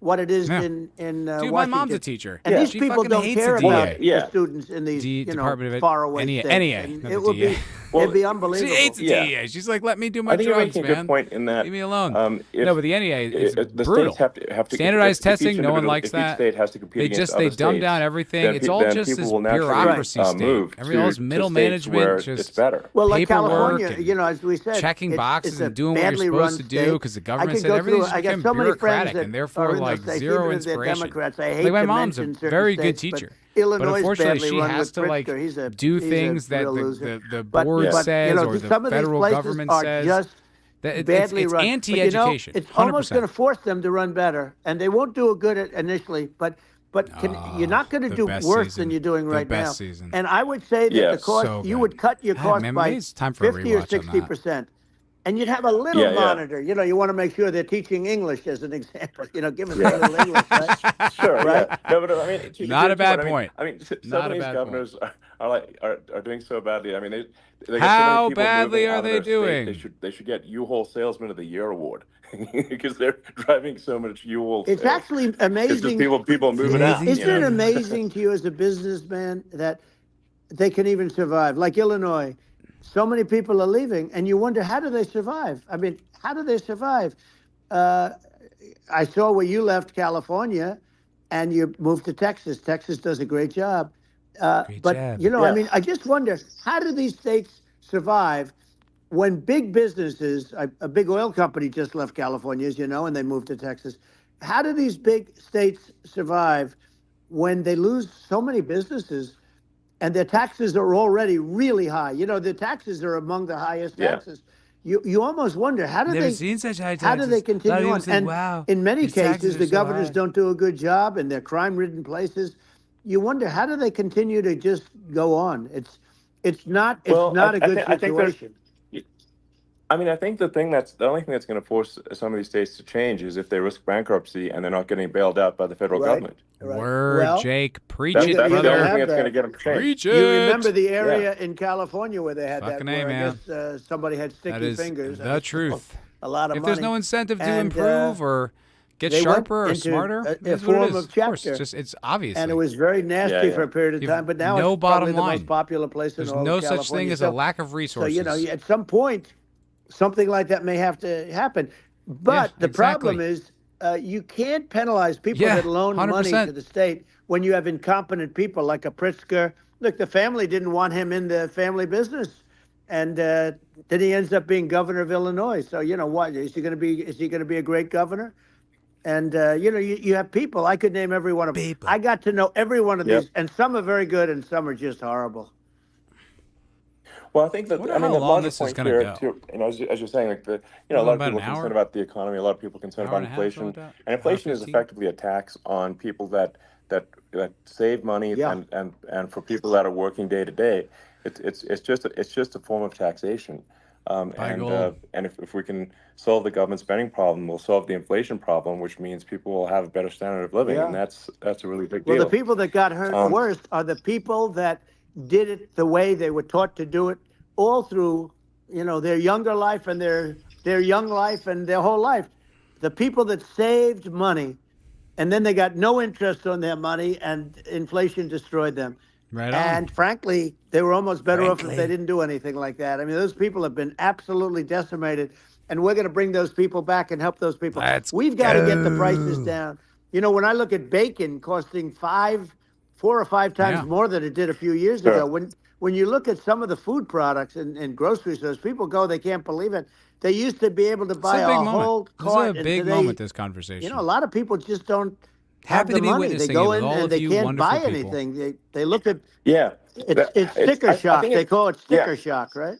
what it is Yeah. in Dude, Washington. my mom's a teacher. And Yeah. these She people fucking don't hates care the about DA. Yeah. the students in these Department of faraway NEA, states. NEA, And not it the would DA. be it'd be She unbelievable. hates the Yeah. DEA. She's like, let me do my I think you're drugs, making a man. good point in that. Leave me alone. If- No, but the NEA is the brutal. states have to Standardized if each testing, no one individual- likes if that. Each state has to compete They against they other dumb states, down everything. then It's all then just people this will naturally, bureaucracy state. move Everything's to middle states where management, it's just better. Well, like paperwork California, and as we said, checking boxes it's a and doing what you're badly supposed run to do state. because the I government could said go everything through- just I got became so many friends bureaucratic that and therefore are in like those states, zero even if they're inspiration. Democrats. I hate Like my to mom's a mention certain very good states, but teacher. Illinois But is unfortunately, badly she run has with to like Pritzker. He's a things that real loser. the But- board but, says or some the of these federal places government are says. just That badly it's run. anti-education. But, it's almost 100%. going to force them to run better, and they won't do it good initially. But you're not going to the do best worse season. than you're doing The right now. best season. And I would say that Yeah, the cost so you good. would cut your Ah, cost man, by maybe it's time for a 50 or rewatch on that. 60%. And you'd have a little Yeah, yeah. monitor. You want to make sure they're teaching English as an example. Give us a little English, right? Sure, Right? yeah. No, but I mean, Not a bad I mean- point. I mean, some Not of a these bad governors are doing so badly. I mean, they got so many How people badly moving are out of they their state, doing? They should get U-Haul Salesman of the Year award because they're driving so much U-Haul. It's sales. actually It's just amazing. people moving out. Isn't you it know? amazing to you as a businessman that they can even survive. Like Illinois, so many people are leaving, and you wonder, how do they survive? I mean, how do they survive? I saw where you left California and you moved to Texas. Texas does a great job. But, I mean, I just wonder, how do these states survive when big businesses, a big oil company just left California, as you know, and they moved to Texas. How do these big states survive when they lose so many businesses and their taxes are already really high? The taxes are among the highest taxes. You almost wonder, how do Never they seen such high taxes. How do they continue on? Say, and wow, in many cases, the so governors high. don't do a good job, and they're crime-ridden places. You wonder, how do they continue to just go on? It's not a good situation. I mean, I think the only thing that's going to force some of these states to change is if they risk bankruptcy and they're not getting bailed out by the federal government. Right. Word, Well, Jake, preach That's it, the brother. only thing that's going to get them to change. Preach it. You remember the area in California where they had Fucking that, where man. I guess somebody had sticky That is fingers. the truth. A lot of if money. there's no incentive to And, improve or get they sharper went or into smarter, a it is form what it is. of course, chapter. it's obvious. And it was very nasty for a period of You've time, but now no it's probably bottom the line. most popular place There's in all no of California. such thing as a lack of resources. So, at some point, something like that may have to happen. But the problem is you can't penalize people that loan 100%. money to the state when you have incompetent people like a Pritzker. Look, the family didn't want him in the family business. And then he ends up being governor of Illinois. So, what? Is he going to be a great governor? And, you have people. I could name every one of them. I got to know every one of these. And some are very good and some are just horrible. Well, I think that the larger point here, too, as you're saying, like a lot of people are concerned about the economy, a lot of people are concerned about inflation, and inflation is effectively a tax on people that save money, and for people that are working day to day, it's just a form of taxation, and if we can solve the government spending problem, we'll solve the inflation problem, which means people will have a better standard of living, and that's a really big deal. Well, the people that got hurt worst are the people that did it the way they were taught to do it all through, their younger life and their young life and their whole life. The people that saved money and then they got no interest on their money and inflation destroyed them. Right on. And frankly, they were almost better off if they didn't do anything like that. I mean, those people have been absolutely decimated, and we're going to bring those people back and help those people. We've got to get the prices down. When I look at bacon costing 4 or 5 times more than it did a few years ago, when you look at some of the food products in grocery stores, people go, they can't believe it. They used to be able to buy a whole cart. This is a big moment, this conversation. A lot of people just don't have Happy the to be money. witnessing They go it in with all and of they you can't wonderful buy people. anything. They look at it's sticker shock. They call it sticker shock, right?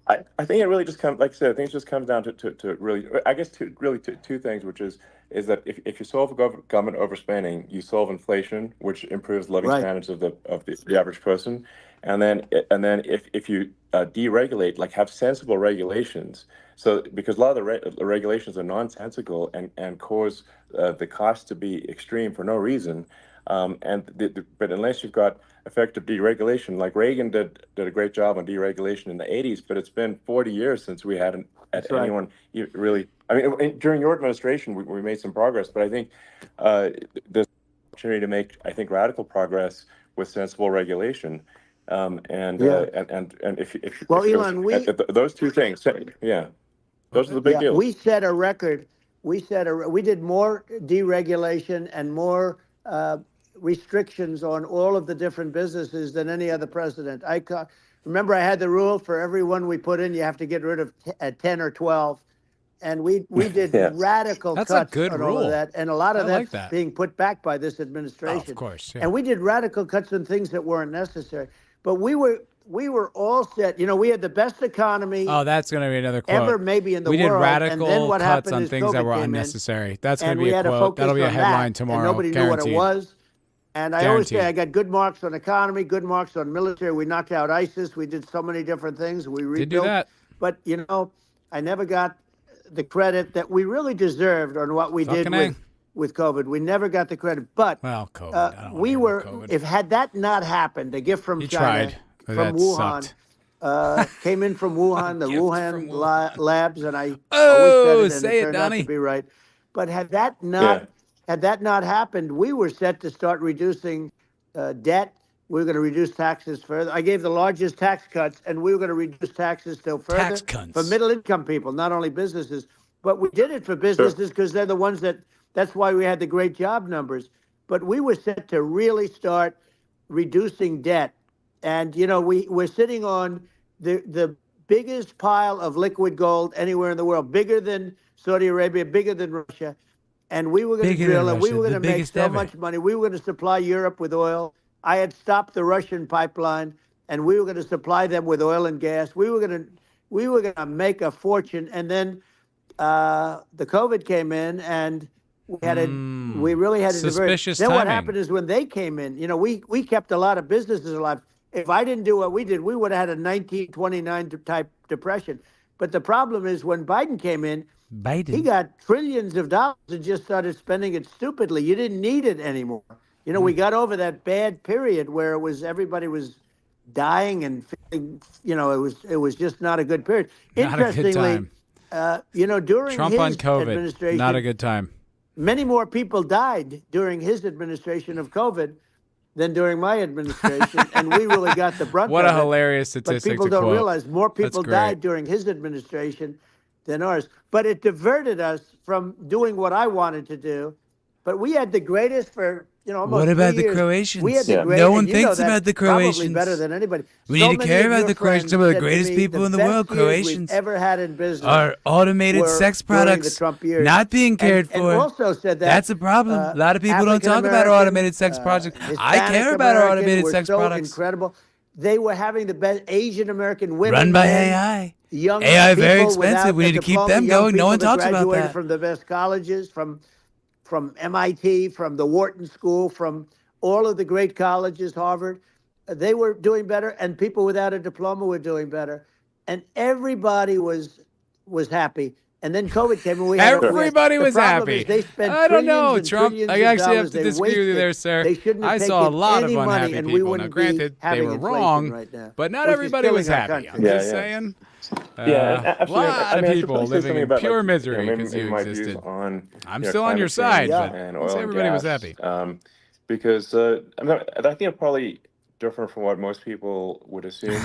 I think it really just comes, like I said, I think it just comes down to really, I guess, two things, which is that if you solve government overspending, you solve inflation, which improves living standards of the average person, and then if you deregulate, like have sensible regulations, so because a lot of the regulations are nonsensical and cause the cost to be extreme for no reason. But unless you've got effective deregulation, like Reagan did a great job on deregulation in the 80s, but it's been 40 years since we had anyone really. I mean, during your administration, we made some progress, but I think there's an opportunity to make, I think, radical progress with sensible regulation. Elon, those two things, those are the big deals. We set a record. We did more deregulation and more restrictions on all of the different businesses than any other president. Remember, I had the rule for every one we put in, you have to get rid of 10 or 12. And we did radical cuts on all of that. And a lot of that's being put back by this administration. Oh, of course. Yeah. And we did radical cuts on things that weren't necessary. But we were all set. We had the best economy. Oh, that's going to be another quote. Ever maybe in the world. We did radical and then what cuts on things that were unnecessary. That's going to be a quote. That'll be a headline tomorrow. And nobody knew what it was. And I always say I got good marks on economy, good marks on military. We knocked out ISIS. We did so many different things. We rebuilt. Did do that. But, I never got the credit that we really deserved on what we did with COVID. We never got the credit. But COVID. If had that not happened, a gift from China, from Wuhan, came in from Wuhan, the Wuhan labs, and I always said it, and it turned out to be right. But had that not happened, we were set to start reducing debt. We were going to reduce taxes further. I gave the largest tax cuts, and we were going to reduce taxes still further Tax cuts. for middle-income people, not only businesses. But we did it for businesses because they're the ones that's why we had the great job numbers. But we were set to really start reducing debt. And, we're sitting on the biggest pile of liquid gold anywhere in the world, bigger than Saudi Arabia, bigger than Russia. And we were going to drill, and we were going to make so much money. We were going to supply Europe with oil. I had stopped the Russian pipeline, and we were going to supply them with oil and gas. We were going to make a fortune. And then the COVID came in, and we really had to divert. Suspicious Then timing. what happened is when they came in, we kept a lot of businesses alive. If I didn't do what we did, we would have had a 1929 type depression. But the problem is when Biden came in, he got trillions of dollars and just started spending it stupidly. You didn't need it anymore. We got over that bad period where everybody was dying and feeling, it was just not a good period. Not a good time. During Trump his on COVID, administration, not a good time. Many more people died during his administration of COVID than during my administration, and we really got the brunt What of a it. hilarious statistic But people to don't quote. realize more people great. died during his administration than ours. But it diverted us from doing what I wanted to do. But we had the greatest for almost What about 3 the years. Croatians? We had the Yeah. greatest. No one and you know thinks that about the probably Croatians. better than anybody. We So need to many care of about your the Croatians. friends Some of the said to greatest me, people in the best world, years Croatians, we've ever had in business are automated were sex during the products Trump years. not being cared and for. also said that That's a problem. A lot of people don't talk about African-American, automated sex products. I Hispanic care about American automated were sex so products. Incredible. They were having the best Asian American women. Run by men, AI. Young AI very people expensive. without We a need to keep diploma, them young going. No people one that talks about graduated that. from the best colleges, from MIT, from the Wharton School, from all of the great colleges, Harvard. They were doing better, and people without a diploma were doing better, and everybody was happy. And then COVID came, and Everybody was the problem happy. is they spent I don't know, trillions and Trump. trillions I of actually have dollars. to They disagree with you wasted. there, sir. They shouldn't have I saw a taken lot of any money, unhappy and we people. Now, wouldn't granted, be they having were inflation wrong, right now, but not which is everybody was killing our happy. country. I'm just saying. Yeah, A lot of people living in about, pure like, misery maybe because you my views existed. on, I'm still on your climate side, change but and not oil and everybody was gas, happy. Because I think I'm probably different from what most people would assume.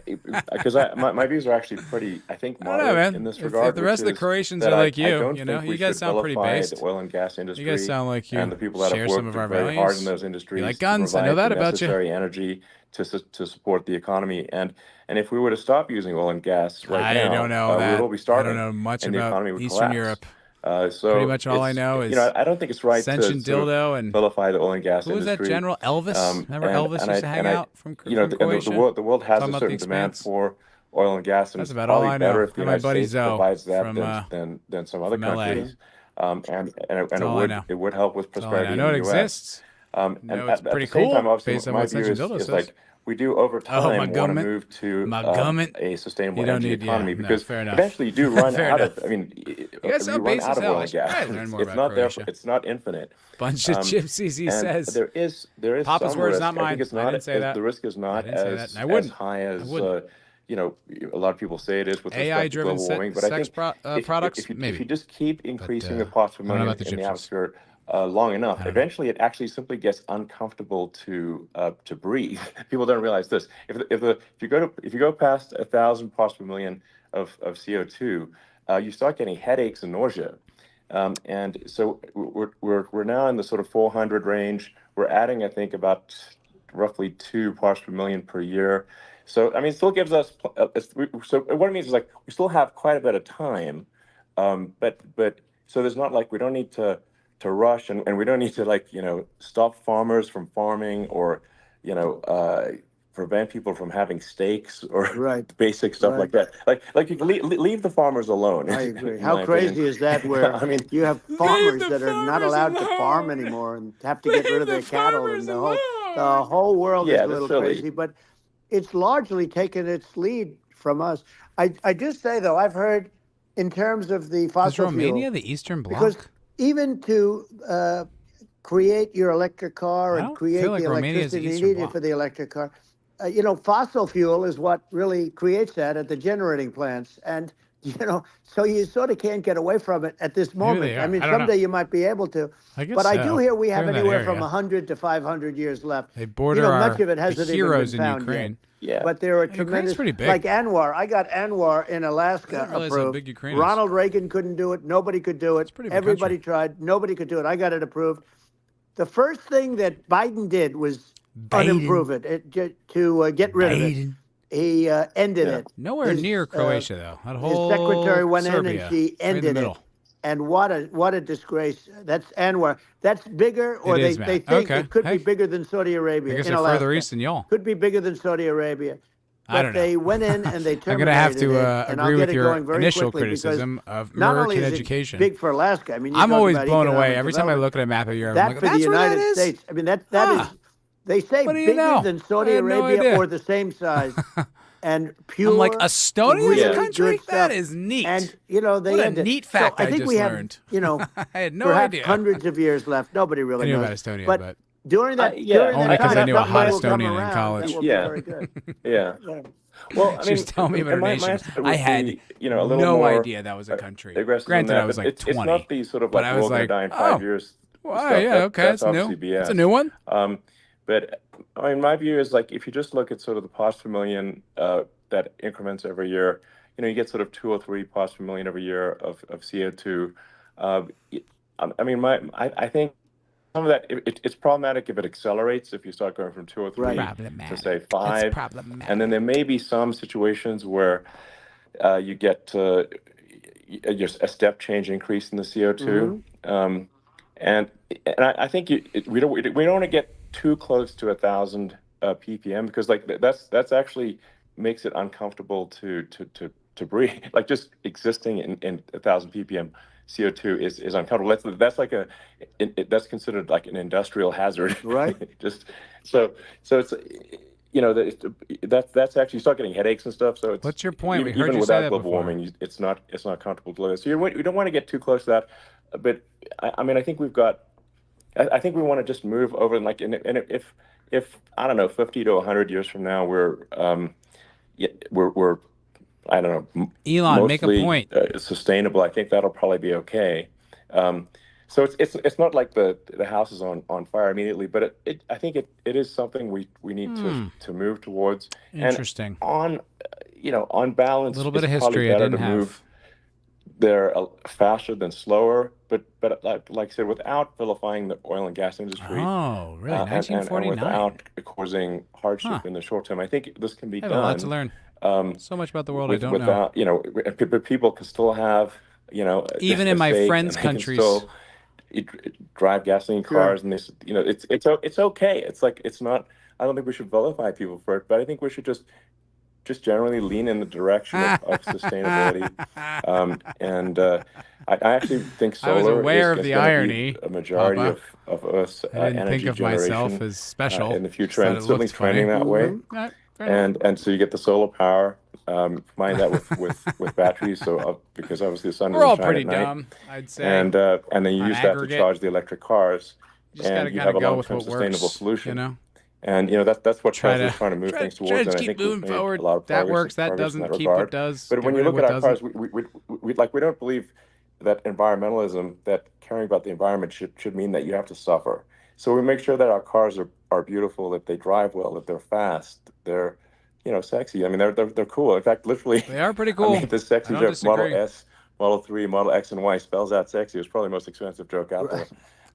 Because my views are actually pretty, I think, I don't know, moderate man. in this If regard. the rest of which the is Croatians that are like I you, don't you know, think we you guys should sound pretty vilify based. the oil and gas industry. You guys sound like you and the people that share have some worked of our very hard in values. those industries You like to guns. I know provide that the about you. necessary energy to support the economy. And if we were to stop using oil and gas right now, I don't know we that. would all be I starving. don't know much and the about economy would Eastern collapse. Europe. So Pretty much all I it's- know is I don't think it's right to Ascension sort of dildo and vilify the oil and gas who was industry. that General Elvis? Remember Elvis used to hang out from the Croatia? world has Talking a about certain the demand Expanse. for oil and gas, and That's it's about all probably I know. better if the And my United buddy States Zoe provides that from, than some other from LA. countries. And all I know. it would help with That's all I prosperity know. I know in it the U.S. exists. And know at it's pretty the same cool time, obviously, based on my what view Ascension Dildo is says. like we do over Oh, time my want to government. move to My government. a sustainable You don't energy need- yeah, economy no, because fair enough. eventually you do run Fair out enough. of. I mean, You guys sound run base out as of hell. oil I and should gas. probably learn more It's about not there. Croatia. It's not infinite. Bunch of gypsies, he And says. there is Papa's some words, risk. not I mine. think it's I not didn't say that. the risk is not didn't say that. as I wouldn't. high as wouldn't. a lot of people say it is with respect to AI-driven global warming. But I sex think products, if maybe. you just keep increasing the I parts per don't know million about the in the gypsies. atmosphere long enough, I don't know. eventually it actually simply gets uncomfortable to breathe. People don't realize this. If you go past 1,000 parts per million of CO2, you start getting headaches and nausea. And so we're now in the sort of 400 range. We're adding, I think, about roughly 2 parts per million per year. So I mean, it still gives us. So what it means is like we still have quite a bit of time, but so there's not like we don't need to rush and we don't need to stop farmers from farming or prevent people from having steaks or Right. basic stuff like that. Like you can leave the farmers alone. I agree. in How my crazy opinion. is that? Where I mean, you have farmers the that are not farmers allowed to farm alone. anymore and have to get rid of Leave their the cattle, farmers and alone. the whole world Yeah, is a that's little silly. crazy. But it's largely taken its lead from us. I just say though, I've heard in terms of the Is fossil Romania fuel, the Eastern Bloc? because even to create your electric car I and don't create feel like the Romania is the electricity Eastern needed Bloc. for the electric car, fossil fuel is what really creates that at the generating plants. And So you sort of can't get away from it at this moment. they are. I mean, I don't know. someday you might be able to. I guess But I so. do hear we have They're in that anywhere from area. 100 to 500 years left. They border much our of it hasn't the even heroes been in found Ukraine. yet. Yeah. But there are Ukraine's tremendous, pretty big. like Anwar. I got Anwar in Alaska I didn't realize how approved. big Ukraine is. Ronald Reagan couldn't do it. Nobody could do it. pretty big Everybody country. tried. Nobody could do it. I got it approved. The first thing that Biden did was unimprove it to get rid of it. He ended it. Nowhere His, near Croatia though. That whole His secretary went Serbia, in and she right in the ended it. middle. And what a disgrace. That's Anwar. That's bigger, or It they, is, man. they think Okay. it could Hey. be bigger than Saudi Arabia I guess in they're Alaska. further east than y'all. Could be bigger than Saudi Arabia. But I don't know. they went in and they terminated I'm gonna have to it. And I'll agree get with it your going very initial quickly because criticism of not only American is it education. big for Alaska. I mean, you I'm talk always about blown away economic every time I development. look at a map of Europe. That I'm like, for the that's where that United is? States. I mean, that Ah. is, they say What do you bigger know? than Saudi I had no Arabia idea. or the same size. And pure. I'm like, Estonia is really a country? good That stuff. is neat. And, they What a ended. neat fact so I I think just we have, learned. I had no perhaps idea. hundreds of years left. Nobody really I knew knows. about Estonia, but but during that, yeah. during Only that 'cause time, I knew a hot something will come Estonian in around college. that will be Yeah. very good. Yeah. Yeah. Well, I she mean, was telling me about her my nation. estimate I would had be, a little no more idea that was a country. aggressive than Granted, that, I was but like it's 20. not the sort of but like I we're was going to like, die in 5 years. Well, stuff. yeah, okay, That's that's new. obviously BS. That's a new one. But I mean, my view is like if you just look at sort of the parts per million that increments every year, you get sort of 2 or 3 parts per million every year of CO2. I mean, I think some of that it's problematic if it accelerates. If you start going from 2 or 3 to say 5, It's problematic. and then there may be some situations where you get just a step change increase in the CO2, and I think we don't want to get too close to 1,000 ppm because like that's actually makes it uncomfortable to breathe. Like just existing in 1,000 ppm CO2 is uncomfortable. That's like that's considered like an industrial hazard, Right? Just so it's that's actually you start getting headaches and stuff. So it's, What's your point? We Even heard you without say that global before. warming, it's not comfortable to live. So we don't want to get too close to that. But I mean, I think we've got. I think we want to just move over and like, and if I don't know, 50 to 100 years from now, we're I don't know, Elon, make a mostly, point. Sustainable. I think that'll probably be okay. So it's not like the house is on fire immediately, but I think it is something we need to move towards. Interesting. And on balance, A little bit of it's probably history I better didn't to have. move there faster than slower, but like I said, without vilifying the oil and gas industry. Oh, really? and 1949. without causing hardship in the short term. I think this can be I have done. a lot to learn. So much about the world I don't know. Without, but people can still have, Even a in my stake, friends' and they can countries. still drive gasoline cars, and this, it's okay. It's like it's not. I don't think we should vilify people for it, but I think we should just generally lean in the direction of sustainability. I actually think solar I was aware is of the gonna be irony, a majority Papa. of Earth's I didn't energy think of generation myself as special. in the future, Just and thought it's it certainly looked funny. trending that way. All right, fair enough. And so you get the solar power, combine that with batteries. So because obviously the sun We're all doesn't shine pretty at night, dumb, I'd say. and then you on use that to aggregate. charge the electric cars, Just gotta and you kind have of a go with long-term what sustainable works, solution. And that's what Try Tesla's to- trying to move try- things try towards. to And I keep think we've moving made forward. a lot of That progress, works, that progress in doesn't, that keep regard. what does, But get when you rid of look at what our cars, doesn't. we don't believe that environmentalism, that caring about the environment should mean that you have to suffer. So we make sure that our cars are beautiful, that they drive well, that they're fast, they're sexy. I mean, they're cool. In fact, literally, They are pretty cool. I mean, the sexy I don't joke, Model disagree. S, Model 3, Model X, and Y spells out sexy. It was probably the most expensive joke out there.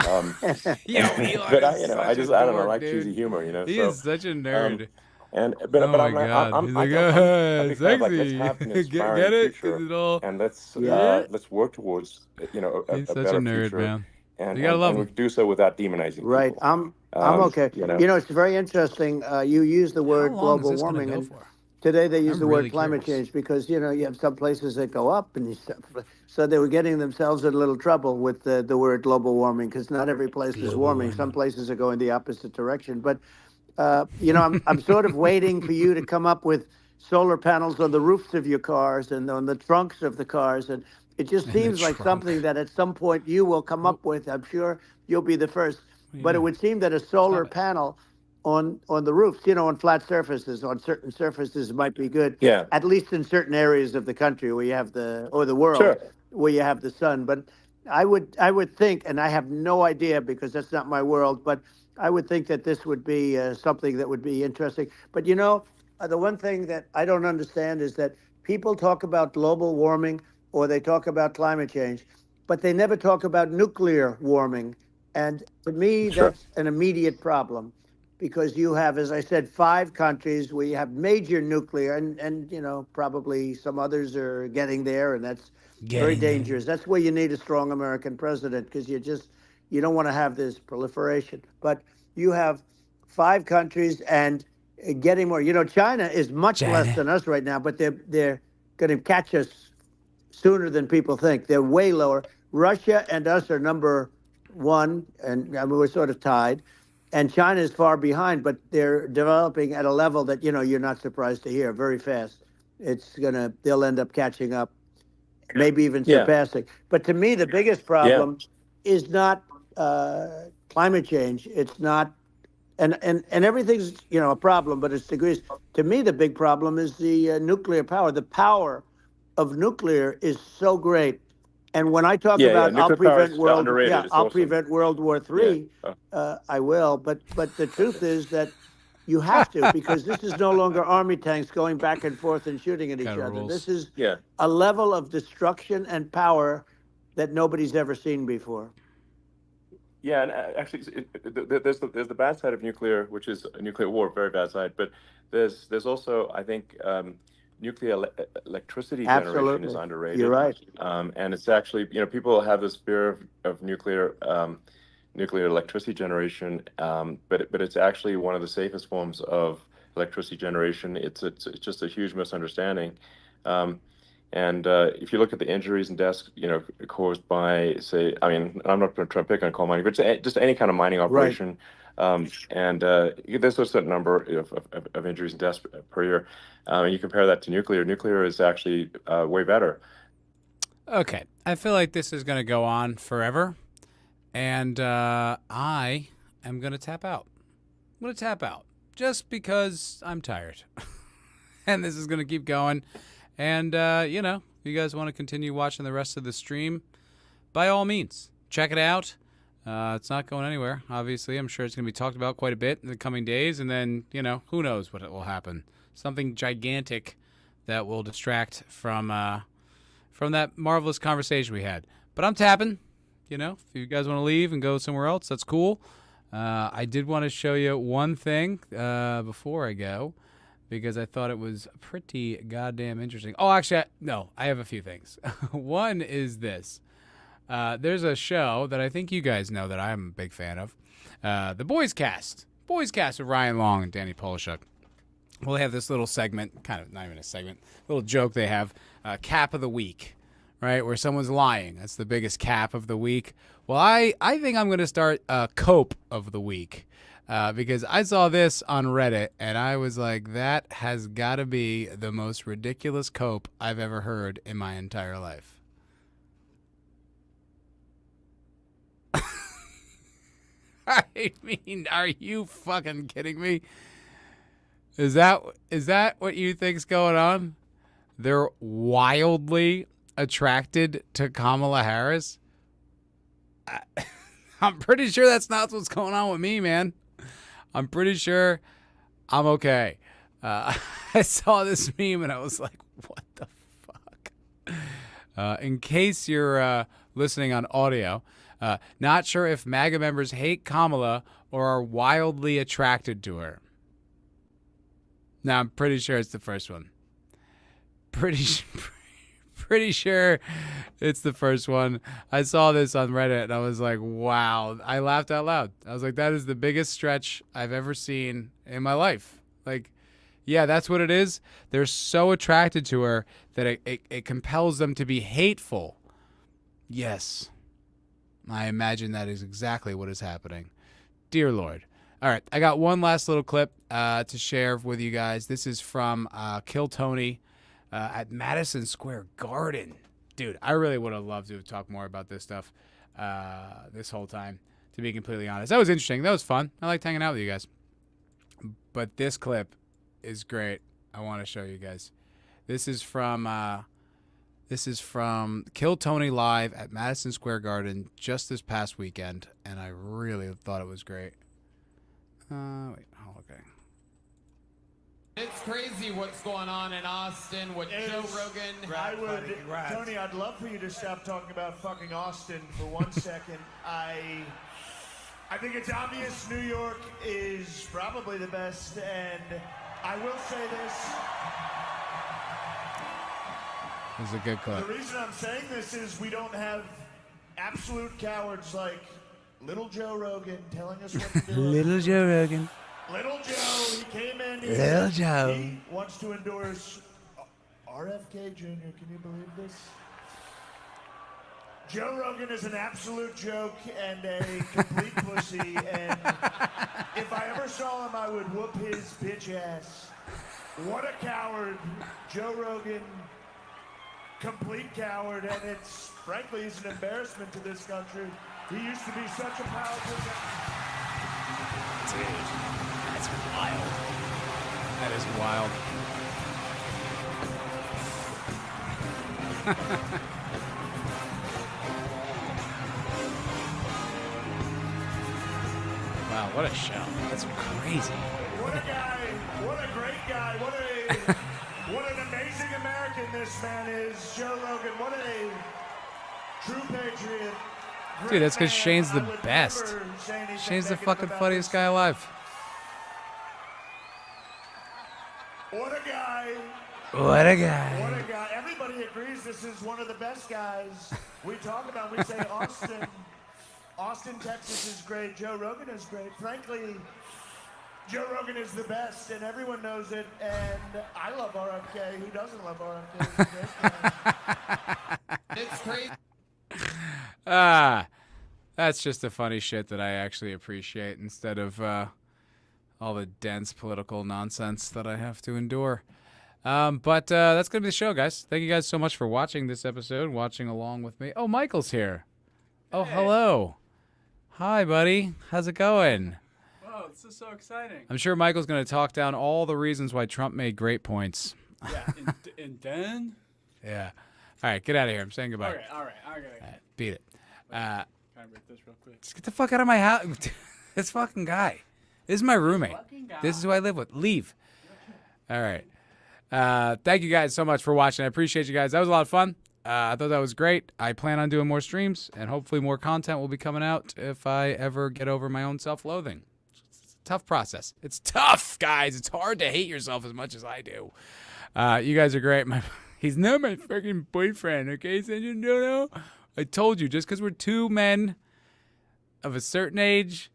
Elon But is such I just a I don't know, I dork, like dude. cheesy humor, He So, is such a nerd. but Oh my I'm God. He's like, I'm "Ah, kind of like, let's sexy." have an Get inspiring it? future, Is it all? and let's Yeah. work towards He's a such a better nerd, future, man. and You gotta love and we him. do so without demonizing Right. people. I'm okay. You know. It's very interesting. You use the How word long is global this gonna warming, go and for? today they use I'm the really word climate curious. change because you have some places that go up and stuff. So they were getting themselves in a little trouble with the word global warming because not every place is Global warming. Some warming. places are going the opposite direction. But I'm sort of waiting for you to come up with solar panels on the roofs of your cars and on the trunks of the cars, and it just In the seems like trunk. something that at some point you will come up with. I'm sure you'll be the first. What are you But it doing? would seem that a solar Stop it. panel on the roofs, on flat surfaces. On certain surfaces, it might be good. Yeah. At least in certain areas of the country where you have or the world Sure. where you have the sun. But I would think, and I have no idea because that's not my world, but I would think that this would be something that would be interesting. But the one thing that I don't understand is that people talk about global warming or they talk about climate change, but they never talk about nuclear warming. And to me, Sure. that's an immediate problem because you have, as I said, 5 countries where you have major nuclear and probably some others are getting there, and that's very dangerous. That's where you need a strong American president because you don't want to have this proliferation. But you have 5 countries and getting more. China is much less than us right now, but they're going to catch us sooner than people think. They're way lower. Russia and us are number 1, and I mean, we're sort of tied. And China is far behind, but they're developing at a level that, you're not surprised to hear very fast. They'll end up catching up, maybe even surpassing. But to me, the biggest problem is not climate change. It's not, and everything's, a problem, but it's degrees. To me, the big problem is the nuclear power. The power of nuclear is so great. And when I talk about I'll prevent World War III, I will. But the truth is that you have to, because this is no longer army tanks going back and forth and shooting at each other. Rules. This is a level of destruction and power that nobody's ever seen before. Yeah, and actually, there's the bad side of nuclear, which is a nuclear war, very bad side. But there's also, I think, nuclear electricity generation is underrated. You're right. And it's actually, people have this fear of nuclear electricity generation, but it's actually one of the safest forms of electricity generation. It's just a huge misunderstanding. And if you look at the injuries and deaths, caused by, say, I mean, I'm not going to try to pick on coal mining, but just any kind of mining operation. And there's a certain number of injuries and deaths per year. And you compare that to nuclear. Nuclear is actually way better. Okay, I feel like this is going to go on forever, and I am going to tap out. I'm going to tap out just because I'm tired, and this is going to keep going. And, if you guys want to continue watching the rest of the stream, by all means, check it out. It's not going anywhere, obviously. I'm sure it's going to be talked about quite a bit in the coming days. And then, who knows what will happen. Something gigantic that will distract from that marvelous conversation we had. But I'm tapping. If you guys want to leave and go somewhere else, that's cool. I did want to show you one thing before I go, because I thought it was pretty goddamn interesting. Oh, actually, I have a few things. One is this. There's a show that I think you guys know that I'm a big fan of. The Boys Cast. Boys Cast with Ryan Long and Danny Polishuk. Well, they have this little segment, kind of not even a segment, little joke they have, Cap of the Week, right, where someone's lying. That's the biggest cap of the week. Well, I think I'm going to start Cope of the Week. Because I saw this on Reddit, and I was like, that has got to be the most ridiculous cope I've ever heard in my entire life. I mean, are you fucking kidding me? Is that what you think's going on? They're wildly attracted to Kamala Harris? I'm pretty sure that's not what's going on with me, man. I'm pretty sure I'm okay. I saw this meme and I was like, what the fuck? In case you're listening on audio, not sure if MAGA members hate Kamala or are wildly attracted to her. Now, I'm pretty sure it's the first one. Pretty sure it's the first one. I saw this on Reddit and I was like, wow. I laughed out loud. I was like, that is the biggest stretch I've ever seen in my life. Like, yeah, that's what it is. They're so attracted to her that it compels them to be hateful. Yes. I imagine that is exactly what is happening. Dear Lord. All right, I got one last little clip to share with you guys. This is from Kill Tony at Madison Square Garden. Dude, I really would have loved to talk more about this stuff this whole time, to be completely honest. That was interesting. That was fun. I liked hanging out with you guys. but this clip is great. I want to show you guys. This is from Kill Tony Live at Madison Square Garden just this past weekend, and I really thought it was great. Okay. It's crazy what's going on in Austin with Joe Rogan. Tony, I'd love for you to stop talking about fucking Austin for 1 second. I think it's obvious New York is probably the best, and I will say this. This is a good clip. The reason I'm saying this is we don't have absolute cowards like Little Joe Rogan telling us what to do. Little Joe Rogan. Little Joe, he came in. He wants to endorse RFK Jr. Can you believe this? Joe Rogan is an absolute joke and a complete pussy, and if I ever saw him, I would whoop his bitch ass. What a coward. Joe Rogan, complete coward, and it's, frankly, he's an embarrassment to this country. He used to be such a powerful guy. Dude, that's wild. That is wild. Wow, what a show. That's crazy. What a guy. What a great guy. What an amazing American this man is. Joe Rogan, what a true patriot. Dude, that's because Shane's the best. Shane's the fucking funniest guy alive. What a guy. What a guy. What a guy. Everybody agrees this is one of the best guys. We talk about, we say Austin, Texas is great. Joe Rogan is great. Frankly, Joe Rogan is the best, and everyone knows it. And I love RFK. Who doesn't love RFK? He's a great guy. It's crazy. That's just the funny shit that I actually appreciate instead of all the dense political nonsense that I have to endure. But that's going to be the show, guys. Thank you guys so much for watching this episode, watching along with me. Oh, Michael's here. Oh, hello. Hi, buddy. How's it going? Wow, this is so exciting. I'm sure Michael's going to talk down all the reasons why Trump made great points. Yeah, and then? Yeah. All right, get out of here. I'm saying goodbye. All right. Beat it. Can I break this real quick? Just get the fuck out of my house. This fucking guy. This is my roommate. This is who I live with. Leave. All right. Thank you guys so much for watching. I appreciate you guys. That was a lot of fun. I thought that was great. I plan on doing more streams, and hopefully more content will be coming out if I ever get over my own self-loathing. It's a tough process. It's tough, guys. It's hard to hate yourself as much as I do. You guys are great. He's not my fucking boyfriend, okay? So you don't know. I told you, just because we're two men of a certain age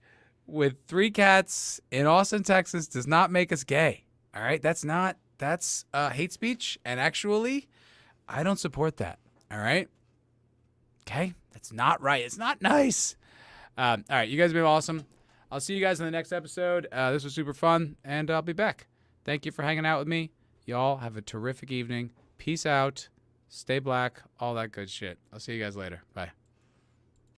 with 3 cats in Austin, Texas, does not make us gay. All right? That's hate speech, and actually, I don't support that. All right? Okay? That's not right. It's not nice. All right, you guys have been awesome. I'll see you guys in the next episode. This was super fun, and I'll be back. Thank you for hanging out with me. Y'all have a terrific evening. Peace out. Stay black. All that good shit. I'll see you guys later. Bye.